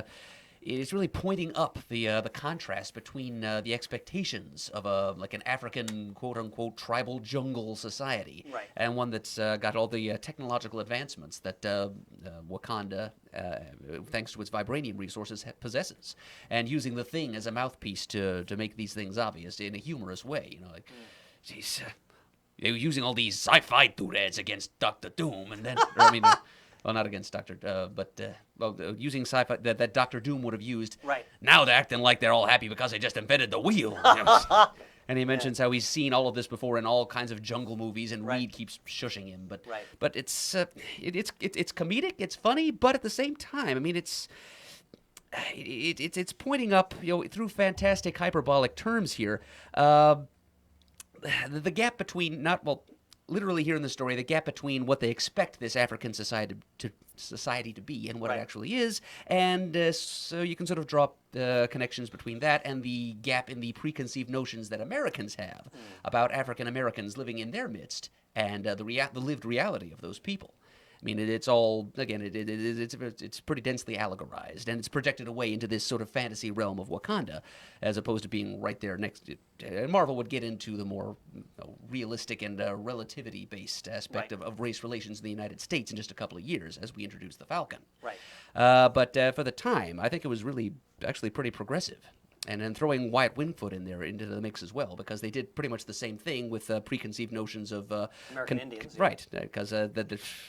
really pointing up the contrast between the expectations of an African quote-unquote tribal jungle society, right, and one that's got all the technological advancements that Wakanda, thanks to its vibranium resources, possesses, and using the Thing as a mouthpiece to make these things obvious in a humorous way. You know, like, geez, they were using all these sci-fi doodads against Dr. Doom, and then, well, not against using sci-fi that Dr. Doom would have used. Right. Now they're acting like they're all happy because they just invented the wheel. And he mentions how he's seen all of this before in all kinds of jungle movies, and Reed keeps shushing him. But it's comedic, it's funny, but at the same time, I mean, it's pointing up, through fantastic hyperbolic terms here. The gap between literally here in the story, the gap between what they expect this African society to be and what it actually is, and so you can sort of draw connections between that and the gap in the preconceived notions that Americans have about African Americans living in their midst and the lived reality of those people. I mean, it's all, again, it's pretty densely allegorized, and it's projected away into this sort of fantasy realm of Wakanda, as opposed to being right there next to. Marvel would get into the more realistic and relativity-based aspect of race relations in the United States in just a couple of years, as we introduce the Falcon. Right. But for the time, I think it was really, actually pretty progressive. And then throwing Wyatt Wingfoot in there into the mix as well, because they did pretty much the same thing with preconceived notions of American Indians. Yeah. Right, because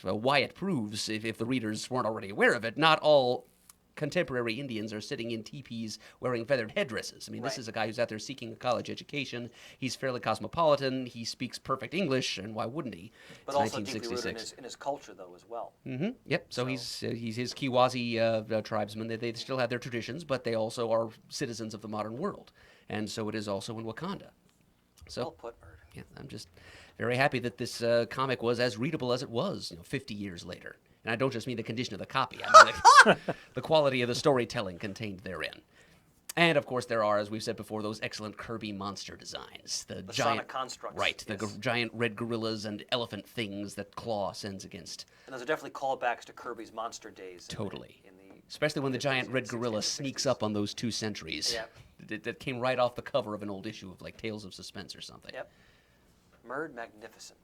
Wyatt proves, if the readers weren't already aware of it, not all contemporary Indians are sitting in teepees wearing feathered headdresses. I mean, this is a guy who's out there seeking a college education. He's fairly cosmopolitan. He speaks perfect English, and why wouldn't he? But It's also deeply rooted in his culture, though, as well. Mm-hmm. Yep. So he's his Kiwazi tribesmen. They still have their traditions, but they also are citizens of the modern world, and so it is also in Wakanda. So, well put, Murd. Yeah, I'm just very happy that this comic was as readable as it was, 50 years later. And I don't just mean the condition of the copy. I mean the quality of the storytelling contained therein. And, of course, there are, as we've said before, those excellent Kirby monster designs. The giant sonic constructs. Right, the giant red gorillas and elephant things that Claw sends against. And those are definitely callbacks to Kirby's monster days. Totally. Especially when the giant red gorilla sneaks up on those two sentries. Yeah. that came right off the cover of an old issue of like Tales of Suspense or something. Yep. Murd Magnificent.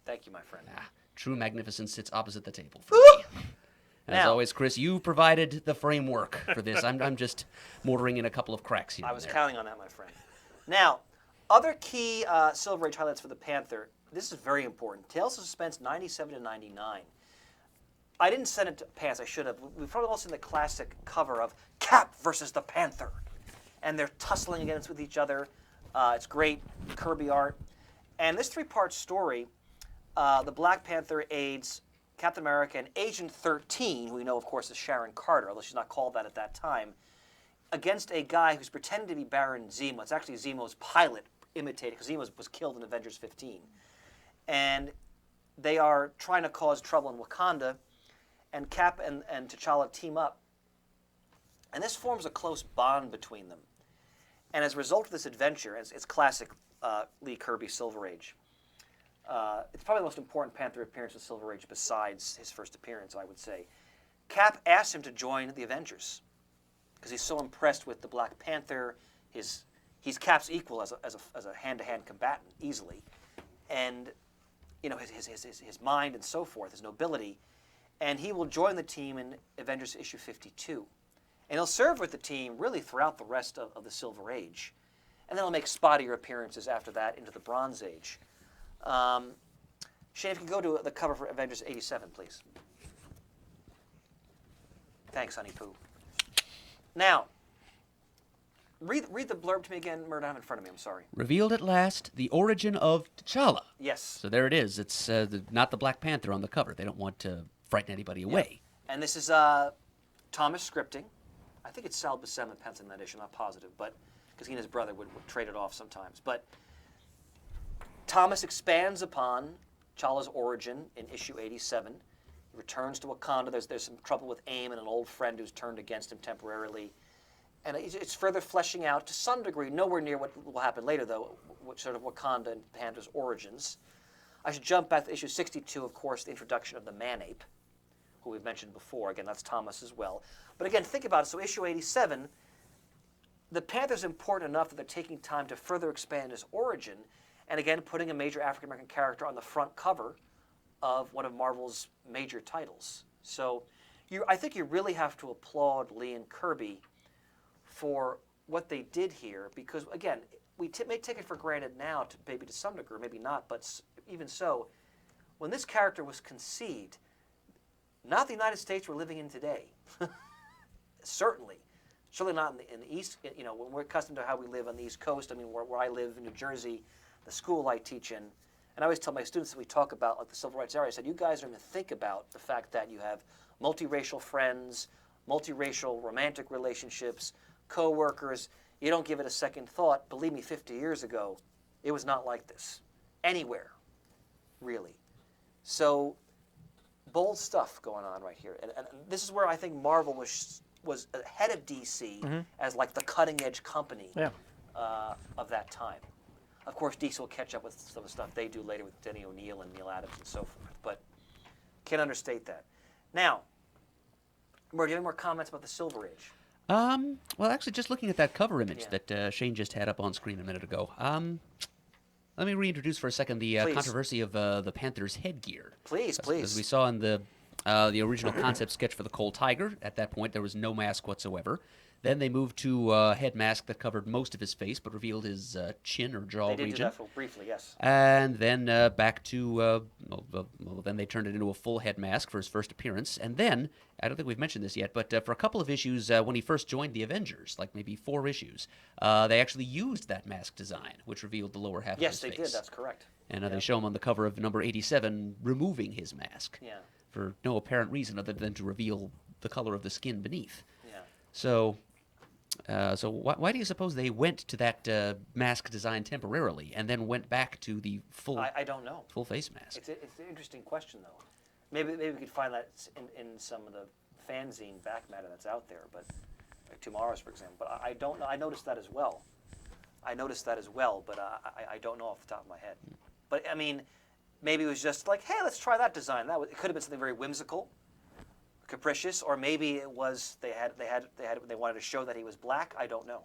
Thank you, my friend. True magnificence sits opposite the table for me. As Now- always, Chris, you provided the framework for this. I'm just mortaring in a couple of cracks here. I and was there. counting on that, my friend. Now, other key Silver Age highlights for the Panther. This is very important. Tales of Suspense 97 to 99. I didn't send it to Pants. I should have. We've probably all seen the classic cover of Cap versus the Panther, and they're tussling against with each other. It's great Kirby art, and this three-part story, the Black Panther aids Captain America and Agent 13, who we know, of course, is Sharon Carter, although she's not called that at that time, against a guy who's pretending to be Baron Zemo. It's actually Zemo's pilot imitated, because Zemo was killed in Avengers 15. And they are trying to cause trouble in Wakanda, and Cap and T'Challa team up. And this forms a close bond between them. And as a result of this adventure, it's classic Lee Kirby Silver Age. It's probably the most important Panther appearance in Silver Age besides his first appearance, I would say. Cap asks him to join the Avengers because he's so impressed with the Black Panther. He's Cap's equal as a hand-to-hand combatant easily, and his mind and so forth, his nobility, and he will join the team in Avengers issue 52, and he'll serve with the team really throughout the rest of the Silver Age, and then he'll make spottier appearances after that into the Bronze Age. Shane, if you can go to the cover for Avengers 87, please. Thanks, Honey Poo. Now, read the blurb to me again, Murd. I have it in front of me. I'm sorry. Revealed at last the origin of T'Challa. Yes. So there it is. It's not the Black Panther on the cover. They don't want to frighten anybody away. And this is Thomas scripting. I think it's Sal Buscema penciling that issue. I'm not positive, but because he and his brother would trade it off sometimes. But Thomas expands upon T'Challa's origin in issue 87. He returns to Wakanda. There's some trouble with AIM and an old friend who's turned against him temporarily. And it's further fleshing out to some degree, nowhere near what will happen later, though, sort of Wakanda and Panther's origins. I should jump back to issue 62, of course, the introduction of the Man-Ape, who we've mentioned before. Again, that's Thomas as well. But again, think about it. So issue 87, the Panther's important enough that they're taking time to further expand his origin, and again, putting a major African-American character on the front cover of one of Marvel's major titles. So I think you really have to applaud Lee and Kirby for what they did here, because again, we may take it for granted now, maybe to some degree, maybe not, but even so, when this character was conceived, not the United States we're living in today. Certainly not in the East. When we're accustomed to how we live on the East Coast. I mean, where I live in New Jersey, the school I teach in, and I always tell my students that we talk about like the civil rights era. I said, you guys don't even think about the fact that you have multiracial friends, multiracial romantic relationships, co-workers. You don't give it a second thought. Believe me, 50 years ago, it was not like this anywhere, really. So bold stuff going on right here, and this is where I think Marvel was ahead of DC as like the cutting edge company of that time. Of course, DC will catch up with some of the stuff they do later with Denny O'Neil and Neil Adams and so forth, but can't understate that. Now, Murd, do you have any more comments about the Silver Age? Well, actually, just looking at that cover image that Shane just had up on screen a minute ago, let me reintroduce for a second the controversy of the Panther's headgear. Please. As we saw in the original concept sketch for the Cold Tiger, at that point there was no mask whatsoever. Then they moved to a head mask that covered most of his face but revealed his chin or jaw region. They did do that for briefly, yes. And then back to, then they turned it into a full head mask for his first appearance. And then, I don't think we've mentioned this yet, but for a couple of issues when he first joined the Avengers, like maybe 4 issues, they actually used that mask design, which revealed the lower half of his face. Yes, they did, that's correct. And they show him on the cover of number 87 removing his mask for no apparent reason other than to reveal the color of the skin beneath. Yeah. So why do you suppose they went to that mask design temporarily and then went back to the full? I don't know. Full face mask. It's an interesting question, though. Maybe we could find that in some of the fanzine back matter that's out there, but like Tomorrow's, for example. But I don't know. I noticed that as well. But I don't know off the top of my head. But I mean, maybe it was just like, hey, let's try that design. It could have been something very whimsical, capricious, or maybe it was they wanted to show that he was black. I don't know.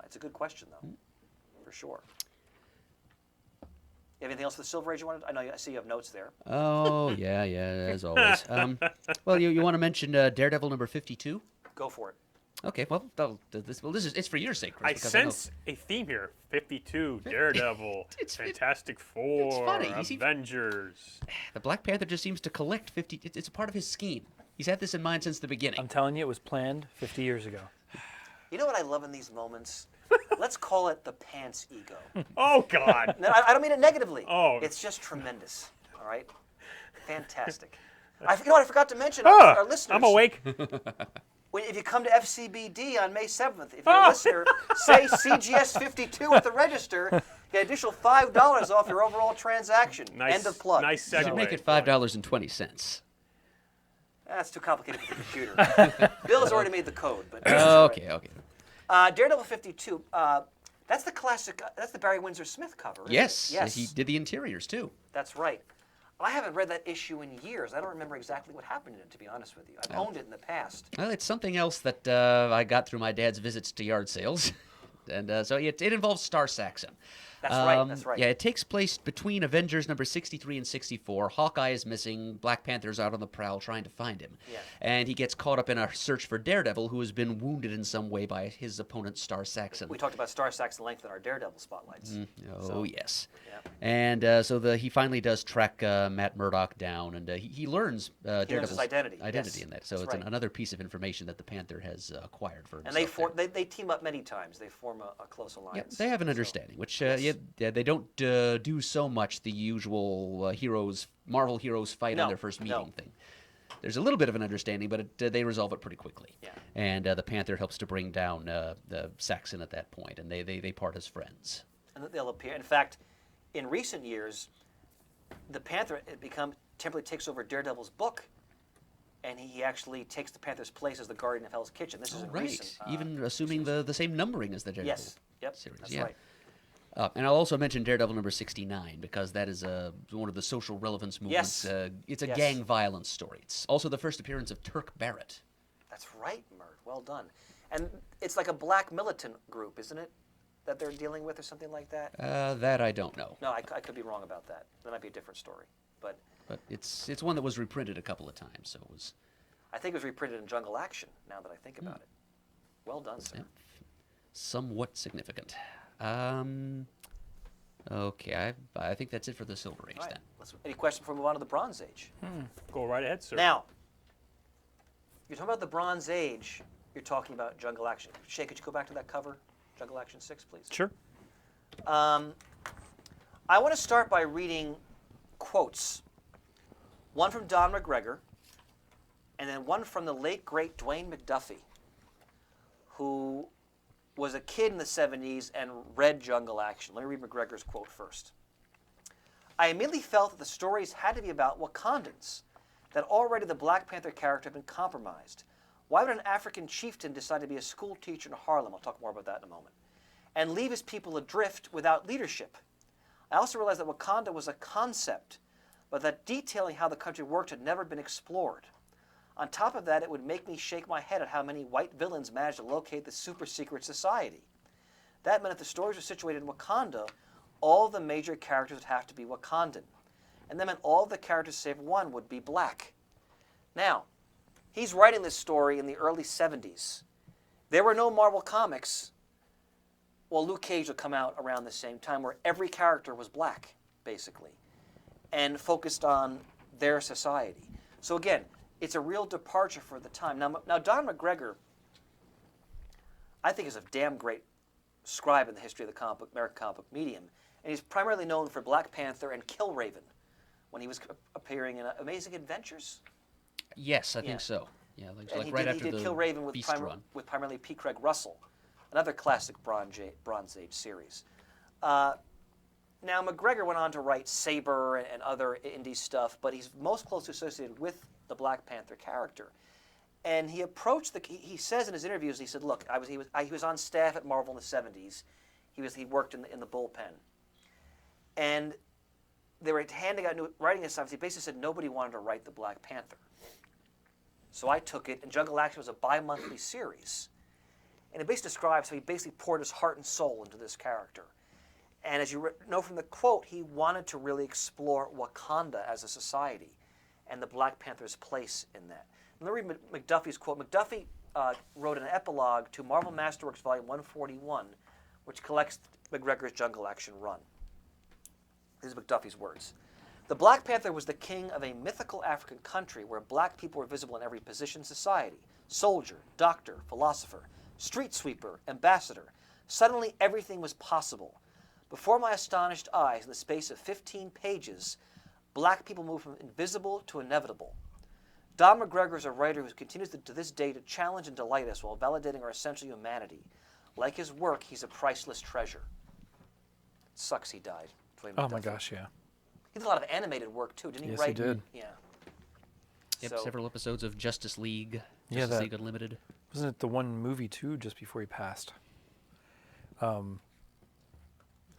It's a good question, though, for sure. You have anything else for the Silver Age you wanted? I see you have notes there. Oh, yeah, as always. Well, you want to mention Daredevil number 52? Go for it. Okay, well, it's for your sake, Chris. I because know- sense a theme here. 52, Daredevil, It's- Fantastic Four, funny. Avengers. The Black Panther just seems to collect 50. It's a part of his scheme. He's had this in mind since the beginning. I'm telling you, it was planned 50 years ago. You know what I love in these moments? Let's call it the pants ego. Oh, God. No, I don't mean it negatively. Oh. It's just tremendous. All right? Fantastic. You know what I forgot to mention? Our listeners. I'm awake. If you come to FCBD on May 7th, if you're a listener, say CGS 52 at the register, get additional $5 off your overall transaction. Nice, End of plug. Nice You segue. should make it $5.20. That's too complicated for the computer. Bill has already made the code. But Okay. Daredevil 52, that's the classic, that's the Barry Windsor Smith cover, isn't Yes, it? Yes, he did the interiors too. that's right. I haven't read that issue in years. I don't remember exactly what happened in it, to be honest with you. I've owned it in the past. Well, it's something else that I got through my dad's visits to yard sales. And so it involves Star Saxon. That's right, that's right. Yeah, it takes place between Avengers number 63 and 64. Hawkeye is missing. Black Panther's out on the prowl trying to find him. Yeah. And he gets caught up in a search for Daredevil, who has been wounded in some way by his opponent, Star Saxon. We talked about Star Saxon length in our Daredevil spotlights. Oh, yes. Yeah. And so he finally does track Matt Murdock down, and he learns Daredevil's his identity, yes. in that. So That's it's right. another piece of information that the Panther has acquired for And himself. they team up many times. They form a close Yeah, alliance. they have an understanding, which they don't do so much the usual Marvel heroes fight No, on their first no. meeting thing. There's a little bit of an understanding, but they resolve it pretty quickly. Yeah. And the Panther helps to bring down the Saxon at that point, and they part as friends. And they'll appear. In fact, in recent years, the Panther temporarily takes over Daredevil's book, and he actually takes the Panther's place as the guardian of Hell's Kitchen. This is in Right, recent. even assuming the same numbering as the Daredevil Yes. Yep. series. That's yeah. right. And I'll also mention Daredevil number 69 because that is one of the social relevance movements. Yes. It's a Yes. gang violence story. It's also the first appearance of Turk Barrett. That's right, Mert. Well done. And it's like a black militant group, isn't it? That they're dealing with or something like that? That I don't know. No, I could be wrong about that. That might be a different story. But But it's one that was reprinted a couple of times, so it was I think it was reprinted in Jungle Action, now that I think about it. Well done, sir. yeah, somewhat significant. Okay, I think that's it for the Silver Age All right. then. Any questions before we move on to the Bronze Age? Go right ahead, sir. Now, you're talking about the Bronze Age. You're talking about Jungle Action. Shay, could you go back to that cover? Jungle Action 6, please. Sure. I want to start by reading quotes. One from Don McGregor, and then one from the late, great Dwayne McDuffie, who was a kid in the 70s and read Jungle Action. Let me read McGregor's quote first. I immediately felt that the stories had to be about Wakandans, that already the Black Panther character had been compromised. Why would an African chieftain decide to be a school teacher in Harlem? I'll talk more about that in a moment. And leave his people adrift without leadership. I also realized that Wakanda was a concept, but that detailing how the country worked had never been explored. On top of that, it would make me shake my head at how many white villains managed to locate the super secret society. That meant if the stories were situated in Wakanda, all the major characters would have to be Wakandan. And that meant all the characters save one would be black. Now, he's writing this story in the early 70s. There were no Marvel comics. Well, Luke Cage would come out around the same time where every character was black, basically, and focused on their society. So again, it's a real departure for the time. Now Don McGregor, I think, is a damn great scribe in the history of the American comic book medium, and he's primarily known for Black Panther and Killraven, when he was appearing in Amazing Adventures. Yes, I Yeah. think so. Yeah, And like he right did, after he did the Killraven with, Beast run. with primarily P. Craig Russell, another classic Bronze Age series. Now, McGregor went on to write Saber and other indie stuff, but he's most closely associated with the Black Panther character. And he approached he says in his interviews, he said, look, he was on staff at Marvel in the 70s. He worked in the bullpen. And they were handing out writing assignments. He basically said nobody wanted to write the Black Panther. So I took it, and Jungle Action was a bi-monthly series. And it basically describes how he basically poured his heart and soul into this character. And as you know from the quote, he wanted to really explore Wakanda as a society and the Black Panther's place in that. And let me read McDuffie's quote. McDuffie wrote an epilogue to Marvel Masterworks Volume 141, which collects McGregor's Jungle Action run. These are McDuffie's words. The Black Panther was the king of a mythical African country where black people were visible in every position in society. Soldier, doctor, philosopher, street sweeper, ambassador. Suddenly everything was possible. Before my astonished eyes, in the space of 15 pages, black people moved from invisible to inevitable. Don McGregor is a writer who continues to this day to challenge and delight us while validating our essential humanity. Like his work, he's a priceless treasure. Sucks he died. Oh my gosh, yeah. He did a lot of animated work too, didn't he? Yes, he did. Yeah. Yep, several episodes of Justice League, Yeah, Justice that- League Unlimited. Wasn't it the one movie too, just before he passed? One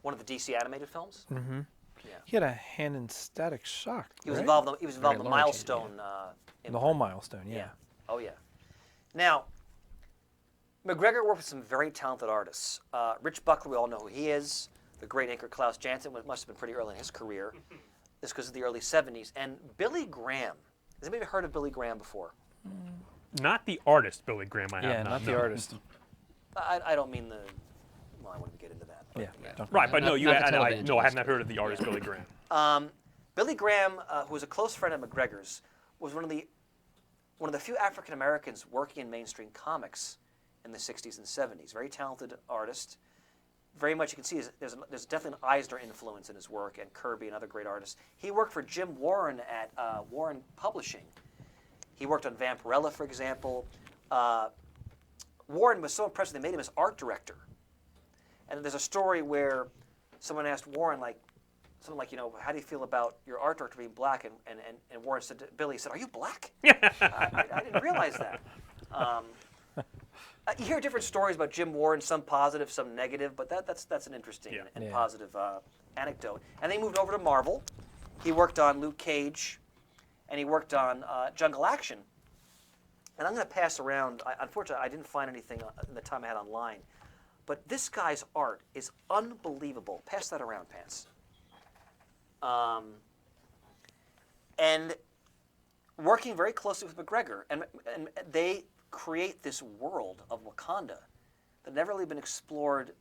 of the DC animated films. Mm-hmm. Yeah. He had a hand in Static Shock. He was right? involved. He was involved in the large, Milestone. The whole Milestone, yeah. Yeah. Oh yeah. Now, McGregor worked with some very talented artists. Rich Buckler, we all know who he is. The great anchor Klaus Janson must have been pretty early in his career. This goes to the early 70s. And Billy Graham. Has anybody heard of Billy Graham before? Not the artist Billy Graham. I have Yeah, not the no. artist. I don't mean the. Well, I wouldn't get into that. But, Yeah. don't- Right, but no, Not- you. not the I televangelist. have not heard of the artist Billy Graham. Billy Graham, who was a close friend of McGregor's, was one of the few African Americans working in mainstream comics in the 60s and 70s. Very talented artist. Very much you can see there's definitely an Eisner influence in his work, and Kirby and other great artists. He worked for Jim Warren at Warren Publishing. He worked on Vampirella, for example. Warren was so impressed they made him his art director. And there's a story where someone asked Warren, something like, how do you feel about your art director being black? And Warren said to Billy, he said, are you black? I didn't realize that. You hear different stories about Jim Warren, some positive, some negative, but that's an interesting and positive anecdote. And then he moved over to Marvel. He worked on Luke Cage, and he worked on Jungle Action. And I'm going to pass around, unfortunately, I didn't find anything in the time I had online, but this guy's art is unbelievable. Pass that around, Pants. And working very closely with McGregor, and they create this world of Wakanda that never really been explored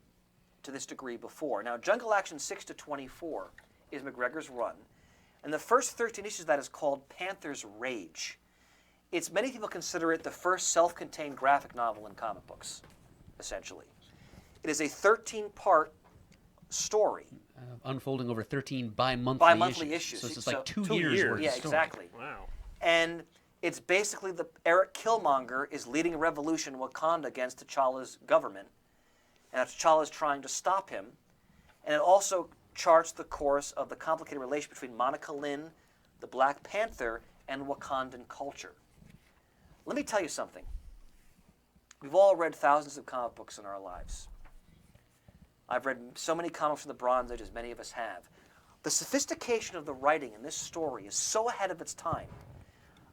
to this degree before. Now, Jungle Action 6 to 24 is McGregor's run, and the first 13 issues of that is called Panther's Rage. Many people consider it the first self-contained graphic novel in comic books, essentially. It is a 13-part story. Unfolding over 13 Bi-monthly issues. So it's just So like 2 2 years years. worth Yeah, of story. exactly. Wow. And it's basically Eric Killmonger is leading a revolution in Wakanda against T'Challa's government, and T'Challa's trying to stop him. And it also charts the course of the complicated relation between Monica Lynn, the Black Panther, and Wakandan culture. Let me tell you something. We've all read thousands of comic books in our lives. I've read so many comics from the Bronze Age, as many of us have. The sophistication of the writing in this story is so ahead of its time.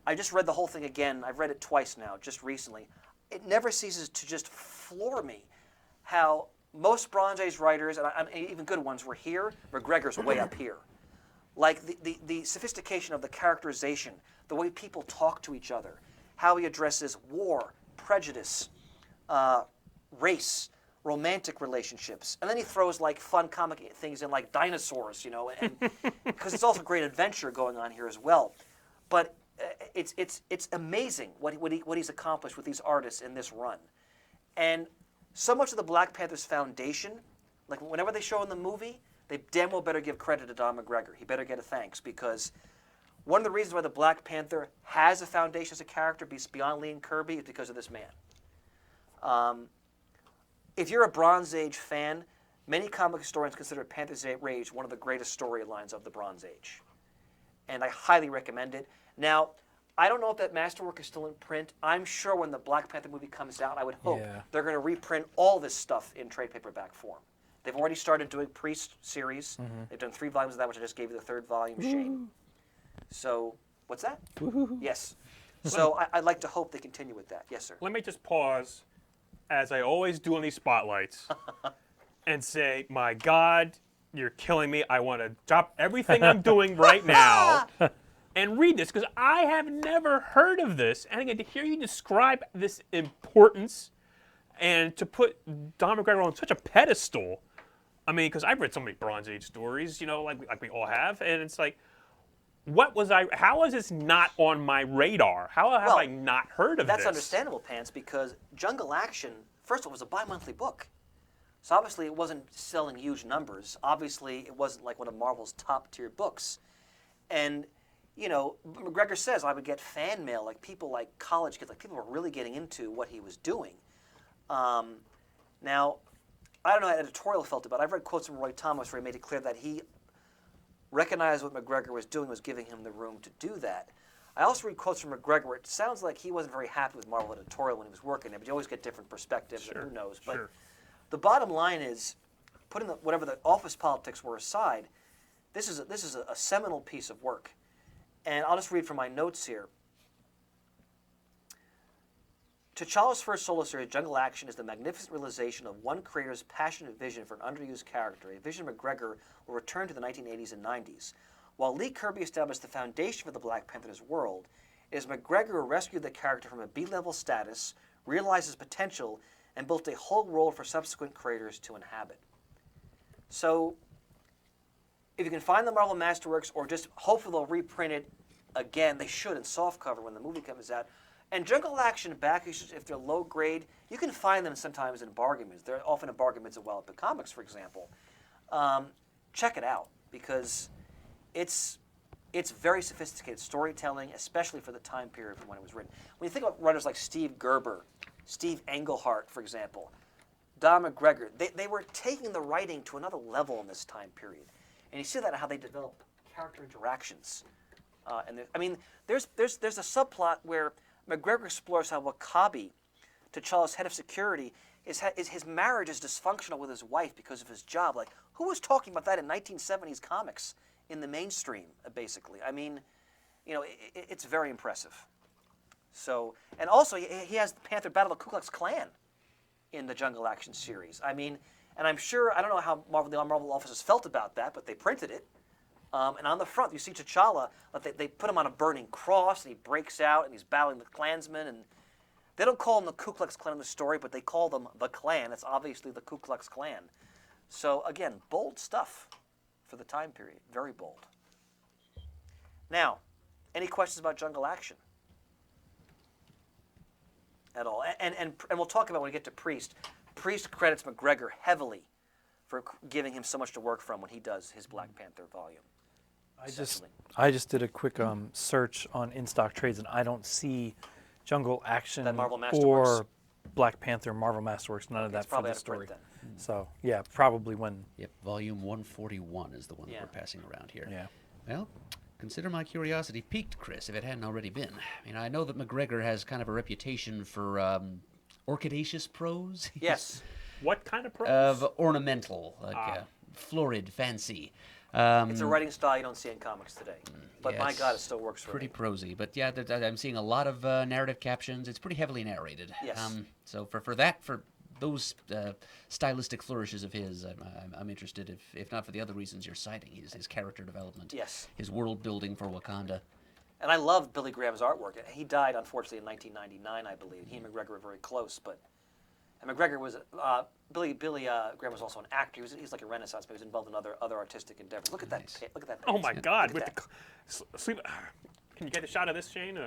I just read the whole thing again. I've read it twice now, just recently. It never ceases to just floor me how most Bronze Age writers, and even good ones, were here. McGregor's way up here. Like the sophistication of the characterization, the way people talk to each other, how he addresses war, prejudice, race, romantic relationships, and then he throws like fun comic things in like dinosaurs, and because it's also great adventure going on here as well. But it's amazing what he's accomplished with these artists in this run, and so much of the Black Panther's foundation, like whenever they show in the movie, they damn well better give credit to Don McGregor. He better get a thanks, because one of the reasons why the Black Panther has a foundation as a character beyond Lee and Kirby is because of this man. If you're a Bronze Age fan, many comic historians consider Panther's Rage one of the greatest storylines of the Bronze Age. And I highly recommend it. Now, I don't know if that masterwork is still in print. I'm sure when the Black Panther movie comes out, I would hope they're going to reprint all this stuff in trade paperback form. They've already started doing Priest series. They've done 3 volumes of that, which I just gave you the 3rd volume, Shane. So, what's that? Yes. So I'd like to hope they continue with that. Yes, sir. Let me just pause as I always do on these spotlights, and say, my God, you're killing me. I want to drop everything I'm doing right now and read this, because I have never heard of this. And again, to hear you describe this importance and to put Don McGregor on such a pedestal, I mean, because I've read so many Bronze Age stories, like we all have, and it's like, how is this not on my radar? How have I not heard of this? That's understandable, Pants, because Jungle Action, first of all, was a bi-monthly book. So obviously it wasn't selling huge numbers. Obviously it wasn't like one of Marvel's top-tier books. And, McGregor says I would get fan mail, like people like college kids, like people were really getting into what he was doing. Now, I don't know how editorial felt about it. I've read quotes from Roy Thomas where he made it clear that he recognized what McGregor was doing was giving him the room to do that. I also read quotes from McGregor where it sounds like he wasn't very happy with Marvel editorial when he was working there, but you always get different perspectives, and who knows. But the bottom line is, putting whatever the office politics were aside, this is a seminal piece of work. And I'll just read from my notes here. T'Challa's first solo series, Jungle Action, is the magnificent realization of one creator's passionate vision for an underused character, a vision McGregor will return to the 1980s and 90s. While Lee Kirby established the foundation for the Black Panther's world, it is McGregor who rescued the character from a B-level status, realized his potential, and built a whole world for subsequent creators to inhabit. So, if you can find the Marvel Masterworks, or just hopefully they'll reprint it again, they should in softcover when the movie comes out. And Jungle Action back issues, if they're low grade, you can find them sometimes in bargain bins. They're often in bargain bins at Wild Epic Comics, for example. Check it out, because it's very sophisticated storytelling, especially for the time period from when it was written. When you think about writers like Steve Gerber, Steve Englehart, for example, Don McGregor, they were taking the writing to another level in this time period. And you see that in how they develop character interactions. There's a subplot where McGregor explores how Wakabi, T'Challa's head of security, his marriage is dysfunctional with his wife because of his job. Like, who was talking about that in 1970s comics in the mainstream, basically? I mean, it's very impressive. So, and also he has the Panther Battle of the Ku Klux Klan in the Jungle Action series. I mean, and I'm sure, I don't know how the Marvel offices felt about that, but they printed it. And on the front, you see T'Challa, they put him on a burning cross, and he breaks out, and he's battling the Klansmen. And they don't call him the Ku Klux Klan in the story, but they call them the Klan. It's obviously the Ku Klux Klan. So, again, bold stuff for the time period. Very bold. Now, any questions about Jungle Action? At all? And we'll talk about when we get to Priest. Priest credits McGregor heavily for giving him so much to work from when he does his Black Panther volume. I just did a quick search on in-stock trades, and I don't see Jungle Action or Black Panther Marvel Masterworks. None of that for the story. So yeah, probably when. Yep, volume 141 is the one that we're passing around here. Yeah. Well, consider my curiosity piqued, Chris, if it hadn't already been. I mean, I know that McGregor has kind of a reputation for orchidaceous prose. Yes. What kind of prose? Of ornamental, like florid, fancy. It's a writing style you don't see in comics today. But yes, my God, it still works for pretty me. prosy. But yeah, I'm seeing a lot of narrative captions. It's pretty heavily narrated. Yes. So for those stylistic flourishes of his, I'm interested, if not for the other reasons you're citing, his character development, yes, his world building for Wakanda. And I love Billy Graham's artwork. He died, unfortunately, in 1999, I believe. He and McGregor were very close, and McGregor was Billy Graham was also an actor. He's like a Renaissance man. He was involved in other artistic endeavors. Look at that! Look at that! Oh my God! Sleep. Can you get a shot of this, Shane?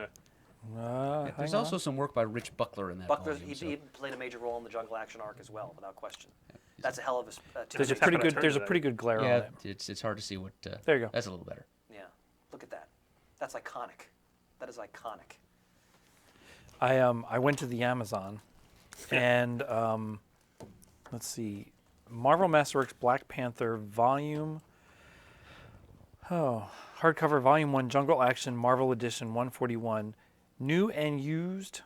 There's also some work by Rich Buckler in that volume. He played a major role in the Jungle Action arc as well, without question. That's a hell of a. There's a pretty good glare on it. It's hard to see what. There you go. That's a little better. Yeah, look at that. That's iconic. That is iconic. I went to the Amazon, and let's see, Marvel Masterworks Black Panther Volume. Hardcover Volume 1 Jungle Action Marvel Edition 141, new and used,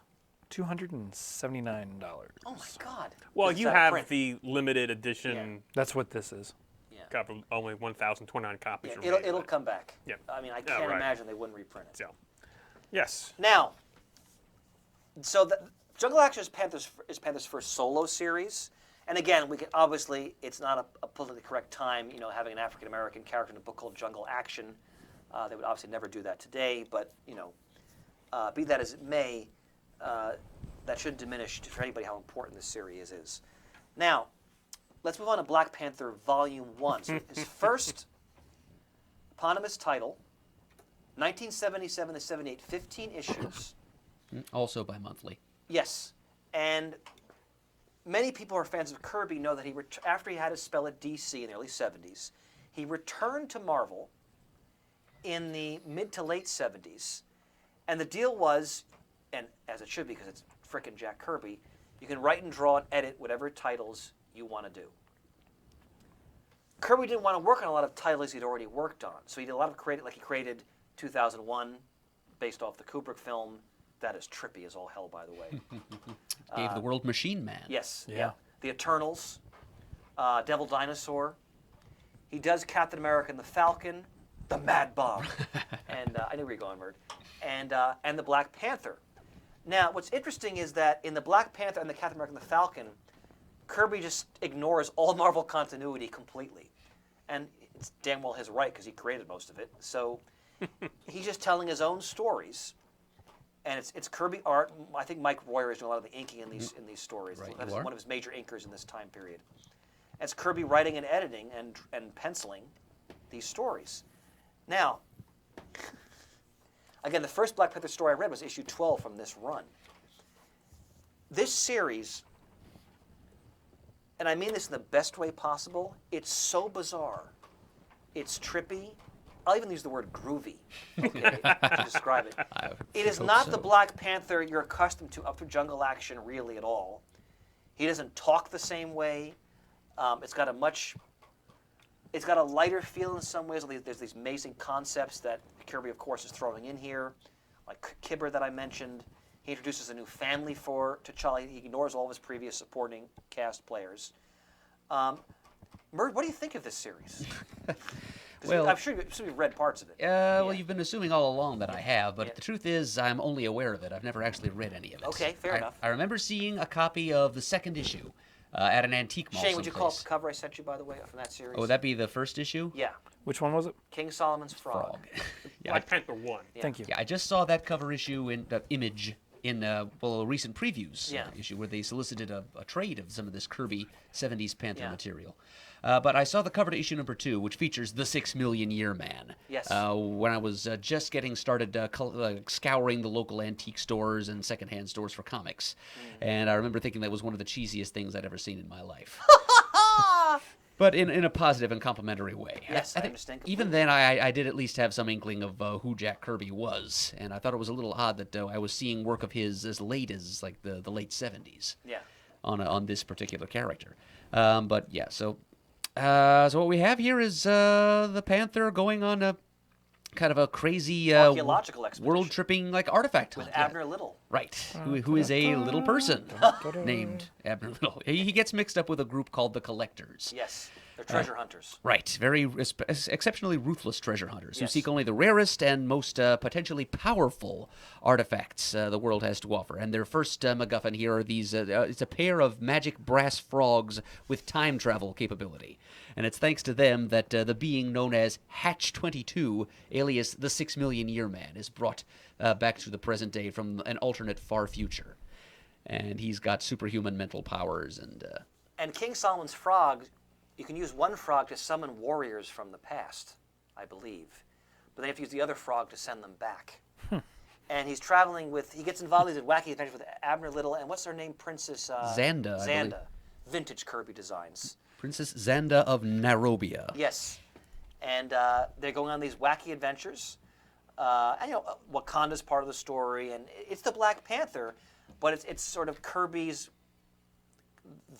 $279. Oh my God! Well, you have the limited edition. Yeah. That's what this is. Yeah. Got only 1,029 copies. Yeah, it'll come back. Yeah. I mean, I can't imagine they wouldn't reprint it. So, yes. Now, so Jungle Action is Panther's first solo series. And again, we can obviously, it's not a politically correct time, having an African American character in a book called Jungle Action. They would obviously never do that today, but be that as it may, that shouldn't diminish for anybody how important this series is. Now, let's move on to Black Panther Volume 1. So his first eponymous title, 1977 to 78, 15 issues. Also bi-monthly. Yes, and many people who are fans of Kirby know that after he had his spell at DC in the early 70s, he returned to Marvel in the mid to late 70s. And the deal was, and as it should be because it's frickin' Jack Kirby, you can write and draw and edit whatever titles you want to do. Kirby didn't want to work on a lot of titles he'd already worked on, so he did a lot of he created 2001, based off the Kubrick film. That is trippy as all hell, by the way. Gave the world Machine Man. Yes. Yeah. The Eternals, Devil Dinosaur. He does Captain America and the Falcon, the Mad Bob, and I knew where you're going, Murd, and the Black Panther. Now, what's interesting is that in the Black Panther and the Captain America and the Falcon, Kirby just ignores all Marvel continuity completely, and it's damn well his right because he created most of it. So he's just telling his own stories. And it's Kirby art. I think Mike Royer is doing a lot of the inking in these stories. Right, That's you are. one of his major inkers in this time period. It's Kirby writing and editing and penciling these stories. Now, again, the first Black Panther story I read was issue 12 from this run. This series, and I mean this in the best way possible, it's so bizarre. It's trippy. I'll even use the word groovy to describe it. It is not the Black Panther you're accustomed to up through Jungle Action really at all. He doesn't talk the same way. It's got a lighter feel in some ways. There's these amazing concepts that Kirby, of course, is throwing in here, like Kibber that I mentioned. He introduces a new family for T'Challa. He ignores all of his previous supporting cast players. Murd, what do you think of this series? Well, I'm sure you've read parts of it. Well, you've been assuming all along that I have, but the truth is I'm only aware of it. I've never actually read any of it. Okay, fair enough. I remember seeing a copy of the second issue at an antique mall Shane, would you call it someplace. the cover I sent you, by the way, from that series? Oh, would that be the first issue? Yeah. Which one was it? King Solomon's Frog. Yeah, Black Panther 1. Thank you. I just saw that cover issue in image in a recent previews issue where they solicited a trade of some of this Kirby 70s Panther material. But I saw the cover to issue number 2, which features the 6 Million Year Man. Yes. When I was just getting started scouring the local antique stores and secondhand stores for comics. And I remember thinking that was one of the cheesiest things I'd ever seen in my life. But in a positive and complimentary way. Yes, I think understand even then, I did at least have some inkling of who Jack Kirby was. And I thought it was a little odd that I was seeing work of his as late as like the late 70s. Yeah. On this particular character. But yeah, so what we have here is the Panther going on a kind of a crazy Archaeological expedition. world-tripping like artifact With hunt. Yeah. Abner Little. Right, who is a little person named Abner Little. He gets mixed up with a group called the Collectors. Yes. They're treasure hunters. Right, very exceptionally ruthless treasure hunters who Yes. seek only the rarest and most potentially powerful artifacts the world has to offer. And their first MacGuffin here are these, it's a pair of magic brass frogs with time travel capability. And it's thanks to them that the being known as Hatch 22, alias the 6 Million Year Man, is brought back to the present day from an alternate far future. And he's got superhuman mental powers and... And King Solomon's Frog, you can use one frog to summon warriors from the past, I believe. But then you have to use the other frog to send them back. And he's traveling with, he gets involved in these wacky adventures with Abner Little, and what's her name? Princess... Xanda, I believe. Xanda. Vintage Kirby designs. Princess Xanda of Nairobia. Yes. And they're going on these wacky adventures. And, Wakanda's part of the story, and it's the Black Panther, but it's sort of Kirby's...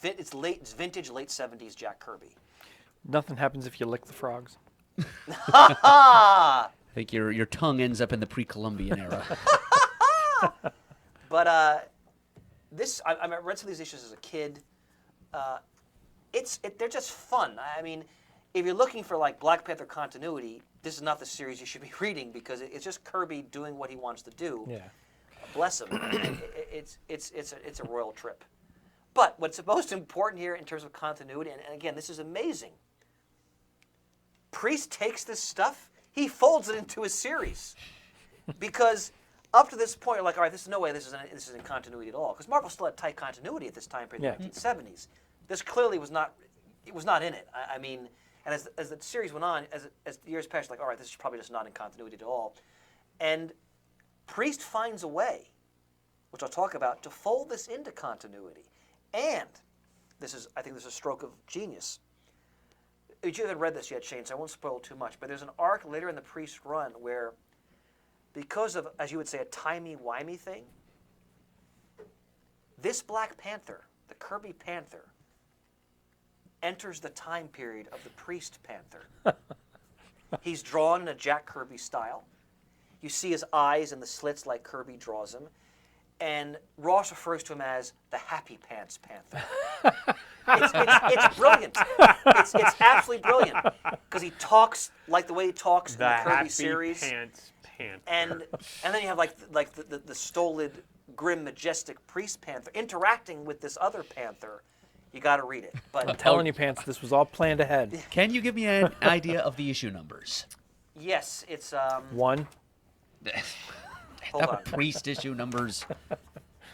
It's vintage late 70s Jack Kirby. Nothing happens if you lick the frogs. I think your tongue ends up in the pre-Columbian era. But I read some of these issues as a kid. They're just fun. I mean, if you're looking for like Black Panther continuity, this is not the series you should be reading because it's just Kirby doing what he wants to do. Yeah. bless him. And it's a royal trip. But what's most important here in terms of continuity, and again, this is amazing. Priest takes this stuff, he folds it into a series, because up to this point, you're like, all right, this is no way this is in continuity at all, because Marvel still had tight continuity at this time period in the 1970s. This clearly was not. It was not in it. I mean, and as the series went on, as the years passed, like, all right, this is probably just not in continuity at all, and Priest finds a way, which I'll talk about, to fold this into continuity. And I think this is a stroke of genius. You haven't read this yet, Shane, so I won't spoil too much. But there's an arc later in the Priest run where, because of, as you would say, a timey-wimey thing, this Black Panther, the Kirby Panther, enters the time period of the Priest Panther. He's drawn in a Jack Kirby style. You see his eyes in the slits like Kirby draws him. And Ross refers to him as the Happy Pants Panther. It's brilliant. It's absolutely brilliant because he talks like the way he talks in the Kirby series. Pants Panther. And then you have like the stolid, grim, majestic Priest Panther interacting with this other Panther. You got to read it. But I'm telling you, Pants, this was all planned ahead. Can you give me an idea of the issue numbers? yes, it's 1. hold on. Priest issue numbers.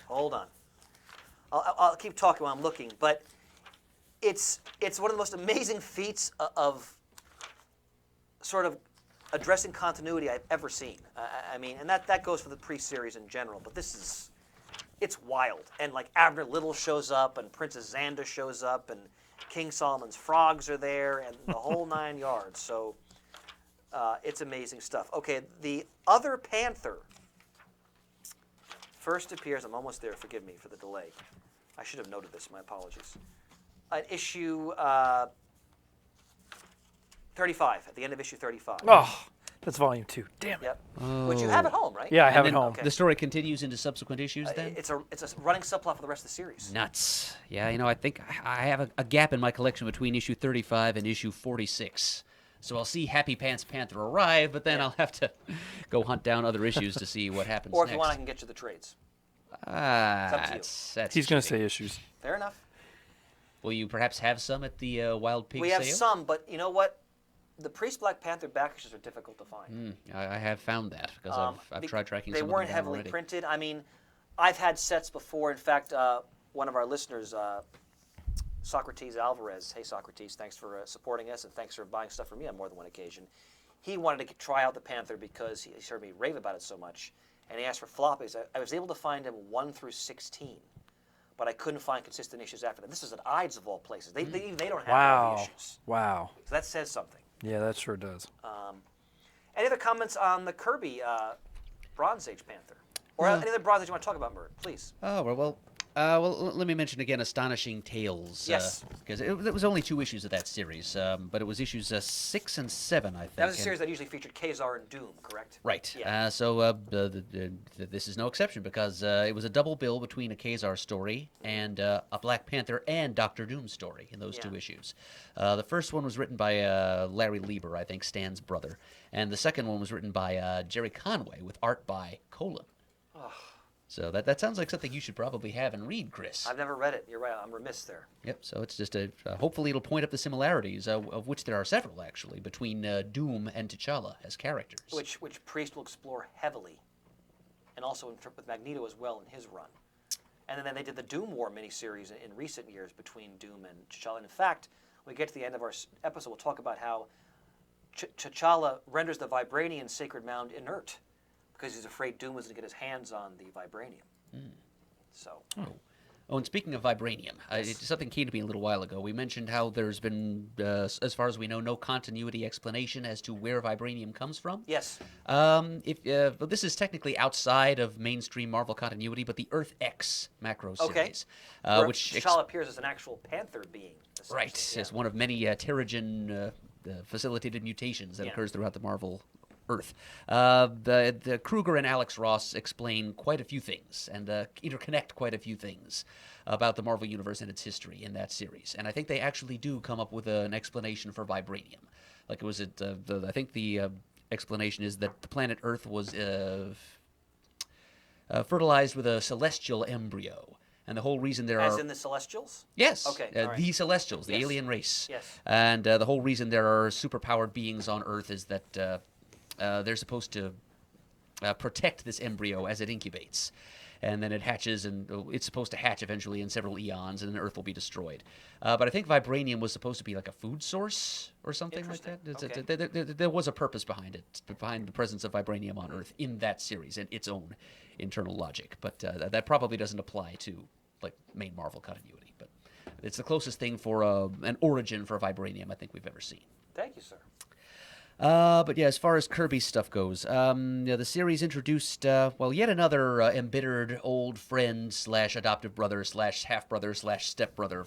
Hold on. I'll keep talking while I'm looking, but it's one of the most amazing feats of sort of addressing continuity I've ever seen. I mean, and that goes for the Priest series in general, but it's wild. And like Abner Little shows up, and Princess Xanda shows up, and King Solomon's frogs are there, and the whole 9 yards. So it's amazing stuff. Okay, the other Panther first appears, I'm almost there, forgive me for the delay. I should have noted this, my apologies. At issue 35, at the end of issue 35. Oh, that's volume 2. Damn it. Yep. Which you have at home, right? Yeah, I And have it then home. The story continues into subsequent issues then? It's a running subplot for the rest of the series. Nuts. Yeah, I think I have a gap in my collection between issue 35 and issue 46. So I'll see Happy Pants Panther arrive, but then I'll have to go hunt down other issues to see what happens Or if next. you want, I can get you the trades. Ah, up to you. that's He's going to cheating. say issues. Fair enough. Will you perhaps have some at the Wild Pig We sale? have some, but you know what? The Priest Black Panther back issues are difficult to find. I have found that because I've tried tracking They some weren't of them down heavily already. printed. I mean, I've had sets before. In fact, one of our listeners, Socrates Alvarez, hey Socrates, thanks for supporting us and thanks for buying stuff for me on more than one occasion. He wanted to try out the Panther because he heard me rave about it so much, and he asked for floppies. I was able to find him 1 through 16, but I couldn't find consistent issues after that. This is at IDES of all places. They don't have all the Wow. issues, Wow. so that says something. Yeah, that sure does. Any other comments on the Kirby Bronze Age Panther? Or any other Bronze Age you want to talk about, Mert, please? Oh, well, let me mention again Astonishing Tales. Yes. Because it was only 2 issues of that series, but it was issues 6 and 7, I think. That was a and- series that usually featured Kazar and Doom, correct? Right. Yeah. This is no exception because it was a double bill between a Kazar story and a Black Panther and Doctor Doom story in those 2 issues. The first one was written by Larry Lieber, I think, Stan's brother, and the second one was written by Jerry Conway with art by Colin. So that sounds like something you should probably have and read, Chris. I've never read it. You're right. I'm remiss there. Yep. So it's just hopefully it'll point up the similarities, of which there are several actually, between Doom and T'Challa as characters. Which Priest will explore heavily, and also with Magneto as well in his run. And then they did the Doom War miniseries in recent years between Doom and T'Challa. And in fact, when we get to the end of our episode, we'll talk about how T'Challa renders the Vibranian Sacred Mound inert because he's afraid Doom was going to get his hands on the Vibranium. So. Oh, and speaking of vibranium, something came to me a little while ago. We mentioned how there's been, as far as we know, no continuity explanation as to where vibranium comes from. Yes. Well, this is technically outside of mainstream Marvel continuity, but the Earth X macro series, Where which T'Challa appears as an actual panther being. right, Yeah. as one of many Terrigen facilitated mutations that occurs throughout the Marvel Earth. The Kruger and Alex Ross explain quite a few things and interconnect quite a few things about the Marvel Universe and its history in that series. And I think they actually do come up with an explanation for vibranium. Like it was I think the explanation is that the planet Earth was fertilized with a celestial embryo. And the whole reason there As are in the Celestials? yes, Okay, all right. the Celestials, the Yes. alien race. Yes. And the whole reason there are superpowered beings on Earth is that they're supposed to protect this embryo as it incubates. And then it hatches, and it's supposed to hatch eventually in several eons, and then Earth will be destroyed. But I think vibranium was supposed to be like a food source or something like that. Interesting. There was a purpose behind it, behind the presence of vibranium on Earth in that series and its own internal logic. But that probably doesn't apply to like main Marvel continuity. But it's the closest thing for an origin for vibranium I think we've ever seen. Thank you, sir. But yeah, as far as Kirby's stuff goes, the series introduced, yet another embittered old friend / adoptive brother / half-brother / stepbrother.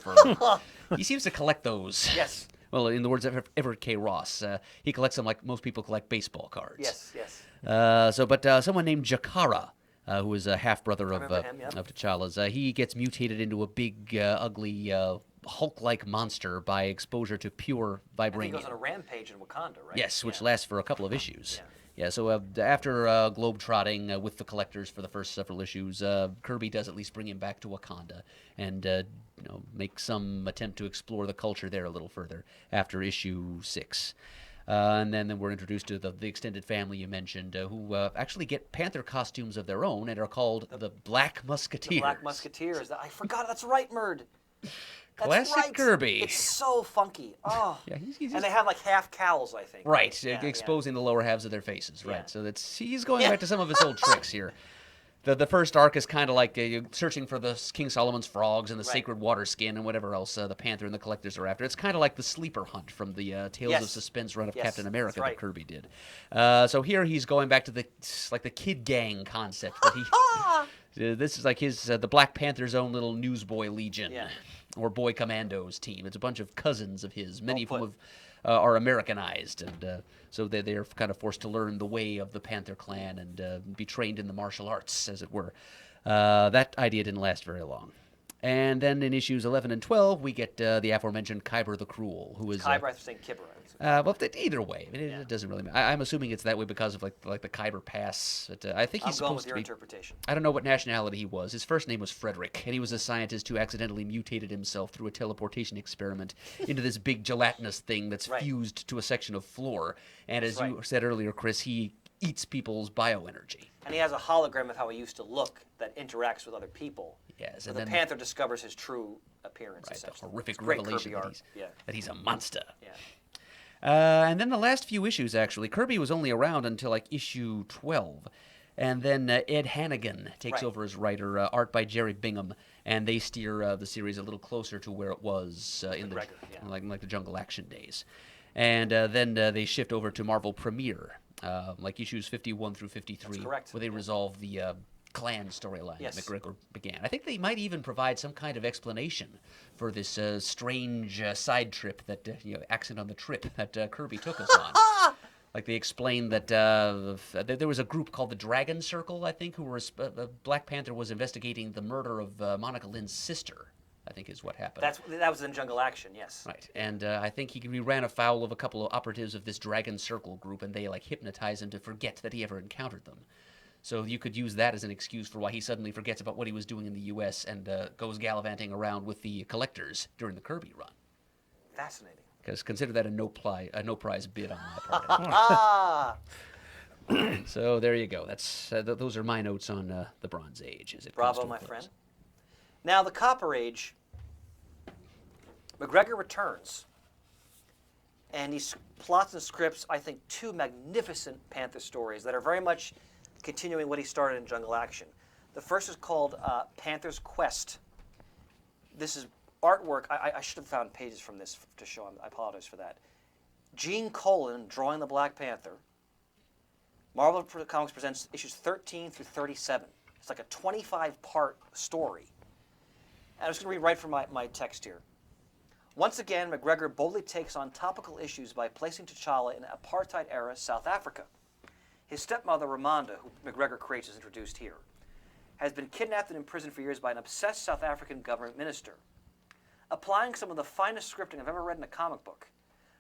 He seems to collect those. Yes. Well, in the words of Everett K. Ross, he collects them like most people collect baseball cards. Yes, yes. But someone named Jakara, who is a half-brother of remember him, yep. T'Challa's, he gets mutated into a big, ugly, Hulk-like monster by exposure to pure And he vibranium. goes on a rampage in Wakanda, right? Yes, which Yeah. lasts for a couple of issues. Yeah. So after globetrotting with the collectors for the first several issues, Kirby does at least bring him back to Wakanda and make some attempt to explore the culture there a little further after issue 6. And then we're introduced to the extended family you mentioned, who actually get Panther costumes of their own and are called the Black Musketeers. The Black Musketeers. I forgot. That's right, Murd. That's Classic right. Kirby. It's so funky. Oh. Yeah, he's And just- they have like half cowls, I think. Right, Yeah, exposing the lower halves of their faces. Yeah. Right, so he's going back to some of his old tricks here. The first arc is kind of like searching for the King Solomon's frogs and the Right. sacred water skin and whatever else the Panther and the Collectors are after. It's kind of like the sleeper hunt from the Tales of Yes. Suspense run of Yes, Captain America that's right. that Kirby did. So here he's going back to the kid gang concept that he. This is like his the Black Panther's own little newsboy legion. Yeah. Or Boy Commandos team. It's a bunch of cousins of his, many of Well whom are Americanized, and so they are kind of forced to learn the way of the Panther clan and be trained in the martial arts, as it were. That idea didn't last very long. And then in issues 11 and 12, we get the aforementioned Kyber the Cruel, who is... Kyber, I was saying Kibber. either way, it doesn't really matter. I'm assuming it's that way because of like the Kyber Pass. But, I think I'm he's going supposed with to your be... interpretation. I don't know what nationality he was. His first name was Frederick, and he was a scientist who accidentally mutated himself through a teleportation experiment into this big gelatinous thing that's Right. fused to a section of floor. And as That's you right. said earlier, Chris, he eats people's bioenergy. And he has a hologram of how he used to look that interacts with other people. Yes, So and the then- Panther discovers his true appearance, Right, the essentially. horrific It's great revelation Kirby that art. Yeah. he's a monster. Yeah. And then the last few issues, actually, Kirby was only around until like issue 12. And then Ed Hannigan takes Right. over as writer, art by Jerry Bingham, and they steer the series a little closer to where it was in McGregor, yeah. like the Jungle Action days. And then they shift over to Marvel Premiere, like issues 51 through 53, That's correct, where they yeah. resolve the clan storyline Yes. that McGregor began. I think they might even provide some kind of explanation for this strange side trip that, accent on the trip that Kirby took us on. Like they explained that there was a group called the Dragon Circle, I think, who were Black Panther was investigating the murder of Monica Lynn's sister, I think is what happened. That was in Jungle Action, yes. Right, and I think he ran afoul of a couple of operatives of this Dragon Circle group, and they like hypnotized him to forget that he ever encountered them. So you could use that as an excuse for why he suddenly forgets about what he was doing in the U.S. and goes gallivanting around with the collectors during the Kirby run. Fascinating. Because consider that a no prize bid on my part. Ah! So there you go. That's those are my notes on the Bronze Age. As it comes Bravo, to a my close. friend. Now, the Copper Age, McGregor returns, and he plots and scripts, I think, two magnificent Panther stories that are very much continuing what he started in Jungle Action. The first is called Panther's Quest. This is artwork. I should have found pages from this to show him. I apologize for that. Gene Colan drawing the Black Panther. Marvel Comics presents issues 13 through 37. It's like a 25-part story. And I'm just going to read right from my text here. Once again, McGregor boldly takes on topical issues by placing T'Challa in apartheid-era South Africa. His stepmother, Ramonda, who McGregor creates, is introduced here, has been kidnapped and imprisoned for years by an obsessed South African government minister. Applying some of the finest scripting I've ever read in a comic book,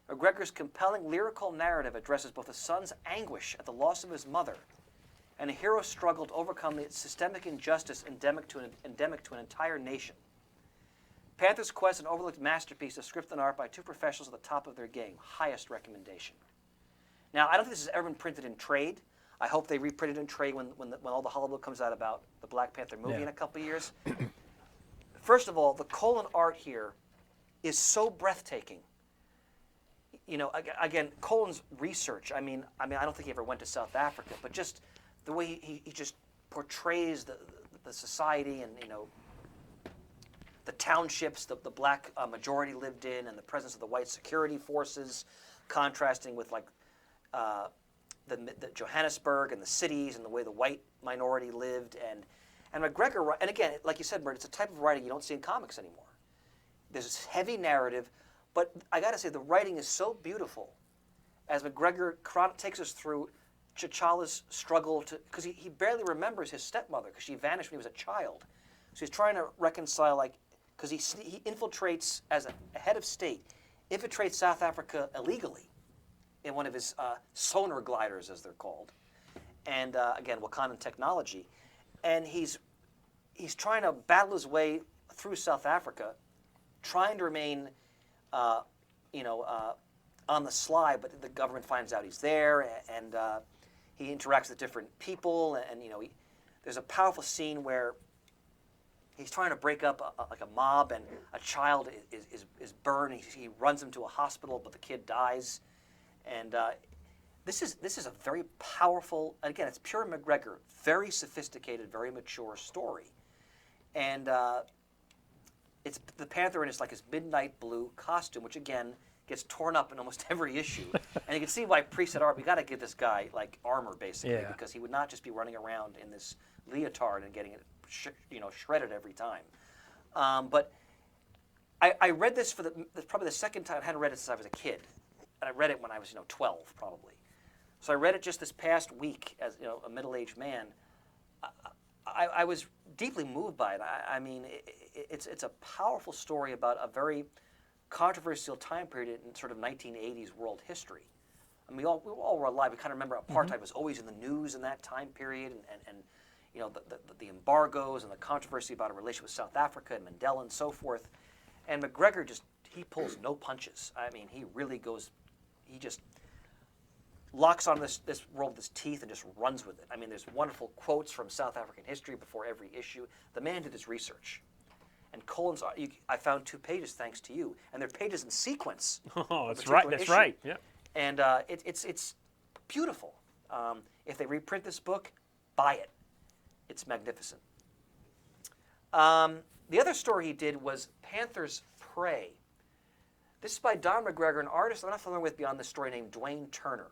McGregor's compelling lyrical narrative addresses both the son's anguish at the loss of his mother and a hero's struggle to overcome the systemic injustice endemic to an entire nation. Panther's Quest, an overlooked masterpiece of script and art by two professionals at the top of their game. Highest recommendation. Now, I don't think this has ever been printed in trade. I hope they reprint it in trade when all the hullabaloo comes out about the Black Panther movie in a couple of years. First of all, the colon art here is so breathtaking. You know, again, Colin's research. I mean, I don't think he ever went to South Africa, but just the way he just portrays the society and, you know, the townships the black majority lived in, and the presence of the white security forces, contrasting with like the Johannesburg and the cities and the way the white minority lived, and McGregor, and again, like you said, Bert, it's a type of writing you don't see in comics anymore. There's this heavy narrative, but I got to say the writing is so beautiful as McGregor takes us through T'Challa's struggle to, because he barely remembers his stepmother because she vanished when he was a child. So he's trying to reconcile, like, because he infiltrates as a head of state, infiltrates South Africa illegally in one of his sonar gliders, as they're called, and again, Wakandan technology, and he's trying to battle his way through South Africa, trying to remain, on the sly, but the government finds out he's there, and he interacts with different people, and there's a powerful scene where he's trying to break up like a mob, and a child is burned. He runs him to a hospital, but the kid dies, and this is a very powerful. Again, it's pure McGregor, very sophisticated, very mature story, and it's the Panther in his midnight blue costume, which again gets torn up in almost every issue, and you can see why Priest said, "We got to give this guy like armor, basically, because he would not just be running around in this leotard and getting it, shredded every time." But I read this for probably the second time. I hadn't read it since I was a kid, and I read it when I was 12 probably. So I read it just this past week as a middle-aged man. I was deeply moved by it. I mean, it's a powerful story about a very controversial time period in sort of 1980s world history. I mean, we all were alive. We kind of remember apartheid was always in the news in that time period, and the embargoes and the controversy about a relationship with South Africa and Mandela and so forth. And McGregor he pulls no punches. I mean, he really he just locks on this world with his teeth and just runs with it. I mean, there's wonderful quotes from South African history before every issue. The man did his research. And Colin's, I found 2 pages thanks to you, and they're pages in sequence. Oh, that's right. That's right. Yeah. And it's beautiful. If they reprint this book, buy it. It's magnificent. The other story he did was Panther's Prey. This is by Don McGregor, an artist I'm not familiar with beyond this story, named Dwayne Turner,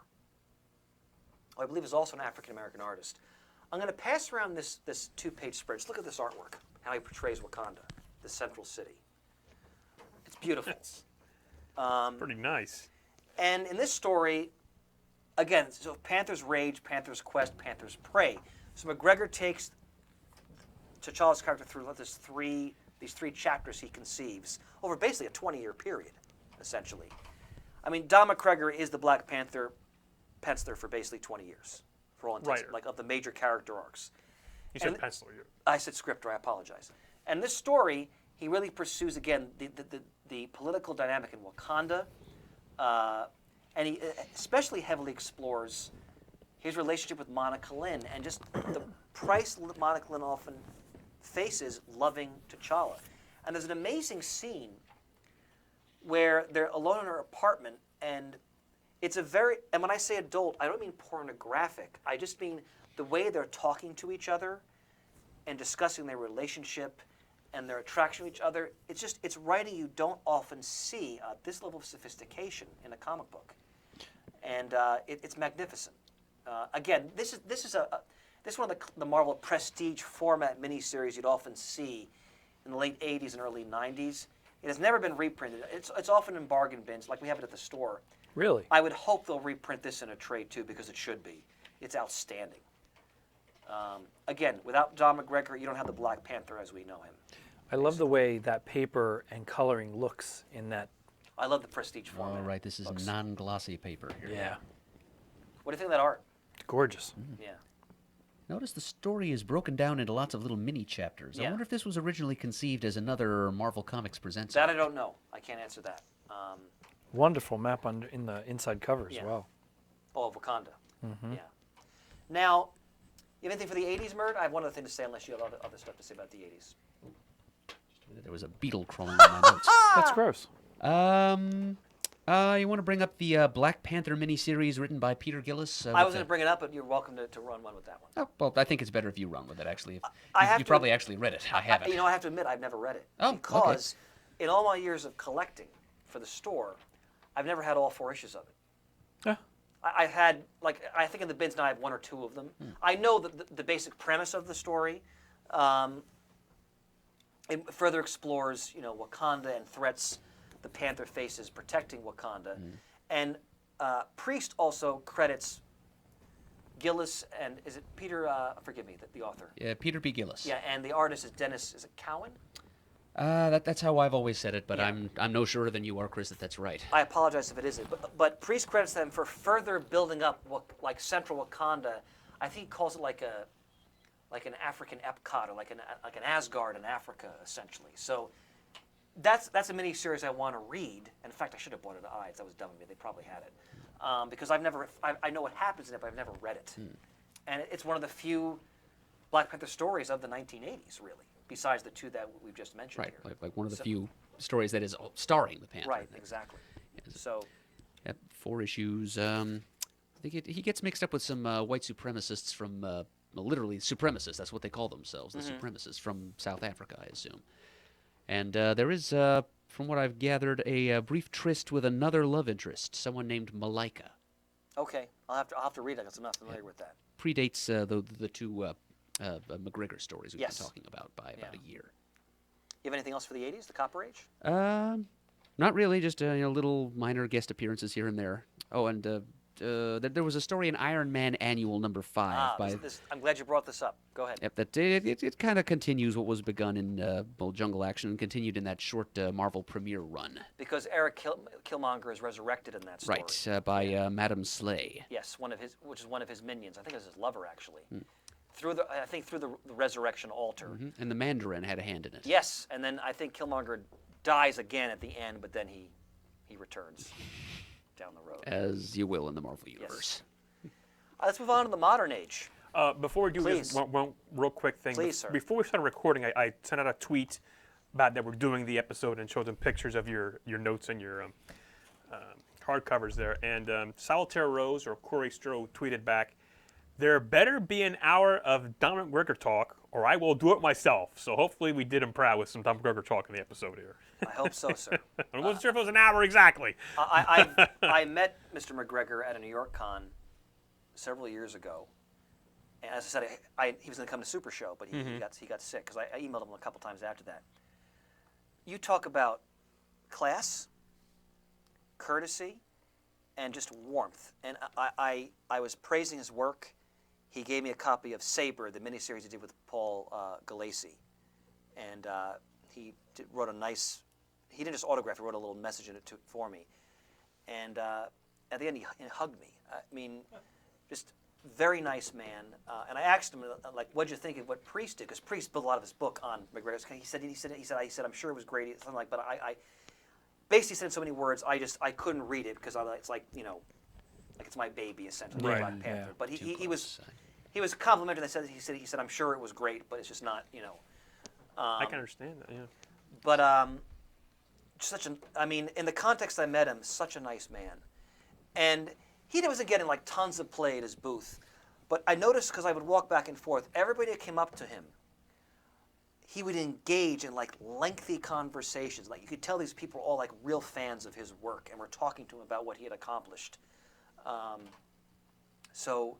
who I believe is also an African-American artist. I'm going to pass around this 2-page spread. Just look at this artwork, how he portrays Wakanda, the central city. It's beautiful. Pretty nice. And in this story, again, so Panther's Rage, Panther's Quest, Panther's Prey. So McGregor takes T'Challa's character through these three chapters he conceives over basically a 20-year period, essentially. I mean, Don McGregor is the Black Panther penciler for basically 20 years, for all intents, of the major character arcs. You said penciler. I said scripter. I apologize. And this story, he really pursues again the political dynamic in Wakanda, and he especially heavily explores his relationship with Monica Lynn and just the price Monica Lynn often faces loving T'Challa. And there's an amazing scene where they're alone in her apartment, and it's and when I say adult, I don't mean pornographic. I just mean the way they're talking to each other and discussing their relationship and their attraction to each other. It's writing you don't often see this level of sophistication in a comic book, and it's magnificent. Again, this is one of the Marvel prestige format miniseries you'd often see in the late 80s and early 90s. It has never been reprinted. It's often in bargain bins, like we have it at the store. Really? I would hope they'll reprint this in a trade too, because it should be. It's outstanding. Again, without Don McGregor, you don't have the Black Panther as we know him. I love the way that paper and coloring looks in that. I love the prestige format. All right, this is non-glossy paper here. Yeah. What do you think of that art? It's gorgeous. Yeah. Notice the story is broken down into lots of little mini chapters. I Yeah. wonder if this was originally conceived as another Marvel Comics Presents. That I don't know. I can't answer that. Wonderful map in the inside cover as Yeah. well. Oh, of Wakanda. Yeah. Now, you have anything for the 80s, Mert? I have one other thing to say unless you have other stuff to say about the 80s. There was a beetle crawling on my notes. That's gross. You want to bring up the Black Panther miniseries written by Peter Gillis? I was going to bring it up, but you're welcome to run one with that one. Oh, well, I think it's better if you run with it, actually. I have You to- probably actually read it. I haven't. You know, I have to admit, I've never read it. Oh, okay. Because in all my years of collecting for the store, I've never had all 4 issues of it. Yeah. I've had, like, I think in the bins now I have 1 or 2 of them. I know the basic premise of the story. It further explores, you know, Wakanda and threats the Panther faces protecting Wakanda. And Priest also credits Gillis and, is it Peter, forgive me, the author. Yeah, Peter B. Gillis. Yeah, and the artist is Dennis, is it Cowan? That's how I've always said it, but Yeah. I'm no surer than you are, Chris, that that's right. I apologize if it isn't, but Priest credits them for further building up like central Wakanda. I think he calls it like an African Epcot or like an Asgard in Africa, essentially. So that's a mini series I want to read. And in fact, I should have bought it at Ides. That was dumb of me. They probably had it because I know what happens in it, but I've never read it. And it's one of the few Black Panther stories of the 1980s, really, besides the 2 that we've just mentioned Right, here. like one of the few stories that is starring the Panther. Right, exactly. So. Yep, 4 issues. I think he gets mixed up with some white supremacists from, literally supremacists, that's what they call themselves, the supremacists from South Africa, I assume. And there is, from what I've gathered, a brief tryst with another love interest, someone named Malika. Okay, I'll have to read it because I'm not familiar with that. Predates the 2 McGregor stories we've Yes. been talking about by about a year. You have anything else for the 80s, the Copper Age? Not really, just little minor guest appearances here and there. Oh, and there was a story in Iron Man Annual number 5 by. I'm glad you brought this up. Go ahead. Yep, that it kind of continues what was begun in Jungle Action and continued in that short Marvel premiere run. Because Eric Killmonger is resurrected in that story. Right, by Madame Slay. Yes, which is one of his minions. I think it was his lover, actually. Through the resurrection altar. And the Mandarin had a hand in it. Yes, and then I think Killmonger dies again at the end, but then he returns down the road. As you will in the Marvel Universe. Let's move on to the modern age. Before we do Please. this, one real quick thing. Please, sir. Before we started recording, I sent out a tweet about that we're doing the episode and showed them pictures of your notes and your hardcovers there. And Solitaire Rose or Corey Stroh tweeted back, "There better be an hour of Dominic McGregor talk, or I will do it myself." So hopefully we did him proud with some Dominic McGregor talk in the episode here. I hope so, sir. I wasn't sure if it was an hour exactly. I met Mr. McGregor at a New York con several years ago. And as I said, he was going to come to Super Show, but he got sick because I emailed him a couple times after that. You talk about class, courtesy, and just warmth. And I was praising his work. He gave me a copy of Saber, the miniseries he did with Paul Galassi. And he wrote a nice, he didn't just autograph, he wrote a little message in it for me. And at the end, he hugged me. I mean, just very nice man. And I asked him, like, what'd you think of what Priest did? Because Priest built a lot of his book on McGregor. He said, I'm sure it was great. Something like, but I basically said in so many words, I couldn't read it because it's like, you know, like it's my baby essentially, Right. Black Panther. Yeah. But he was complimentary. He said I'm sure it was great, but it's just not, you know. I can understand that, yeah. But I mean, in the context I met him, such a nice man. And he wasn't getting like tons of play at his booth. But I noticed because I would walk back and forth, everybody that came up to him, he would engage in like lengthy conversations. Like you could tell these people were all like real fans of his work and were talking to him about what he had accomplished. So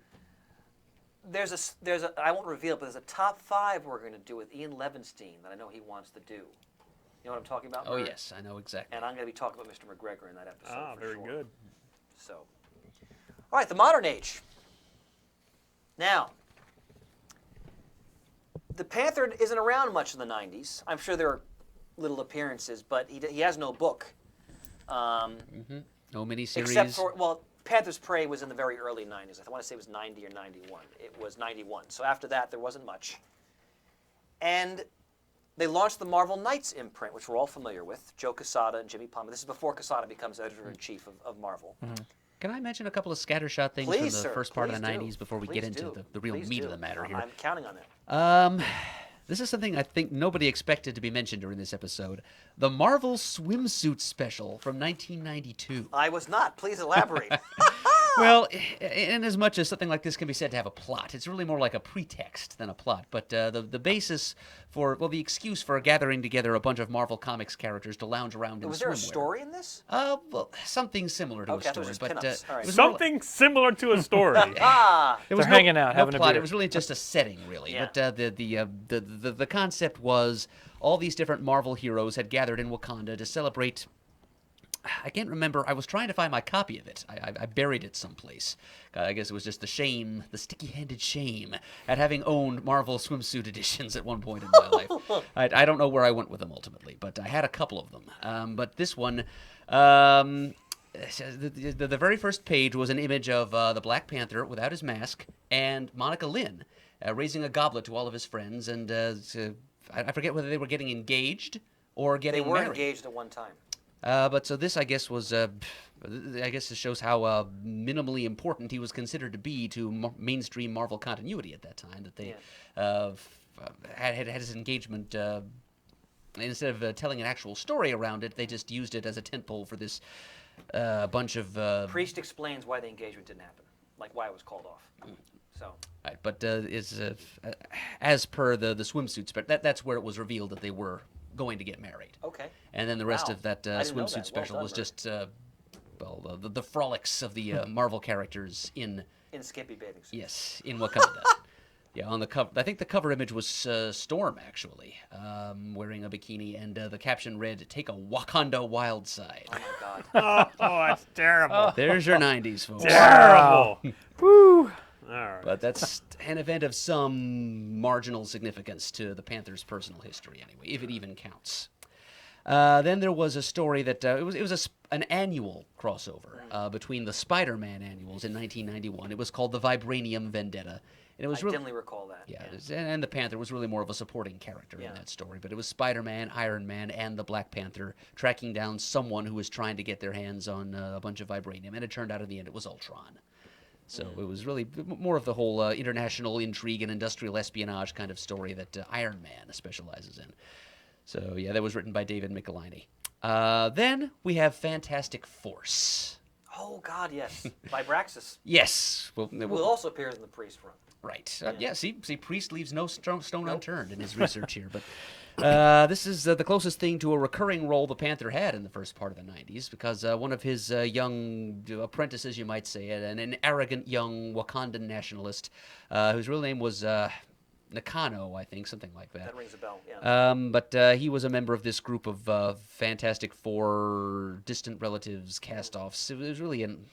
there's a I won't reveal, but there's a top 5 we're going to do with Ian Levinstein that I know he wants to do. You know what I'm talking about? Oh, Bert? yes, I know exactly. And I'm going to be talking about Mr. McGregor in that episode. Ah, for very sure. good. So, all right, the modern age. Now, the Panther isn't around much in the 90s. I'm sure there are little appearances, but he has no book. No miniseries. Except for, well, Panther's Prey was in the very early 90s. I want to say it was 90 or 91. It was 91. So after that, there wasn't much. And they launched the Marvel Knights imprint, which we're all familiar with. Joe Quesada and Jimmy Palmer. This is before Quesada becomes editor-in-chief of Marvel. Can I mention a couple of scattershot things Please, from the sir, first part of the please do. 90s before we Please get into do. the real Please meat do. of the matter here? I'm counting on it. This is something I think nobody expected to be mentioned during this episode. The Marvel swimsuit special from 1992. I was not. Please elaborate. Well, in as much as something like this can be said to have a plot, it's really more like a pretext than a plot. But the basis for, well, the excuse for gathering together a bunch of Marvel Comics characters to lounge around in Was there a swimwear. story in this? Well, something similar to Okay, I a thought it story, was but pinups. All right. it was more Something similar to a story. Ah! There was They're hanging out, having a plot. beer. It was really just a setting, really. Yeah. But the concept was all these different Marvel heroes had gathered in Wakanda to celebrate. I can't remember. I was trying to find my copy of it. I buried it someplace. I guess it was just the shame, the sticky-handed shame at having owned Marvel swimsuit editions at one point in my life. I don't know where I went with them ultimately, but I had a couple of them. But this one, the very first page was an image of the Black Panther without his mask and Monica Lynn raising a goblet to all of his friends, and I forget whether they were getting engaged or They getting were married. engaged at one time. But so this, I guess, was, I guess it shows how minimally important he was considered to be to mainstream Marvel continuity at that time, that they had his engagement, instead of telling an actual story around it, they just used it as a tentpole for this bunch of... Priest explains why the engagement didn't happen, like why it was called off. So Right, but as per the swimsuits, but that's where it was revealed that they were going to get married. okay. And then the rest Wow. of that I didn't know swimsuit that. Well special done, was Bert. just, well, the frolics of the Marvel characters in skimpy bathing suits. Yes, in Wakanda. Yeah, on the cover. I think the cover image was Storm, actually, wearing a bikini, and the caption read, "Take a Wakanda wild side." Oh my God. Oh, that's terrible. There's your 90s, folks. Terrible. Woo! All right. But that's an event of some marginal significance to the Panther's personal history, anyway, if it even counts. Then there was a story that it was an annual crossover between the Spider-Man annuals in 1991. It was called the Vibranium Vendetta. And it was I dimly recall that. Yeah, and the Panther was really more of a supporting character in that story. But it was Spider-Man, Iron Man, and the Black Panther tracking down someone who was trying to get their hands on a bunch of vibranium. And it turned out in the end it was Ultron. So it was really more of the whole international intrigue and industrial espionage kind of story that Iron Man specializes in. So, yeah, that was written by David Michelinie. Then we have Fantastic Force. Oh God, yes. Vibraxis. Yes. Who also appears in the Priest run. Right. See, Priest leaves no stone unturned in his research here. But this is the closest thing to a recurring role the Panther had in the first part of the 90s, because one of his young apprentices, you might say, an arrogant young Wakandan nationalist, whose real name was Nakano, I think, something like that. That rings a bell, yeah. But he was a member of this group of Fantastic Four distant relatives cast-offs. It was really an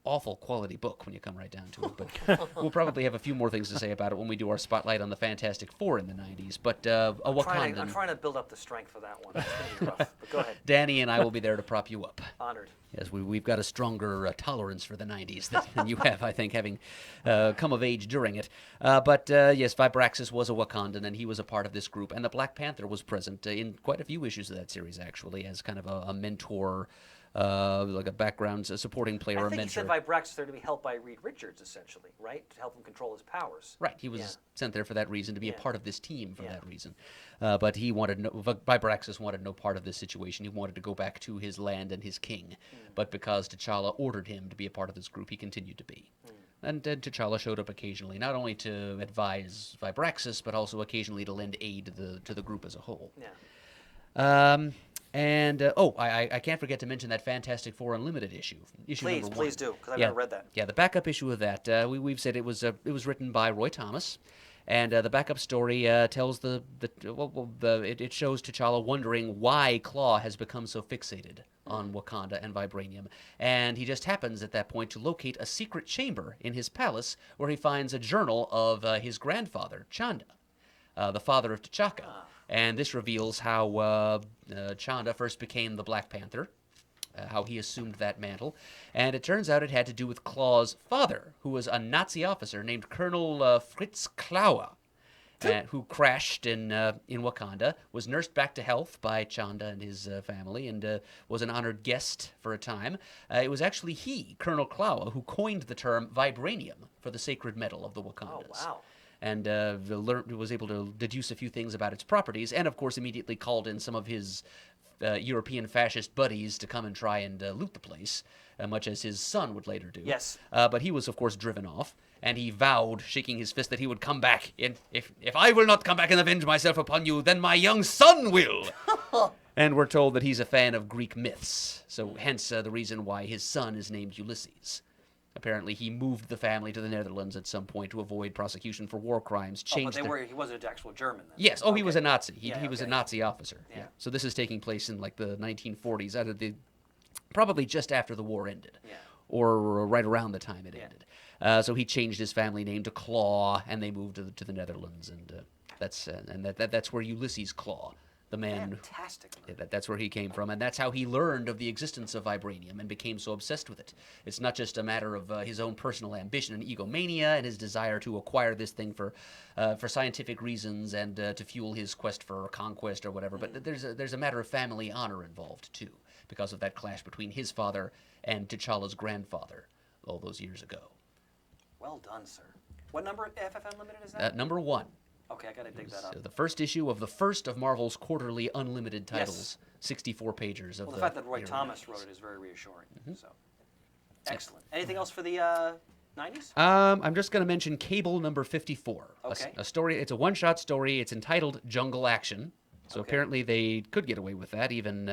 awful quality book when you come right down to it, but we'll probably have a few more things to say about it when we do our spotlight on the Fantastic Four in the 90s. But I'm Wakandan, trying to build up the strength for that one. It's going to be rough, but go ahead. Danny and I will be there to prop you up. Honored. Yes, we've got a stronger tolerance for the 90s than you have, I think, having come of age during it. But yes, Vibraxis was a Wakandan, and he was a part of this group. And the Black Panther was present in quite a few issues of that series, actually, as kind of a mentor, like a background, a supporting player, I a think mentor. he said Vibraxis there to be helped by Reed Richards, essentially, right? To help him control his powers. Right, he was sent there for that reason, to be a Yeah. part of this team for that reason. But he wanted Vibraxis wanted no part of this situation. He wanted to go back to his land and his king. But because T'Challa ordered him to be a part of this group, he continued to be. And T'Challa showed up occasionally, not only to advise Vibraxis, but also occasionally to lend aid to the group as a whole. Yeah. I can't forget to mention that Fantastic Four Unlimited issue number 1. Please do, because I've never read that. Yeah, the backup issue of that. We've said it was written by Roy Thomas, and the backup story tells it shows T'Challa wondering why Claw has become so fixated on Wakanda and vibranium, and he just happens at that point to locate a secret chamber in his palace where he finds a journal of his grandfather, Chanda, the father of T'Chaka. And this reveals how Chanda first became the Black Panther, how he assumed that mantle. And it turns out it had to do with Claw's father, who was a Nazi officer named Colonel Fritz Klauer, who crashed in Wakanda, was nursed back to health by Chanda and his family, and was an honored guest for a time. It was actually he, Colonel Klauer, who coined the term vibranium for the sacred metal of the Wakandas. Oh, wow. And was able to deduce a few things about its properties, and of course immediately called in some of his European fascist buddies to come and try and loot the place, much as his son would later do. Yes. But he was, of course, driven off, and he vowed, shaking his fist, that he would come back. And if I will not come back and avenge myself upon you, then my young son will. And we're told that he's a fan of Greek myths, so hence the reason why his son is named Ulysses. Apparently, he moved the family to the Netherlands at some point to avoid prosecution for war crimes. But he wasn't an actual German then? Yes. Oh, he was a Nazi. He Yeah, was a okay. Nazi officer. Yeah. So this is taking place in like the 1940s, out of probably just after the war ended, Yeah. or right around the time it Yeah. ended. So he changed his family name to Claw, and they moved to the Netherlands, and that's where Ulysses Claw, the man. Fantastic. That's where he came from, and that's how he learned of the existence of vibranium and became so obsessed with it. It's not just a matter of his own personal ambition and egomania and his desire to acquire this thing for scientific reasons and to fuel his quest for conquest or whatever, but there's a matter of family honor involved too, because of that clash between his father and T'Challa's grandfather all those years ago. Well done, sir. What number FF Unlimited is that? Number 1. Okay, I gotta dig that up. So the first issue of the first of Marvel's quarterly unlimited titles, 64 pagers of Well, the fact that Roy era Thomas 90s. wrote it is very reassuring. So, excellent. Anything else for the 90s? I'm just going to mention Cable number 54. Okay. A story. It's a one-shot story. It's entitled Jungle Action. So Okay. apparently they could get away with that even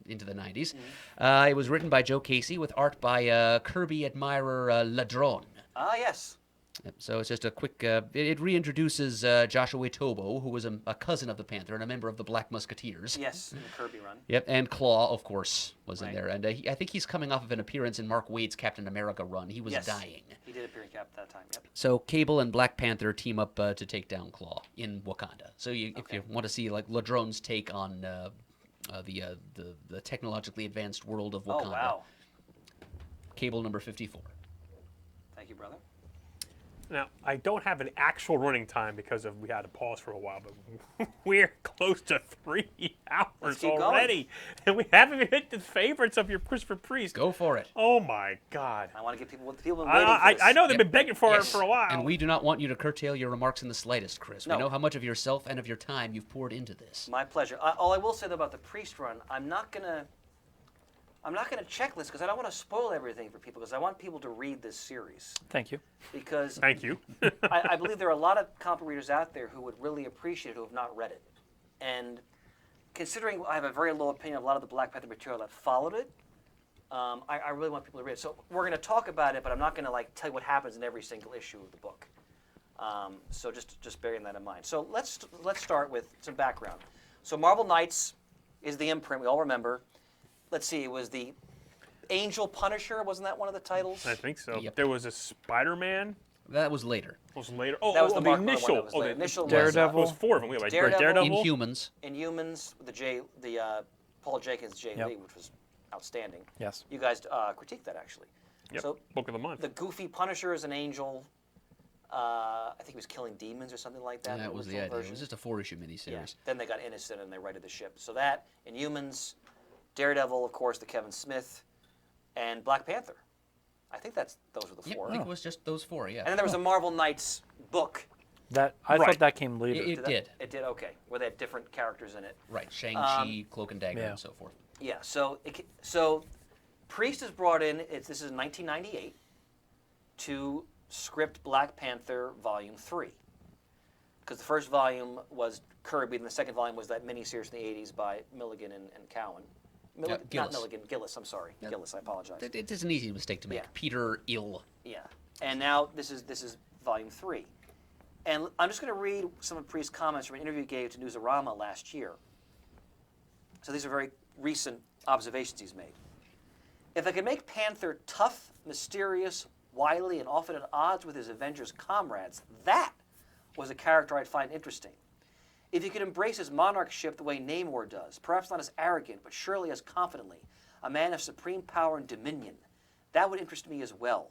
into the 90s. Mm-hmm. It was written by Joe Casey with art by Kirby admirer Ladrone. Ah, yes. Yep, so it's just a quick. It reintroduces Joshua Tobo, who was a cousin of the Panther and a member of the Black Musketeers. Yes, in the Kirby run. Yep, and Claw, of course, was in Right. there. And I think he's coming off of an appearance in Mark Waid's Captain America run. He was Yes. dying. He did appear in Cap that time, yep. So Cable and Black Panther team up to take down Claw in Wakanda. So if Okay. you want to see like Ladrone's take on the technologically advanced world of Wakanda, Oh, wow. Cable number 54. Thank you, brother. Now, I don't have an actual running time because we had to pause for a while, but we're close to 3 hours keep going. already. And we haven't even hit the favorites of your Christopher Priest. Go for it. Oh, my God. I want to get people have been waiting for this. I know they've been begging for Yes. it for a while. And we do not want you to curtail your remarks in the slightest, Chris. No. We know how much of yourself and of your time you've poured into this. My pleasure. All I will say though about the Priest run, I'm not gonna checklist because I don't want to spoil everything for people because I want people to read this series Thank you. because Thank you. I believe there are a lot of comic readers out there who would really appreciate it who have not read it. And considering I have a very low opinion of a lot of the Black Panther material that followed it, I really want people to read it. So we're going to talk about it, but I'm not going to like tell you what happens in every single issue of the book. So just bearing that in mind. So let's start with some background. So Marvel Knights is the imprint we all remember. Let's see, it was the Angel Punisher, wasn't that one of the titles? I think so. Yep. There was a Spider-Man. That was later. Was later. Oh, That was the the Mark Miller one initial. that was Oh, later. the Initial was, Daredevil. It was 4 of them. We had Daredevil. Daredevil. Inhumans. Inhumans, the Paul Jenkins J. Yep. Lee, which was outstanding. Yes. You guys critiqued that actually. Yep. So Book of the month. the goofy Punisher is an angel. I think he was killing demons or something like that. in That was the original idea. It version. was just a 4-issue miniseries. Yeah. Then they got innocent and they righted the ship. So that, Inhumans, Daredevil, of course, the Kevin Smith, and Black Panther. I think those were the Yep, four. I think it was just those 4, yeah. And then there was a Marvel Knights book. That I Right. thought that came later. It that- did. It did, okay. Where they had different characters in it. Right, Shang-Chi, Cloak and Dagger, yeah. and so forth. Yeah, so Priest is brought in, this is in 1998, to script Black Panther Volume 3. Because the first volume was Kirby, and the second volume was that miniseries in the 80s by Milligan and Cowan. Not Gillis. Milligan, Gillis, I'm sorry. Yeah. Gillis, I apologize. It is an easy mistake to make. Yeah. Peter Ill. Yeah, and now this is Volume 3. And I'm just going to read some of Priest's comments from an interview he gave to Newsarama last year. So these are very recent observations he's made. If I could make Panther tough, mysterious, wily, and often at odds with his Avengers comrades, that was a character I'd find interesting. If he could embrace his monarchship the way Namor does, perhaps not as arrogant, but surely as confidently, a man of supreme power and dominion. That would interest me as well.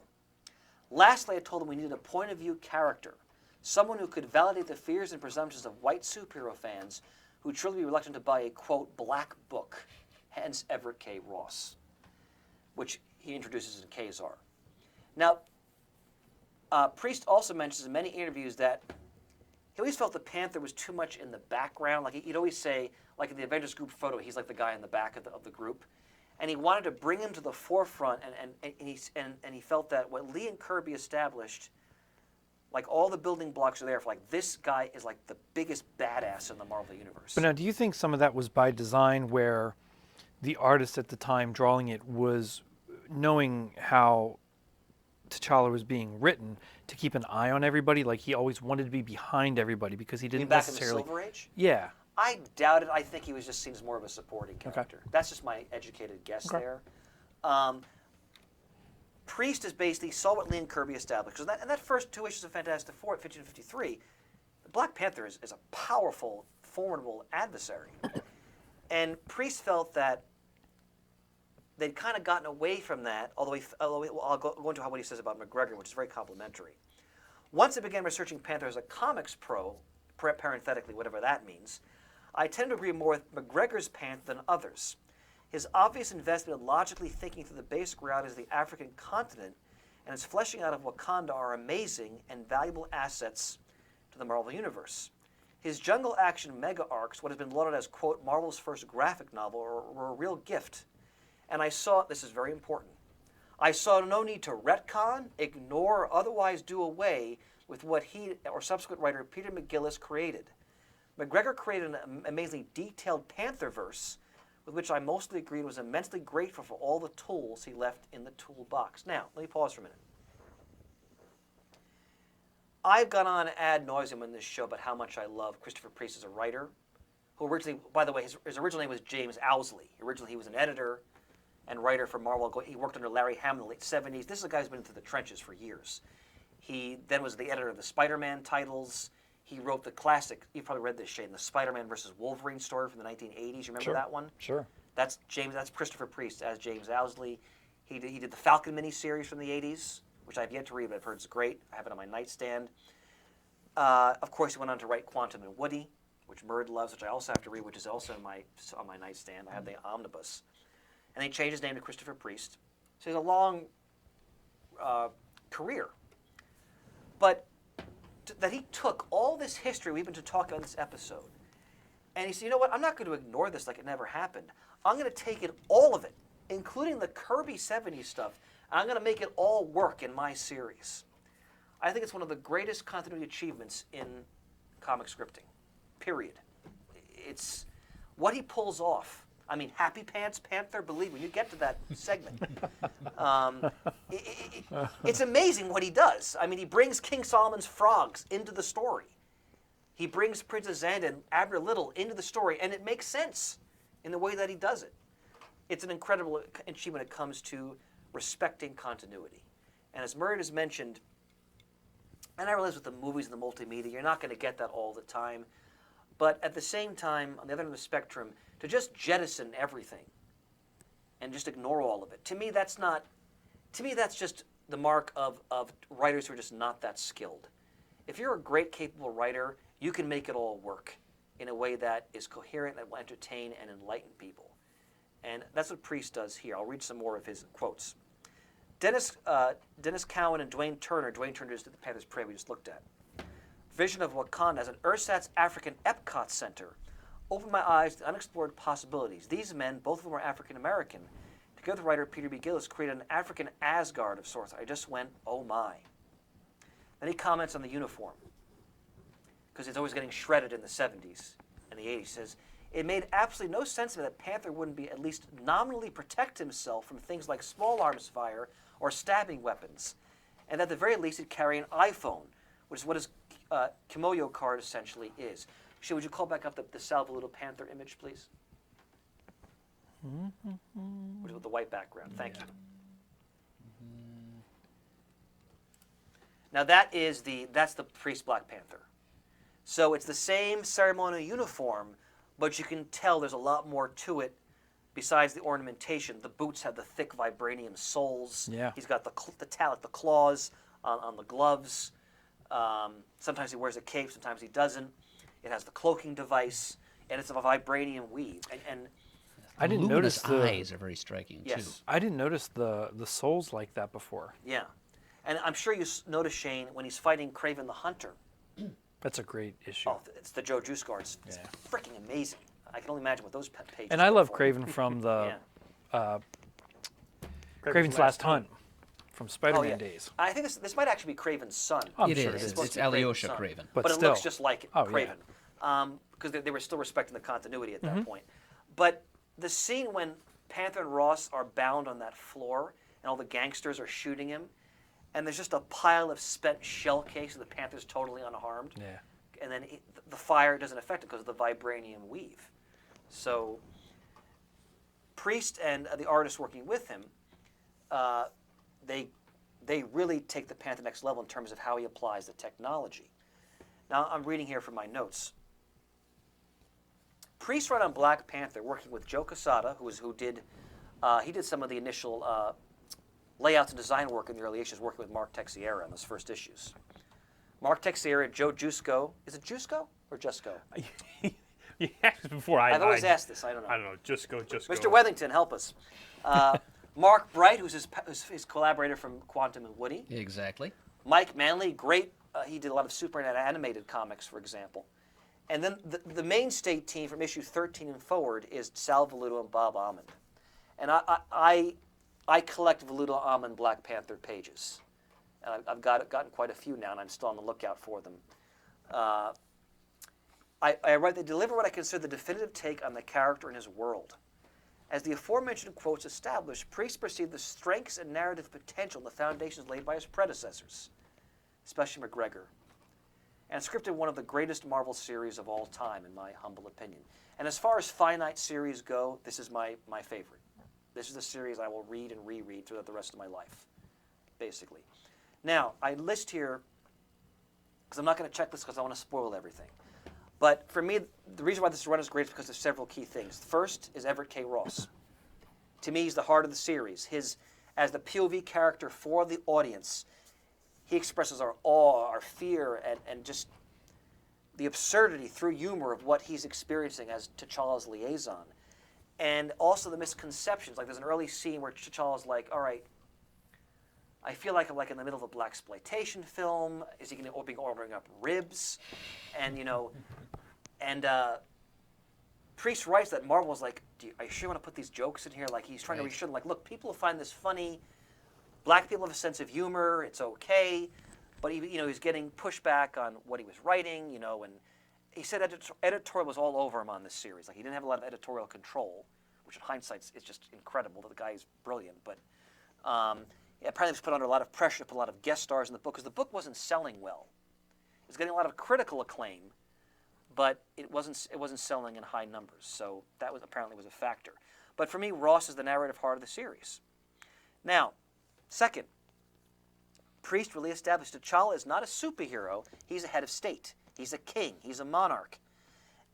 Lastly, I told him we needed a point of view character, someone who could validate the fears and presumptions of white superhero fans who would truly be reluctant to buy a, quote, black book, hence Everett K. Ross, which he introduces in Kazar. Now, Priest also mentions in many interviews that he always felt the Panther was too much in the background. Like he'd always say, like in the Avengers group photo, he's like the guy in the back of the group. And he wanted to bring him to the forefront, and he felt that what Lee and Kirby established, like all the building blocks are there for like this guy is like the biggest badass in the Marvel universe. But now, do you think some of that was by design, where the artist at the time drawing it was knowing how T'Challa was being written to keep an eye on everybody? Like he always wanted to be behind everybody because he didn't back necessarily. in the Silver Age? Yeah. I doubt it. I think he was just seen as more of a supporting character. That's just my educated guess there. Priest is basically saw what Lee and Kirby established. And that first 2 issues of Fantastic Four at 15 and 53, the Black Panther is a powerful, formidable adversary. And Priest felt that they'd kind of gotten away from that, although I'll go into what he says about McGregor, which is very complimentary. Once I began researching Panther as a comics pro, parenthetically, whatever that means, I tend to agree more with McGregor's Panther than others. His obvious investment in logically thinking through the basic realities of the African continent and his fleshing out of Wakanda are amazing and valuable assets to the Marvel Universe. His jungle action mega arcs, what has been lauded as, quote, Marvel's first graphic novel, were a real gift. And I saw, this is very important, I saw no need to retcon, ignore, or otherwise do away with what he or subsequent writer Peter McGillis created. McGregor created an amazingly detailed Pantherverse with which I mostly agreed was immensely grateful for all the tools he left in the toolbox. Now, let me pause for a minute. I've gone on ad nauseum in this show about how much I love Christopher Priest as a writer, who originally, by the way, his original name was James Owsley. Originally, he was an editor and writer for Marvel. He worked under Larry Hama in the late 70s. This is a guy who's been into the trenches for years. He then was the editor of the Spider-Man titles. He wrote the classic, you've probably read this, Shane, the Spider-Man versus Wolverine story from the 1980s. You remember that one? Sure. That's Christopher Priest as James Owsley. He did the Falcon miniseries from the 80s, which I've yet to read, but I've heard it's great. I have it on my nightstand. Of course, he went on to write Quantum and Woody, which Murd loves, which I also have to read, which is also on my nightstand. I have the omnibus. And he changed his name to Christopher Priest. So he has a long career. But that he took all this history we've been talking about in this episode, and he said, you know what, I'm not going to ignore this like it never happened. I'm going to take it, all of it, including the Kirby 70s stuff, and I'm going to make it all work in my series. I think it's one of the greatest continuity achievements in comic scripting, period. It's what he pulls off. I mean, Happy Pants Panther, believe me, when you get to that segment, it's amazing what he does. I mean, he brings King Solomon's frogs into the story. He brings Princess Xanda and Abner Little into the story, and it makes sense in the way that he does it. It's an incredible achievement when it comes to respecting continuity. And as Murray has mentioned, and I realize with the movies and the multimedia, you're not going to get that all the time. But at the same time, on the other end of the spectrum, to just jettison everything and just ignore all of it, to me that's just the mark of writers who are just not that skilled. If you're a great, capable writer, you can make it all work in a way that is coherent, that will entertain and enlighten people. And that's what Priest does here. I'll read some more of his quotes. Dennis Cowan and Dwayne Turner is the Panther's Prey we just looked at. Vision of Wakanda as an ersatz African Epcot Center opened my eyes to unexplored possibilities. These men, both of them are African American, together with writer Peter B. Gillis, created an African Asgard of sorts. I just went, oh my. Then he comments on the uniform, because it's always getting shredded in the 70s and the 80s. He says, it made absolutely no sense to me that Panther wouldn't be at least nominally protect himself from things like small arms fire or stabbing weapons, and at the very least he'd carry an iPhone, which is what his Kimoyo card essentially is. Shane, would you call back up the Salvaludo Panther image, please? Which is with the white background. Thank you. Now that's the Priest Black Panther. So it's the same ceremonial uniform, but you can tell there's a lot more to it besides the ornamentation, the boots have the thick vibranium soles. Yeah. He's got the the claws on the gloves. Sometimes he wears a cape, sometimes he doesn't. It has the cloaking device, and it's of a vibranium weave. And I didn't Luminous notice the eyes are very striking too. yes, I didn't notice the soles like that before. yeah. And I'm sure you notice, Shane, when he's fighting Kraven the Hunter. That's a great issue. Oh, it's the Joe Juice guard. It's Yeah. freaking amazing. I can only imagine what those pages. And I go love for. Craven from the Yeah. Craven's Last Hunt from Spider-Man Oh, yeah. days. I think this might actually be Craven's son. I'm It sure is. it is. supposed It's to be Craven's Alyosha son. Craven. But it still. looks just like Oh, yeah. Craven, because they were still respecting the continuity at that Mm-hmm. point. But the scene when Panther and Ross are bound on that floor and all the gangsters are shooting him, and there's just a pile of spent shell case, and the Panther's totally unharmed. Yeah. And then the fire doesn't affect it because of the vibranium weave. So Priest and the artist working with him, they really take the Panther next level in terms of how he applies the technology. Now I'm reading here from my notes. Priest wrote on Black Panther, working with Joe Quesada, who did some of the initial layouts and design work in the early issues, working with Mark Texiera in those first issues. Mark Texiera, Joe Jusco. Is it Jusco or Jusco? You asked this before. I've always asked this. I don't know. I don't know. Just go. Mr. Wethington, help us. Mark Bright, who's his collaborator from Quantum and Woody. Exactly. Mike Manley, great. He did a lot of Superman animated comics, for example. And then the mainstay team from issue 13 and forward is Sal Velluto and Bob Almond. And I collect Velluto Almond Black Panther pages. And I've gotten quite a few now, and I'm still on the lookout for them. I write, they deliver what I consider the definitive take on the character and his world. As the aforementioned quotes establish, Priest perceived the strengths and narrative potential in the foundations laid by his predecessors, especially McGregor, and scripted one of the greatest Marvel series of all time, in my humble opinion. And as far as finite series go, this is my favorite. This is a series I will read and reread throughout the rest of my life, basically. Now, I list here, because I'm not going to check this because I want to spoil everything. But for me, the reason why this run is great is because of several key things. First is Everett K. Ross. To me, he's the heart of the series. As the POV character for the audience, he expresses our awe, our fear, and just the absurdity through humor of what he's experiencing as T'Challa's liaison. And also the misconceptions. Like there's an early scene where T'Challa's like, all right, I feel like I'm like in the middle of a blaxploitation film. Is he going to be ordering up ribs? And, Priest writes that Marvel was like, are you sure you want to put these jokes in here? Like he's trying to reassure them, like, look, people find this funny. Black people have a sense of humor. It's okay. But he's getting pushback on what he was writing, and he said editorial was all over him on this series. Like he didn't have a lot of editorial control, which in hindsight is just incredible. That the guy is brilliant, but apparently was put under a lot of pressure to put a lot of guest stars in the book because the book wasn't selling well. It was getting a lot of critical acclaim, but it wasn't selling in high numbers. So that apparently was a factor. But for me, Ross is the narrative heart of the series. Now, second, Priest really established T'Challa is not a superhero. He's a head of state. He's a king. He's a monarch.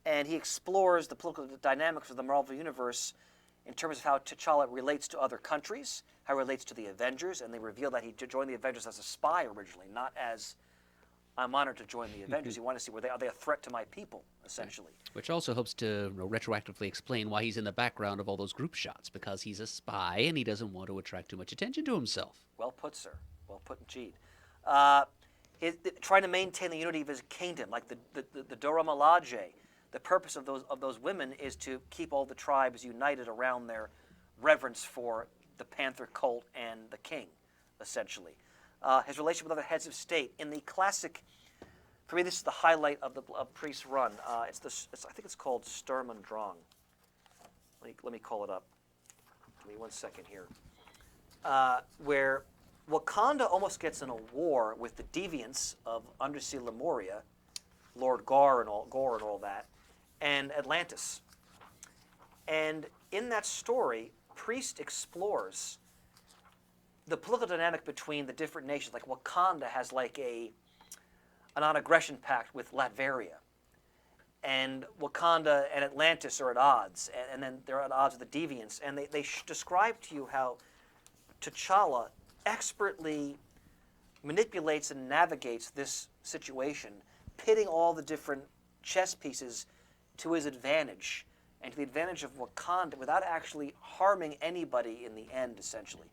And he explores the political dynamics of the Marvel Universe in terms of how T'Challa relates to other countries, how he relates to the Avengers, and they reveal that he joined the Avengers as a spy originally, not as I'm honored to join the Avengers. He wanted to see are they a threat to my people, essentially. Which also helps to retroactively explain why he's in the background of all those group shots, because he's a spy and he doesn't want to attract too much attention to himself. Well put, sir. Well put indeed. Trying to maintain the unity of his kingdom, like the Dora Milaje. The purpose of those women is to keep all the tribes united around their reverence for the Panther cult and the king, essentially. His relationship with other heads of state. In the classic, for me, this is the highlight of Priest's run. I think it's called Sturm und Drang. Let me call it up. Give me 1 second here. Where Wakanda almost gets in a war with the deviants of Undersea Lemuria, Lord Gore and all that, and Atlantis. And in that story, Priest explores the political dynamic between the different nations. Like Wakanda has like a non-aggression pact with Latveria. and Wakanda and Atlantis are at odds, and then they're at odds with the Deviants, and they describe to you how T'Challa expertly manipulates and navigates this situation, pitting all the different chess pieces to his advantage and to the advantage of Wakanda without actually harming anybody in the end, essentially.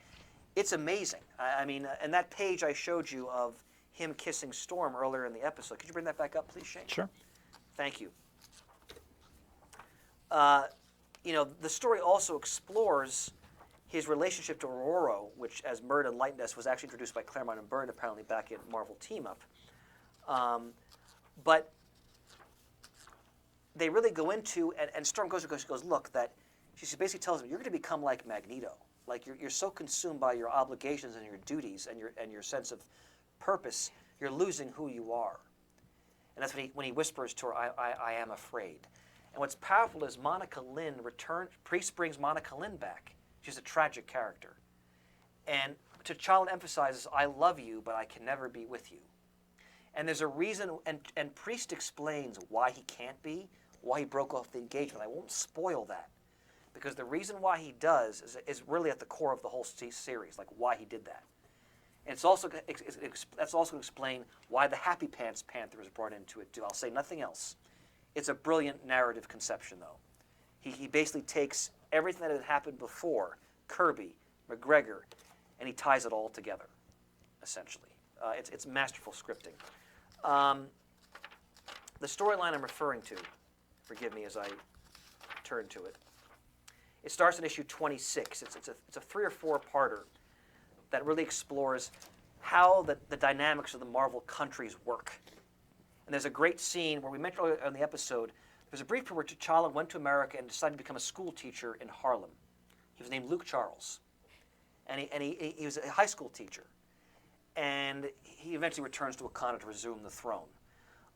It's amazing. I mean, and that page I showed you of him kissing Storm earlier in the episode, could you bring that back up, please, Shane? Sure. Thank you. The story also explores his relationship to Aurora, which, as Murd enlightened us, was actually introduced by Claremont and Byrne apparently back in Marvel Team Up. But they really go into, and Storm goes, look, that she basically tells him, you're going to become like Magneto. Like you're so consumed by your obligations and your duties and your sense of purpose, you're losing who you are. And that's when he whispers to her, I am afraid. And what's powerful is Monica Lynn Priest brings Monica Lynn back. She's a tragic character. And T'Challa emphasizes, I love you, but I can never be with you. And there's a reason, and Priest explains why he can't be, why he broke off the engagement. I won't spoil that. Because the reason why he does is really at the core of the whole series, like why he did that. And that's also going to explain why the Happy Pants Panther is brought into it too. I'll say nothing else. It's a brilliant narrative conception, though. He basically takes everything that had happened before, Kirby, McGregor, and he ties it all together, essentially. It's masterful scripting. The storyline I'm referring to, forgive me as I turn to it, it starts in issue 26. It's a 3 or 4-parter that really explores how the dynamics of the Marvel countries work. And there's a great scene where we mentioned earlier in the episode, there's a brief period where T'Challa went to America and decided to become a school teacher in Harlem. He was named Luke Charles. And he was a high school teacher. And he eventually returns to Wakanda to resume the throne.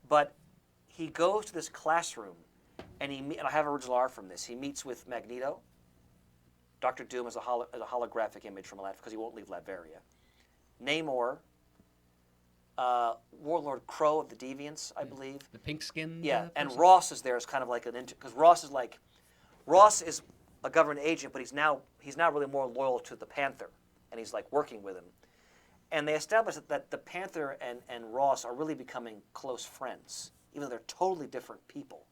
But he goes to this classroom, and I have original art from this. He meets with Magneto. Dr. Doom is a holographic image from because he won't leave Latveria. Namor, Warlord Crow of the Deviants, I believe. The pink skin. Yeah, and person? Ross is there as kind of like because Ross is a government agent, but he's now really more loyal to the Panther, and he's like working with him. And they establish that the Panther and Ross are really becoming close friends, even though they're totally different people.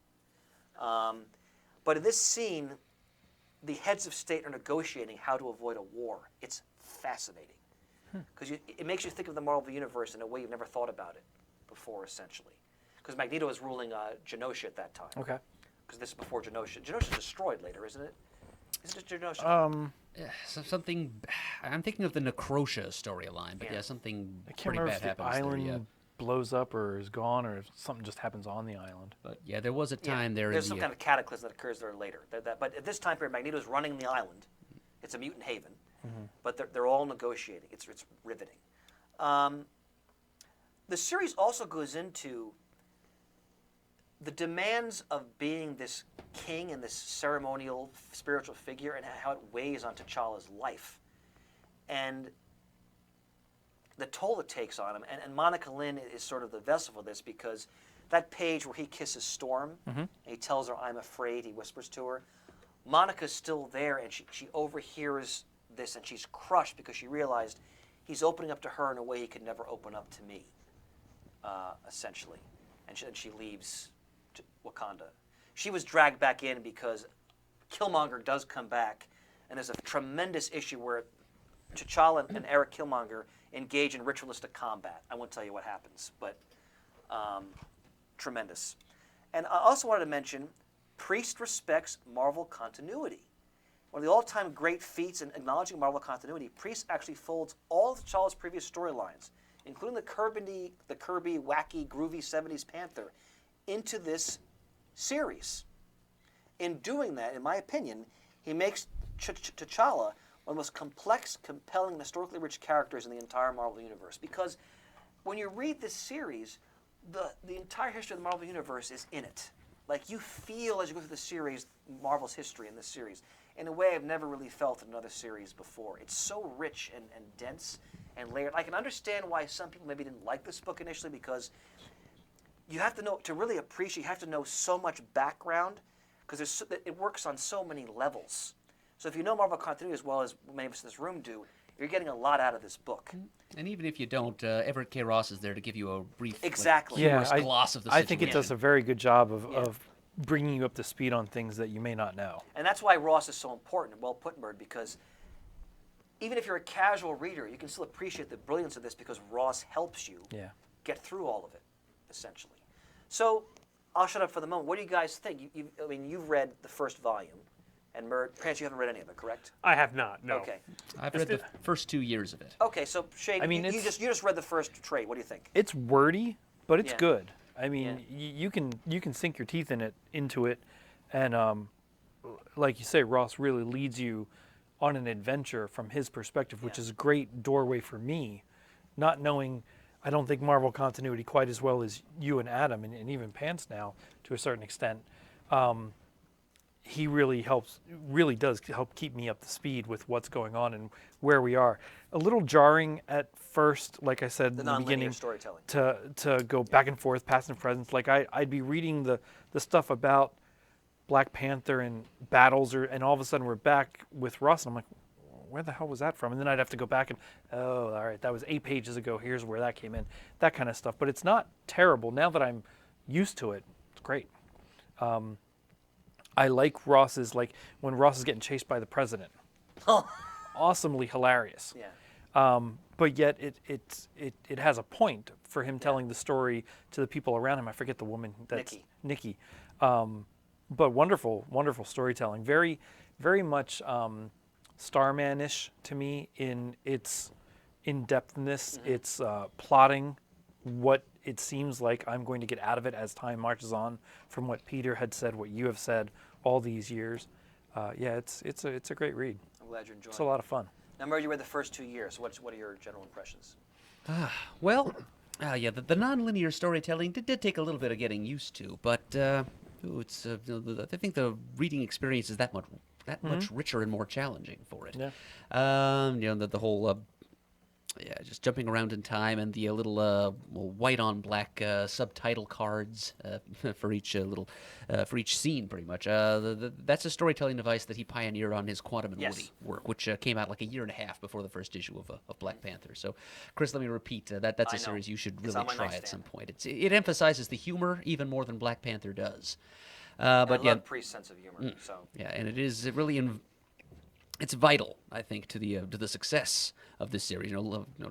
But in this scene, the heads of state are negotiating how to avoid a war. It's fascinating. Because it makes you think of the Marvel Universe in a way you've never thought about it before, essentially. Because Magneto is ruling Genosha at that time. Okay. Because this is before Genosha. Genosha's destroyed later, isn't it? Isn't it Genosha? Something. I'm thinking of the Necrosha storyline, but yeah, something I can't pretty remember bad if the happens island there. Yeah. blows up or is gone, or if something just happens on the island. But yeah, there was a time there. There's some kind of cataclysm that occurs there later. But at this time period, Magneto's running the island. It's a mutant haven. But they're all negotiating. It's riveting. The series also goes into the demands of being this king and this ceremonial spiritual figure and how it weighs on T'Challa's life. And the toll it takes on him. And Monica Lynn is sort of the vessel for this because that page where he kisses Storm and he tells her, I'm afraid, he whispers to her, Monica's still there and she overhears this and she's crushed because she realized he's opening up to her in a way he could never open up to me, essentially. And she leaves to Wakanda. She was dragged back in because Killmonger does come back, and there's a tremendous issue where T'Challa and Eric Killmonger engage in ritualistic combat. I won't tell you what happens, but tremendous. And I also wanted to mention, Priest respects Marvel continuity. One of the all-time great feats in acknowledging Marvel continuity, Priest actually folds all of T'Challa's previous storylines, including the Kirby, wacky, groovy 70s Panther, into this series. In doing that, in my opinion, he makes T'Challa one of the most complex, compelling, and historically rich characters in the entire Marvel Universe. Because when you read this series, the entire history of the Marvel Universe is in it. Like, you feel as you go through the series, Marvel's history in this series, in a way I've never really felt in another series before. It's so rich and dense and layered. I can understand why some people maybe didn't like this book initially because you have to know to really appreciate. You have to know so much background because it works on so many levels. So if you know Marvel continuity as well as many of us in this room do, you're getting a lot out of this book. And even if you don't, Everett K. Ross is there to give you a brief, Exactly. humorous gloss of the I situation. think it does a very good job of bringing you up to speed on things that you may not know. And that's why Ross is so important, well put, Bird, because even if you're a casual reader, you can still appreciate the brilliance of this because Ross helps you get through all of it, essentially. So I'll shut up for the moment. What do you guys think? I mean, you've read the first volume, and Prance, you haven't read any of it, correct? I have not. No. Okay. I've read the first 2 years of it. Okay, so Shane, I mean, you just read the first trade. What do you think? It's wordy, but it's Yeah. good. I mean, you can sink your teeth into it, and like you say, Ross really leads you on an adventure from his perspective, which is a great doorway for me, not knowing. I don't think Marvel continuity quite as well as you and Adam and even Pants now to a certain extent. He really does help keep me up to speed with what's going on and where we are. A little jarring at first, like I said in the beginning, storytelling. to go back and forth, past and present. Like I'd be reading the stuff about Black Panther and battles, and all of a sudden we're back with Ross, and I'm like, where the hell was that from? And then I'd have to go back and, oh, all right, that was 8 pages ago. Here's where that came in, that kind of stuff. But it's not terrible. Now that I'm used to it, it's great. I like Ross's, like when Ross is getting chased by the president. Awesomely hilarious. Yeah. But yet it has a point for him telling the story to the people around him. I forget the woman. That's Nikki. But wonderful, wonderful storytelling. Very, very much Starman-ish to me in its in-depthness, its plotting, what it seems like I'm going to get out of it as time marches on from what Peter had said, what you have said all these years. It's a great read. I'm glad you're enjoying it. It's a lot of fun. Now, Murray, you read the first 2 years. What are your general impressions? Well, the non-linear storytelling did take a little bit of getting used to, but I think the reading experience is that much richer and more challenging for it. Yeah. The whole just jumping around in time and the little white on black subtitle cards for each for each scene, pretty much. That's a storytelling device that he pioneered on his Quantum and Woody work, which came out like a year and a half before the first issue of Black Panther. So, Chris, let me repeat, that's a series you should really try at some point. It emphasizes the humor even more than Black Panther does. I love Priest's sense of humor. And it really it's vital, I think, to the success of this series.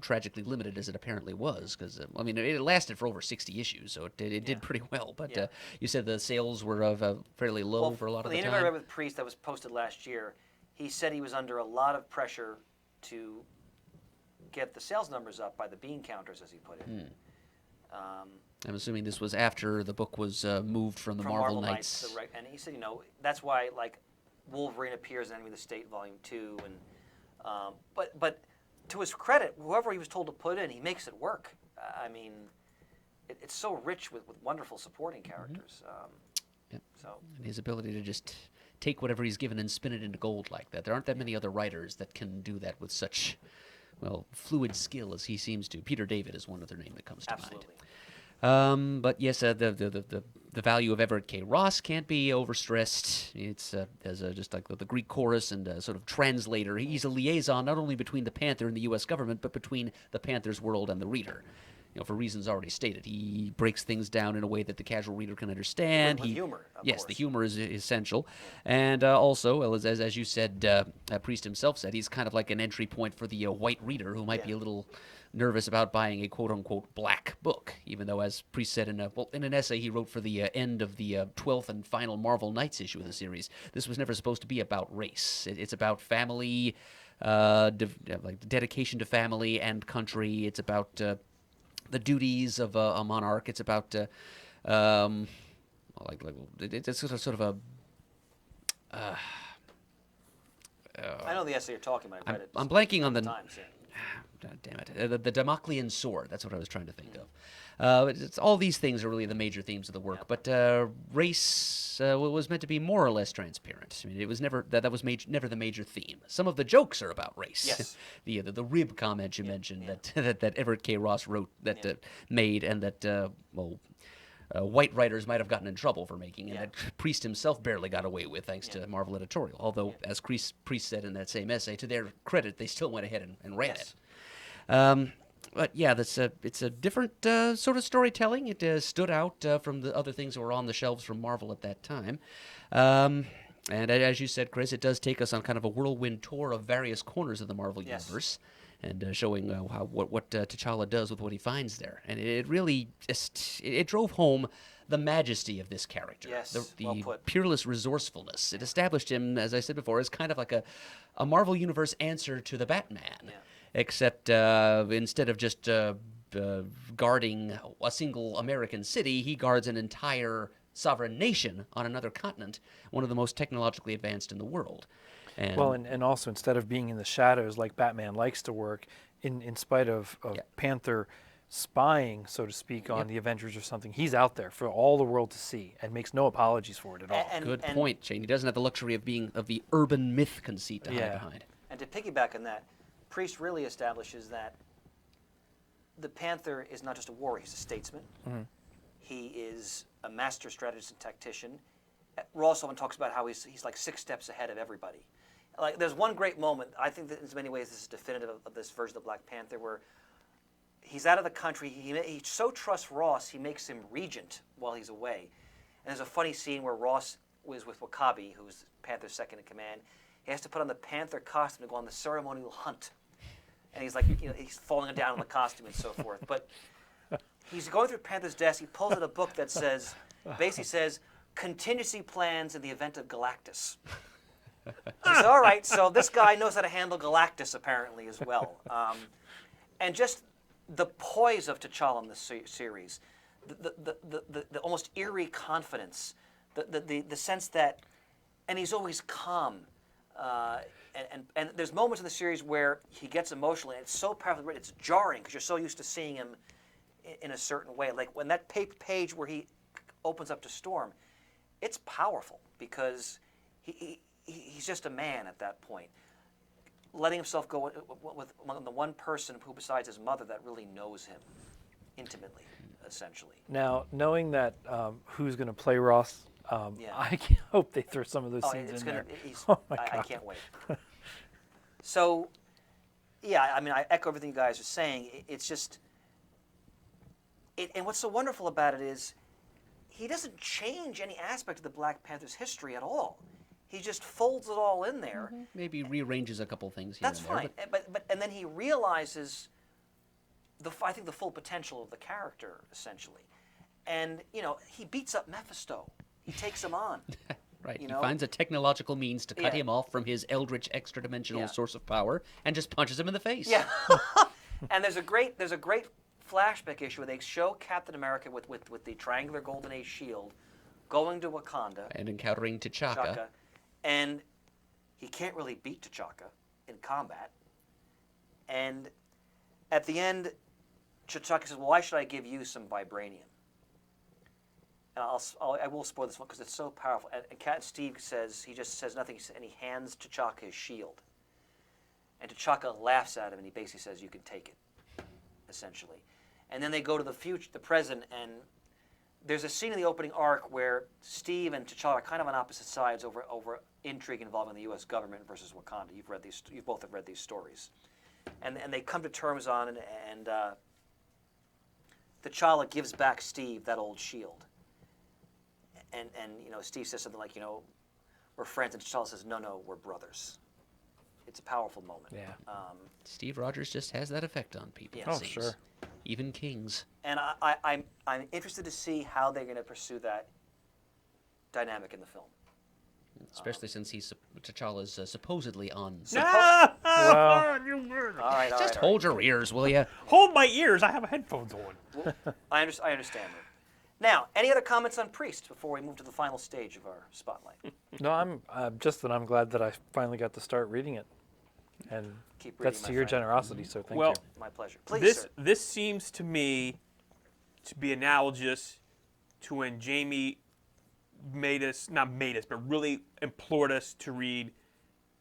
Tragically limited as it apparently was, because it lasted for over 60 issues, so it did pretty well. But you said the sales were fairly low for a lot of the time. The interview I read with Priest that was posted last year, he said he was under a lot of pressure to get the sales numbers up by the bean counters, as he put it. I'm assuming this was after the book was moved from the Marvel Knights. And he said, that's why Wolverine appears in Enemy of the State Volume 2, and but to his credit, whoever he was told to put in, he makes it work. It's so rich with wonderful supporting characters. So and his ability to just take whatever he's given and spin it into gold like that. There aren't that many other writers that can do that with such fluid skill as he seems to. Peter David is one other name that comes to mind. But yes, the value of Everett K. Ross can't be overstressed. It's just like the Greek chorus and sort of translator. He's a liaison not only between the Panther and the U.S. government, but between the Panther's world and the reader. For reasons already stated, he breaks things down in a way that the casual reader can understand. With humor, of yes, course. The humor is essential, and also, as you said, Priest himself said, he's kind of like an entry point for the white reader who might be a little nervous about buying a quote-unquote black book, even though, as Priest said in an essay he wrote for the end of the 12th and final Marvel Knights issue of the series, this was never supposed to be about race. It's about family, dedication to family and country. It's about the duties of a monarch. It's about it's sort of a. I know the essay you're talking about. I read it. I'm blanking on the. Times, God damn it! The Damoclean sword. That's what I was trying to think of. It's all these things are really the major themes of the work. But race was meant to be more or less transparent. It was never that was never the major theme. Some of the jokes are about race. Yes. the rib comment you mentioned that Everett K. Ross wrote made, and that white writers might have gotten in trouble for making, and Yeah. that Priest himself barely got away with, thanks to Marvel editorial. Although, as Priest said in that same essay, to their credit, they still went ahead and ran Yes. it. But yeah, it's a different sort of storytelling. It stood out from the other things that were on the shelves from Marvel at that time. And as you said, Chris, it does take us on kind of a whirlwind tour of various corners of the Marvel Yes. universe, and showing what T'Challa does with what he finds there. And it really it drove home the majesty of this character. Yes, the well put. peerless resourcefulness. It established him, as I said before, as kind of like a Marvel Universe answer to the Batman. Yeah. Except instead of just guarding a single American city, he guards an entire sovereign nation on another continent, one of the most technologically advanced in the world. And Well, and also instead of being in the shadows like Batman likes to work, in spite of Panther spying, so to speak, on the Avengers or something, he's out there for all the world to see and makes no apologies for it at all. And- good point, Shane. He doesn't have the luxury of being of the urban myth conceit to hide Yeah. behind. And to piggyback on that, Priest really establishes that the Panther is not just a warrior, he's a statesman. He is a master strategist and tactician. Ross often talks about how he's like 6 steps ahead of everybody. Like, there's one great moment, I think that in many ways this is definitive of this version of Black Panther, where he's out of the country, he so trusts Ross, he makes him regent while he's away. And there's a funny scene where Ross was with Wakabi, who's Panther's second in command. He has to put on the Panther costume to go on the ceremonial hunt. And he's like, he's falling down in the costume and so forth. But he's going through Panther's desk. He pulls out a book that basically says, contingency plans in the event of Galactus. He said, all right, so this guy knows how to handle Galactus apparently as well. And just the poise of T'Challa in this series, the almost eerie confidence, the sense that, and he's always calm. And there's moments in the series where he gets emotional, and it's so powerfully written, it's jarring because you're so used to seeing him in a certain way. Like when that page where he opens up to Storm, it's powerful because he's just a man at that point, letting himself go with the one person who, besides his mother, that really knows him intimately, essentially. Now, knowing that who's going to play Ross, Yeah. I hope they throw some of those scenes in there. Oh my God. I can't wait. So, yeah, I mean, I echo everything you guys are saying. It's just, and what's so wonderful about it is, he doesn't change any aspect of the Black Panther's history at all. He just folds it all in there. Maybe rearranges a couple things here That's and there. fine. But and then he realizes I think the full potential of the character, essentially. And, he beats up Mephisto. He takes him on. Right. You He know? finds a technological means to cut Yeah. him off from his eldritch extra-dimensional Yeah. source of power and just punches him in the face. Yeah. And there's a great flashback issue where they show Captain America with the triangular Golden Age shield going to Wakanda. And encountering T'Chaka. T'Chaka, and he can't really beat T'Chaka in combat. And at the end, T'Chaka says, "Well, why should I give you some vibranium?" And I will spoil this one because it's so powerful. And Cat Steve he just says nothing, and he hands T'Chaka his shield. And T'Chaka laughs at him, and he basically says, "You can take it," essentially. And then they go to the future, the present, and there's a scene in the opening arc where Steve and T'Challa are kind of on opposite sides over intrigue involving the U.S. government versus Wakanda. You both have read these stories, and they come to terms on it, and T'Challa gives back Steve that old shield, and Steve says something like, "We're friends," and T'Challa says, "No, we're brothers." It's a powerful moment. Yeah. Steve Rogers just has that effect on people. Yeah. it Oh, seems. sure. Even kings. And I'm interested to see how they're going to pursue that dynamic in the film. Especially since T'Challa's supposedly on. Ah! Well- You were- All right, Just hold your ears, will you? Hold my ears. I have headphones on. I understand that. Now, any other comments on Priest before we move to the final stage of our spotlight? No, I'm glad that I finally got to start reading it, and Keep reading, that's my to your friend. generosity. So thank Well, you. My pleasure. Please, sir. This seems to me to be analogous to when Jamie not made us, but really implored us to read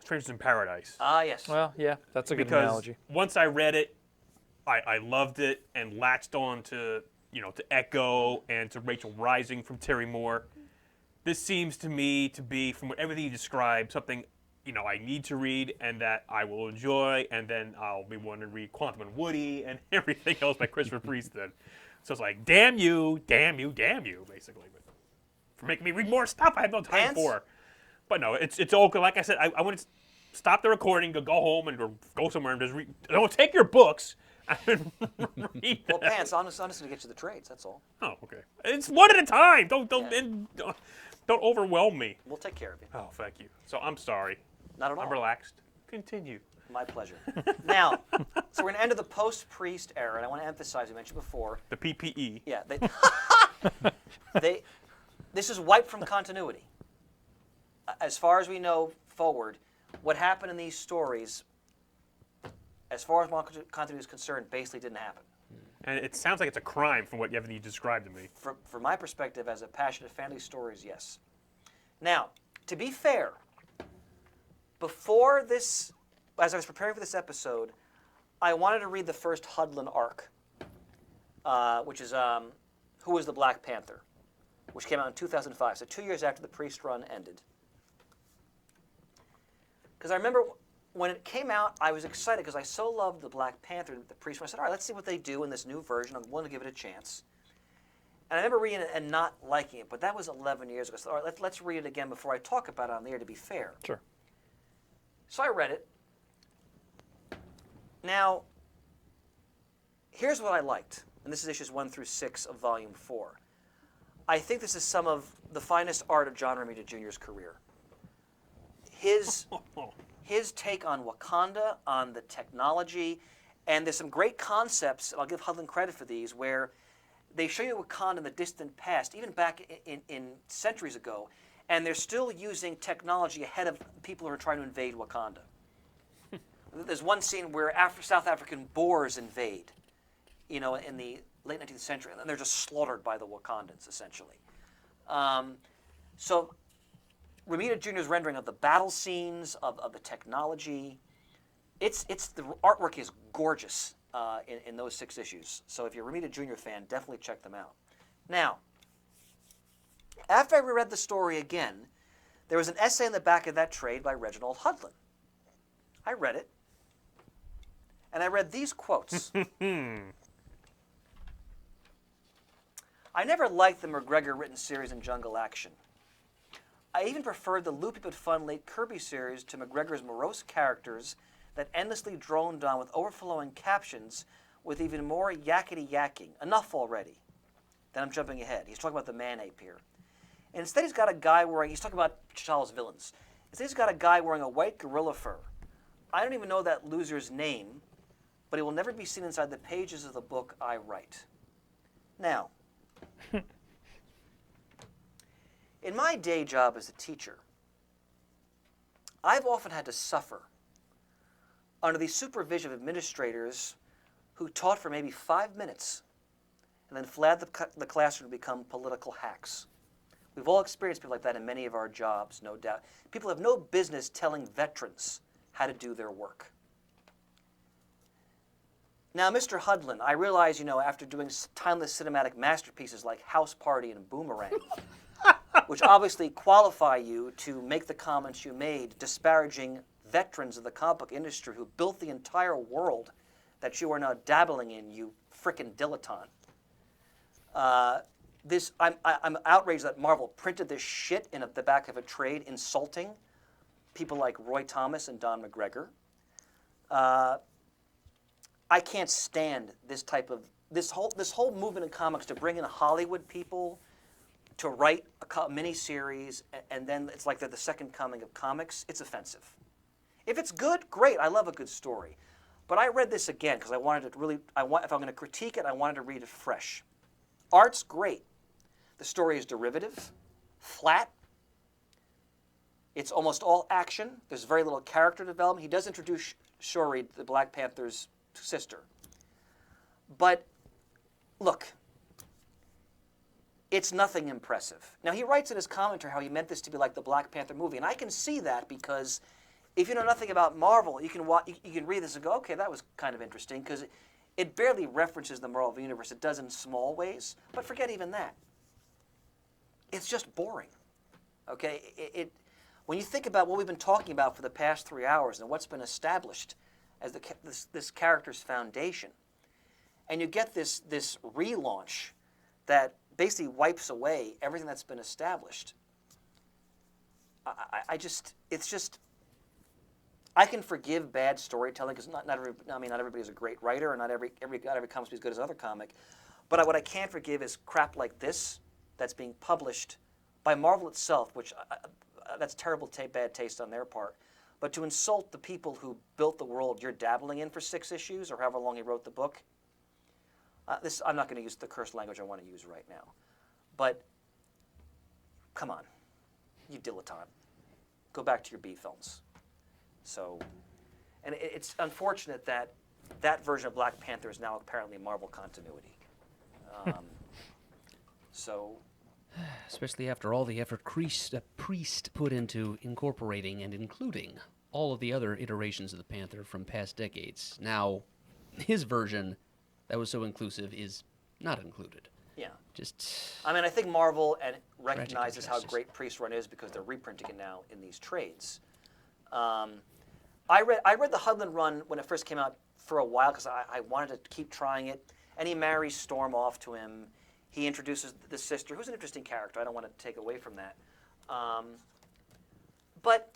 Strangers in Paradise. Yes. Well, yeah, that's a good Because analogy. once I read it, I loved it and latched on to to Echo and to Rachel Rising from Terry Moore. This seems to me to be, from everything you described, something I need to read and that I will enjoy, and then I'll be wanting to read Quantum and Woody and everything else by Christopher Priest then. So it's like, damn you, basically. But for making me read more stuff I have no time Pants? for. But no, it's all good. Like I said, I want to stop the recording, go home, and go somewhere and just read. Don't take your books and read them. Well, Pants, I'm just going to get you the trades, that's all. Oh, okay. It's one at a time. Don't overwhelm me. We'll take care of you. Oh, thank you. So I'm sorry. Not at all. I'm relaxed. Continue. My pleasure. Now, so we're going to enter the post-Priest era, and I want to emphasize, we mentioned before. The PPE. Yeah, this is wiped from continuity. As far as we know forward, what happened in these stories, as far as continuity is concerned, basically didn't happen. And it sounds like it's a crime from what you described to me. From my perspective, as a passionate fan of these stories, yes. Now, to be fair, before this, as I was preparing for this episode, I wanted to read the first Hudlin arc, which is Who Was the Black Panther, which came out in 2005, so 2 years after the Priest run ended. Because I remember when it came out, I was excited because I so loved the Black Panther and the Priest run. I said, all right, let's see what they do in this new version. I'm willing to give it a chance. And I remember reading it and not liking it, but that was 11 years ago. So all right, let's read it again before I talk about it on the air, to be fair. Sure. So I read it. Now, here's what I liked, and this is issues 1 through 6 of Volume 4. I think this is some of the finest art of John Romita Jr.'s career. His take on Wakanda, on the technology, and there's some great concepts, and I'll give Hudlin credit for these, where they show you Wakanda in the distant past, even back in centuries ago, and they're still using technology ahead of people who are trying to invade Wakanda. There's one scene where South African Boers invade, in the late 19th century, and they're just slaughtered by the Wakandans, essentially. So Romita Jr.'s rendering of the battle scenes, of the technology, the artwork is gorgeous in those 6 issues. So if you're a Romita Jr. fan, definitely check them out. Now, after I reread the story again, there was an essay in the back of that trade by Reginald Hudlin. I read it, and I read these quotes. I never liked the McGregor-written series in Jungle Action. I even preferred the loopy but fun late Kirby series to McGregor's morose characters that endlessly droned on with overflowing captions with even more yakety-yakking. Enough already. Then I'm jumping ahead. He's talking about the man-ape here. And instead he's got a guy he's talking about T'Challa's villains. Instead he's got a guy wearing a white gorilla fur. I don't even know that loser's name, but he will never be seen inside the pages of the book I write. Now, in my day job as a teacher, I've often had to suffer under the supervision of administrators who taught for maybe 5 minutes and then fled the classroom to become political hacks. We've all experienced people like that in many of our jobs, no doubt. People have no business telling veterans how to do their work. Now, Mr. Hudlin, I realize, after doing timeless cinematic masterpieces like House Party and Boomerang, which obviously qualify you to make the comments you made disparaging veterans of the comic book industry who built the entire world that you are now dabbling in, you frickin' dilettante. I'm outraged that Marvel printed this shit in the back of a trade, insulting people like Roy Thomas and Don McGregor. I can't stand this whole movement in comics to bring in Hollywood people to write a mini-series, and then it's like they're the second coming of comics. It's offensive. If it's good, great. I love a good story. But I read this again because I wanted to if I'm going to critique it, I wanted to read it fresh. Art's great. The story is derivative, flat. It's almost all action. There's very little character development. He does introduce Shuri, the Black Panther's sister. But look, it's nothing impressive. Now, he writes in his commentary how he meant this to be like the Black Panther movie, and I can see that because if you know nothing about Marvel, you can read this and go, okay, that was kind of interesting, because It barely references the Marvel Universe. It does in small ways, but forget even that. It's just boring. Okay? When you think about what we've been talking about for the past 3 hours and what's been established as this character's foundation, and you get this relaunch that basically wipes away everything that's been established, I can forgive bad storytelling because not everybody's a great writer, and not every comic is as good as other comic. But what I can't forgive is crap like this that's being published by Marvel itself, which that's terrible, bad taste on their part. But to insult the people who built the world you're dabbling in for 6 issues, or however long he wrote the book, I'm not going to use the cursed language I want to use right now. But come on, you dilettante. Go back to your B films. So, and it's unfortunate that that version of Black Panther is now apparently Marvel continuity. So, Especially after all the effort Priest put into incorporating and including all of the other iterations of the Panther from past decades. Now, his version that was so inclusive is not included. yeah. Just I think Marvel recognizes how injustice. great Priest Run is because they're reprinting it now in these trades. I read the Hudlin run when it first came out for a while because I wanted to keep trying it. And he marries Storm off to him. He introduces the sister, who's an interesting character. I don't want to take away from that. But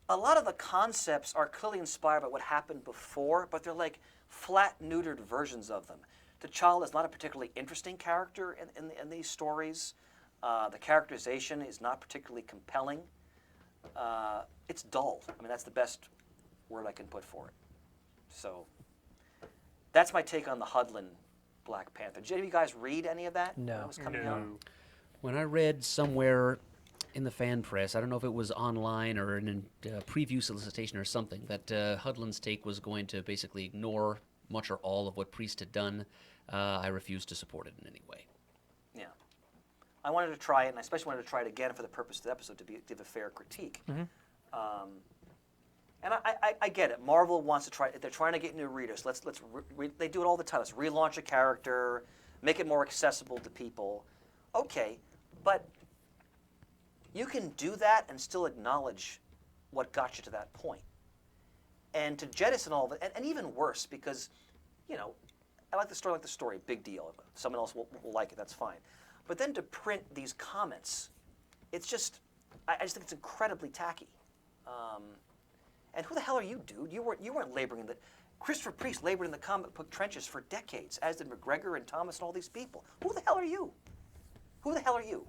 a lot of the concepts are clearly inspired by what happened before, but they're like flat, neutered versions of them. T'Challa is not a particularly interesting character in these stories. The characterization is not particularly compelling. It's dull. That's the best word I can put for it. So that's my take on the Hudlin Black Panther. Did any of you guys read any of that? No. When it was coming out? when I read somewhere in the fan press, I don't know if it was online or in a preview solicitation or something, that Hudlin's take was going to basically ignore much or all of what Priest had done. I refused to support it in any way. Yeah. I wanted to try it, and I especially wanted to try it again for the purpose of the episode to give a fair critique. Mm-hmm. And I get it. Marvel wants to try. They're trying to get new readers. They do it all the time. Let's relaunch a character, make it more accessible to people. Okay, but you can do that and still acknowledge what got you to that point. And to jettison all of it, and even worse, because, you know, I like the story, big deal. Someone else will like it, that's fine. But then to print these comments, it's just, I just think it's incredibly tacky. And who the hell are you, dude? You weren't laboring in the, Christopher Priest labored in the comic book trenches for decades, as did McGregor and Thomas and all these people. Who the hell are you? Who the hell are you?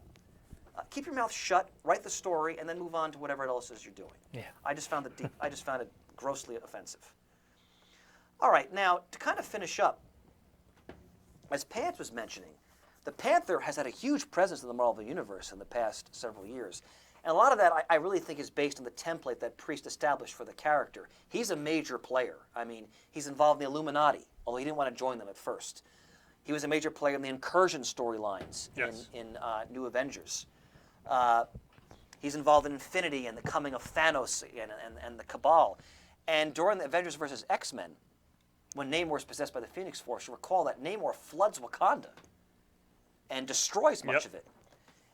Keep your mouth shut, write the story, and then move on to whatever else it is you're doing. Yeah. I just found it grossly offensive. All right, now to kind of finish up, as Pants was mentioning, the Panther has had a huge presence in the Marvel Universe in the past several years. And a lot of that I really think is based on the template that Priest established for the character. He's a major player. I mean, he's involved in the Illuminati, although he didn't want to join them at first. He was a major player in the Incursion storylines in New Avengers. He's involved in Infinity and the coming of Thanos and the Cabal. And during the Avengers vs. X-Men, when Namor is possessed by the Phoenix Force, you recall that Namor floods Wakanda and destroys much of it.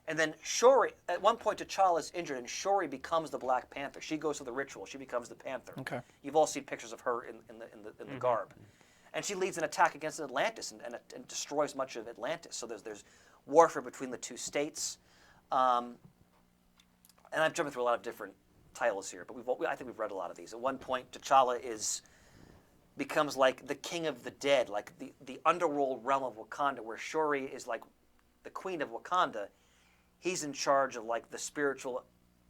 And then Shuri, at one point T'Challa's injured and Shuri becomes the Black Panther. She goes through the ritual. She becomes the Panther. Okay. You've all seen pictures of her in the garb. And she leads an attack against Atlantis and destroys much of Atlantis. So there's warfare between the two states. And I'm jumping through a lot of different titles here, but I think we've read a lot of these. At one point, T'Challa becomes like the king of the dead, like the underworld realm of Wakanda, where Shuri is like the queen of Wakanda. He's in charge of like the spiritual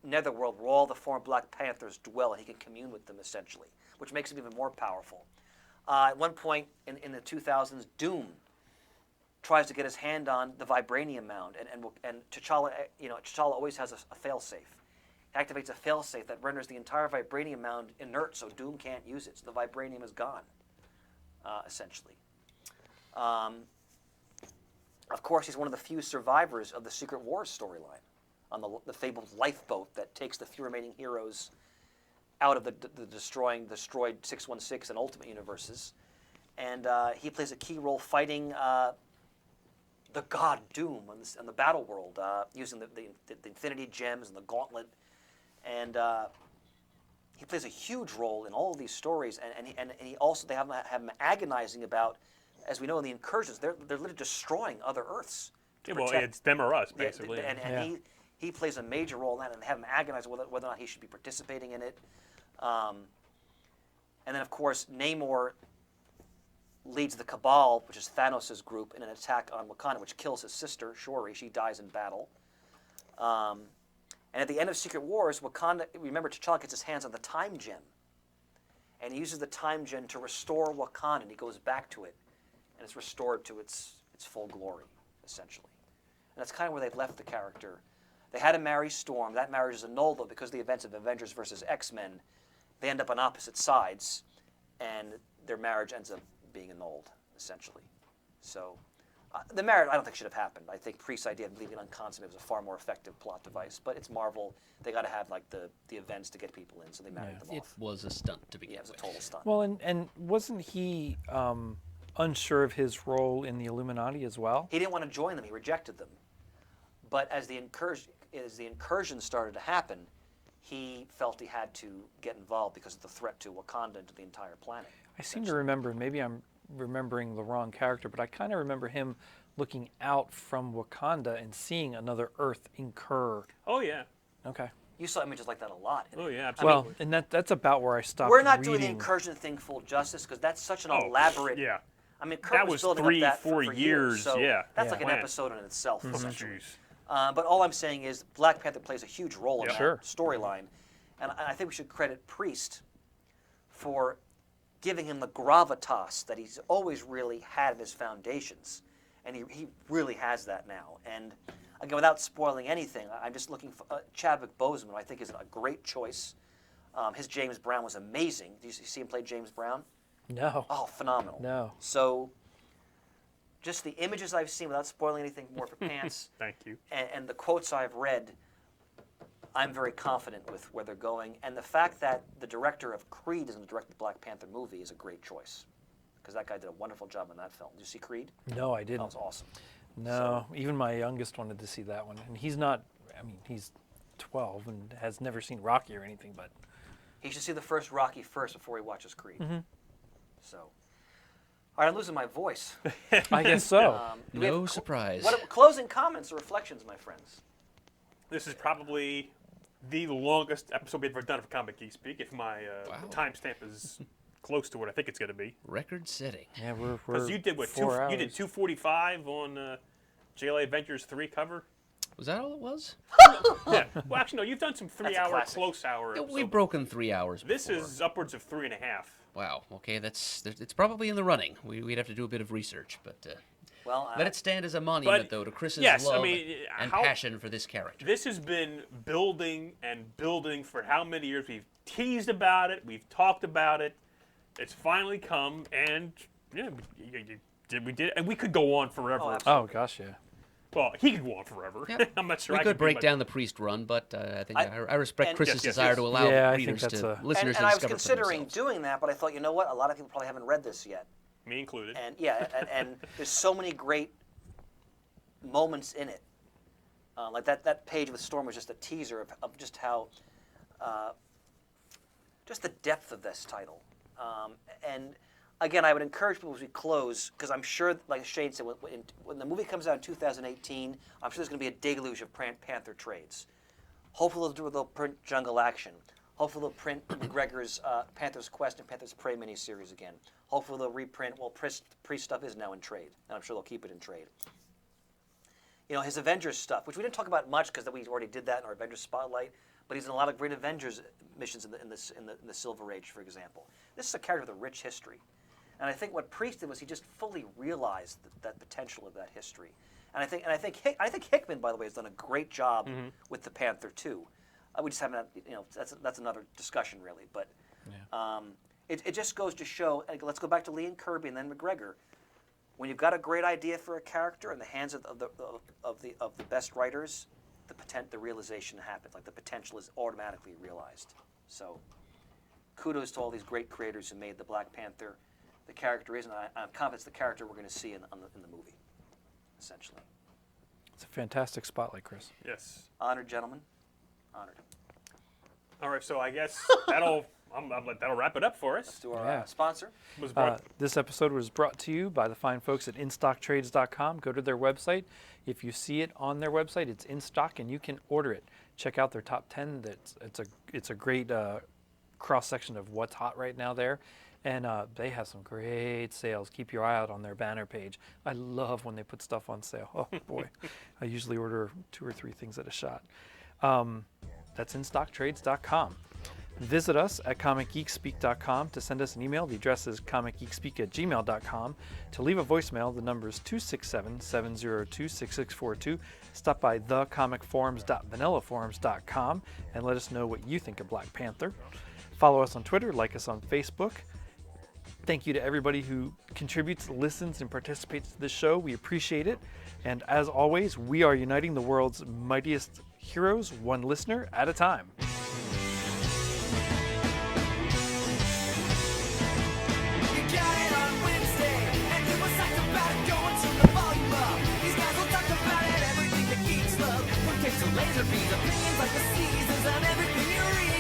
netherworld where all the former Black Panthers dwell, and he can commune with them essentially, which makes him even more powerful. At one point in the 2000s, Doom tries to get his hand on the vibranium mound, and T'Challa, T'Challa always has a failsafe. He activates a failsafe that renders the entire vibranium mound inert, so Doom can't use it. So the vibranium is gone, essentially. Of course, he's one of the few survivors of the Secret Wars storyline on the fabled lifeboat that takes the few remaining heroes out of the destroyed 616 and Ultimate universes. and he plays a key role fighting the god Doom on the battle world, using the Infinity Gems and the Gauntlet, and he plays a huge role in all of these stories. And he also they have him agonizing about, as we know in the incursions, they're literally destroying other Earths. Yeah, well, it's them or us, Yeah, basically. and he plays a major role in that, and have him agonize whether or not he should be participating in it. And then, of course, Namor leads the Cabal, which is Thanos' group, in an attack on Wakanda, which kills his sister, Shuri. She dies in battle. And at the end of Secret Wars, Wakanda, remember, T'Challa gets his hands on the Time Gem. And he uses the Time Gem to restore Wakanda, and he goes back to it. And it's restored to its full glory, essentially. And that's kind of where they've left the character. They had him marry Storm. That marriage is annulled, though, because of the events of Avengers versus X-Men. They end up on opposite sides, and their marriage ends up being annulled, essentially. So the marriage, I don't think should have happened. I think Priest's idea of leaving it unconsummated was a far more effective plot device. But it's Marvel. They got to have like the events to get people in, so they married them It off. was a stunt to begin Yeah, it was a with. total stunt. Well, and wasn't he unsure of his role in the Illuminati as well? He didn't want to join them. He rejected them. But as the incursion started to happen, he felt he had to get involved because of the threat to Wakanda and to the entire planet. I seem to remember, maybe I'm remembering the wrong character, but I kind of remember him looking out from Wakanda and seeing another Earth incur. Oh, yeah. Okay. You saw images like that a lot. Oh, yeah, Well, absolutely. and that's about where I stopped We're not doing the reading. incursion thing full justice because that's such an Oh, elaborate. yeah. I mean, Kurt That was was building 3, up that 4 for years, so yeah. that's Yeah. like an Plan. episode in itself, essentially. Jeez. But all I'm saying is Black Panther plays a huge role in Yeah. that Sure. storyline, and I think we should credit Priest for giving him the gravitas that he's always really had in his foundations, and he really has that now. And again, without spoiling anything, I'm just looking for Chadwick Boseman, who I think is a great choice. His James Brown was amazing. Did you see him play James Brown? No. Oh, phenomenal. No. So, just the images I've seen, without spoiling anything more for Pants, Thank you. and the quotes I've read, I'm very confident with where they're going. And the fact that the director of Creed isn't directing the Black Panther movie is a great choice. Because that guy did a wonderful job in that film. Did you see Creed? No, I That didn't. was awesome. No, even my youngest wanted to see that one, and he's not. I mean, he's 12 and has never seen Rocky or anything, but He should see the first Rocky first before he watches Creed. So, all right, I'm losing my voice. I guess so. Do we have No surprise. What closing comments or reflections, my friends? This is probably the longest episode we've ever done of Comic Geek Speak, if my Wow. timestamp is close to what I think it's going to be. Record setting. Yeah, we're Because you did what? 4 hours. You did 245 on JLA Adventures 3 cover. Was that all it was? Yeah. Well, actually, no. You've done some That's a 3-hour, classic. close hour. Yeah, episodes. we've broken 3 hours This before. is upwards of 3.5. Wow. Okay, it's probably in the running. We'd have to do a bit of research, but Well, let it stand as a monument, But, though, to Chris's yes, I love mean, and how- passion for this character. This has been building and building for how many years? We've teased about it. We've talked about it. It's finally come, and yeah, we did, and we could go on forever. Oh, absolutely. Oh gosh, yeah. Well, he could go on forever. Yeah. I'm not sure. We I could be, break but- down the Priest run, but I think I respect and- Chris's Yes, yes, desire yes. to allow Yeah, I think readers that's to a- listeners and to I was discover for considering themselves. doing that, but I thought, you know what? A lot of people probably haven't read this yet. Me included. And yeah, and there's so many great moments in it. Like that page with Storm was just a teaser of just how, just the depth of this title. And again, I would encourage people as we close, because I'm sure, like Shane said, when the movie comes out in 2018, I'm sure there's going to be a deluge of Panther trades. Hopefully they'll print Jungle Action. Hopefully they'll print McGregor's Panther's Quest and Panther's Prey miniseries again. Hopefully they'll reprint, well, Priest stuff is now in trade, and I'm sure they'll keep it in trade. You know, his Avengers stuff, which we didn't talk about much because we already did that in our Avengers Spotlight, but he's in a lot of great Avengers missions in the Silver Age, for example. This is a character with a rich history. And I think what Priest did was he just fully realized that potential of that history. And I think Hickman, by the way, has done a great job with the Panther too. We just haven't, that's another discussion really. But it just goes to show. Let's go back to Lee and Kirby and then McGregor. When you've got a great idea for a character in the hands of the best writers, the realization happens. Like the potential is automatically realized. So, kudos to all these great creators who made the Black Panther. the character is, and I'm confident it's the character we're going to see in the movie, essentially. It's a fantastic spotlight, Chris. Yes. Honored, gentlemen. Honored. All right, so I guess that'll wrap it up for us. Let's do our Yeah. sponsor. Was brought- This episode was brought to you by the fine folks at InStockTrades.com. Go to their website. If you see it on their website, it's in stock and you can order it. Check out their top 10. It's a great cross section of what's hot right now there, and they have some great sales. Keep your eye out on their banner page. I love when they put stuff on sale. Oh boy, I usually order 2 or 3 things at a shot. That's InStockTrades.com. Visit us at comicgeekspeak.com to send us an email. The address is comicgeekspeak@gmail.com. To leave a voicemail, the number is 267-702-6642. Stop by thecomicforums.vanillaforums.com and let us know what you think of Black Panther. Follow us on Twitter, like us on Facebook. Thank you to everybody who contributes, listens, and participates to this show. We appreciate it. And as always, we are uniting the world's mightiest heroes, one listener at a time. You got it on Wednesday, and you was psyched about it, going to the volume up. These guys will talk about it, everything that geeks love. From cakes to laser beams, opinions like the seasons, and everything you read.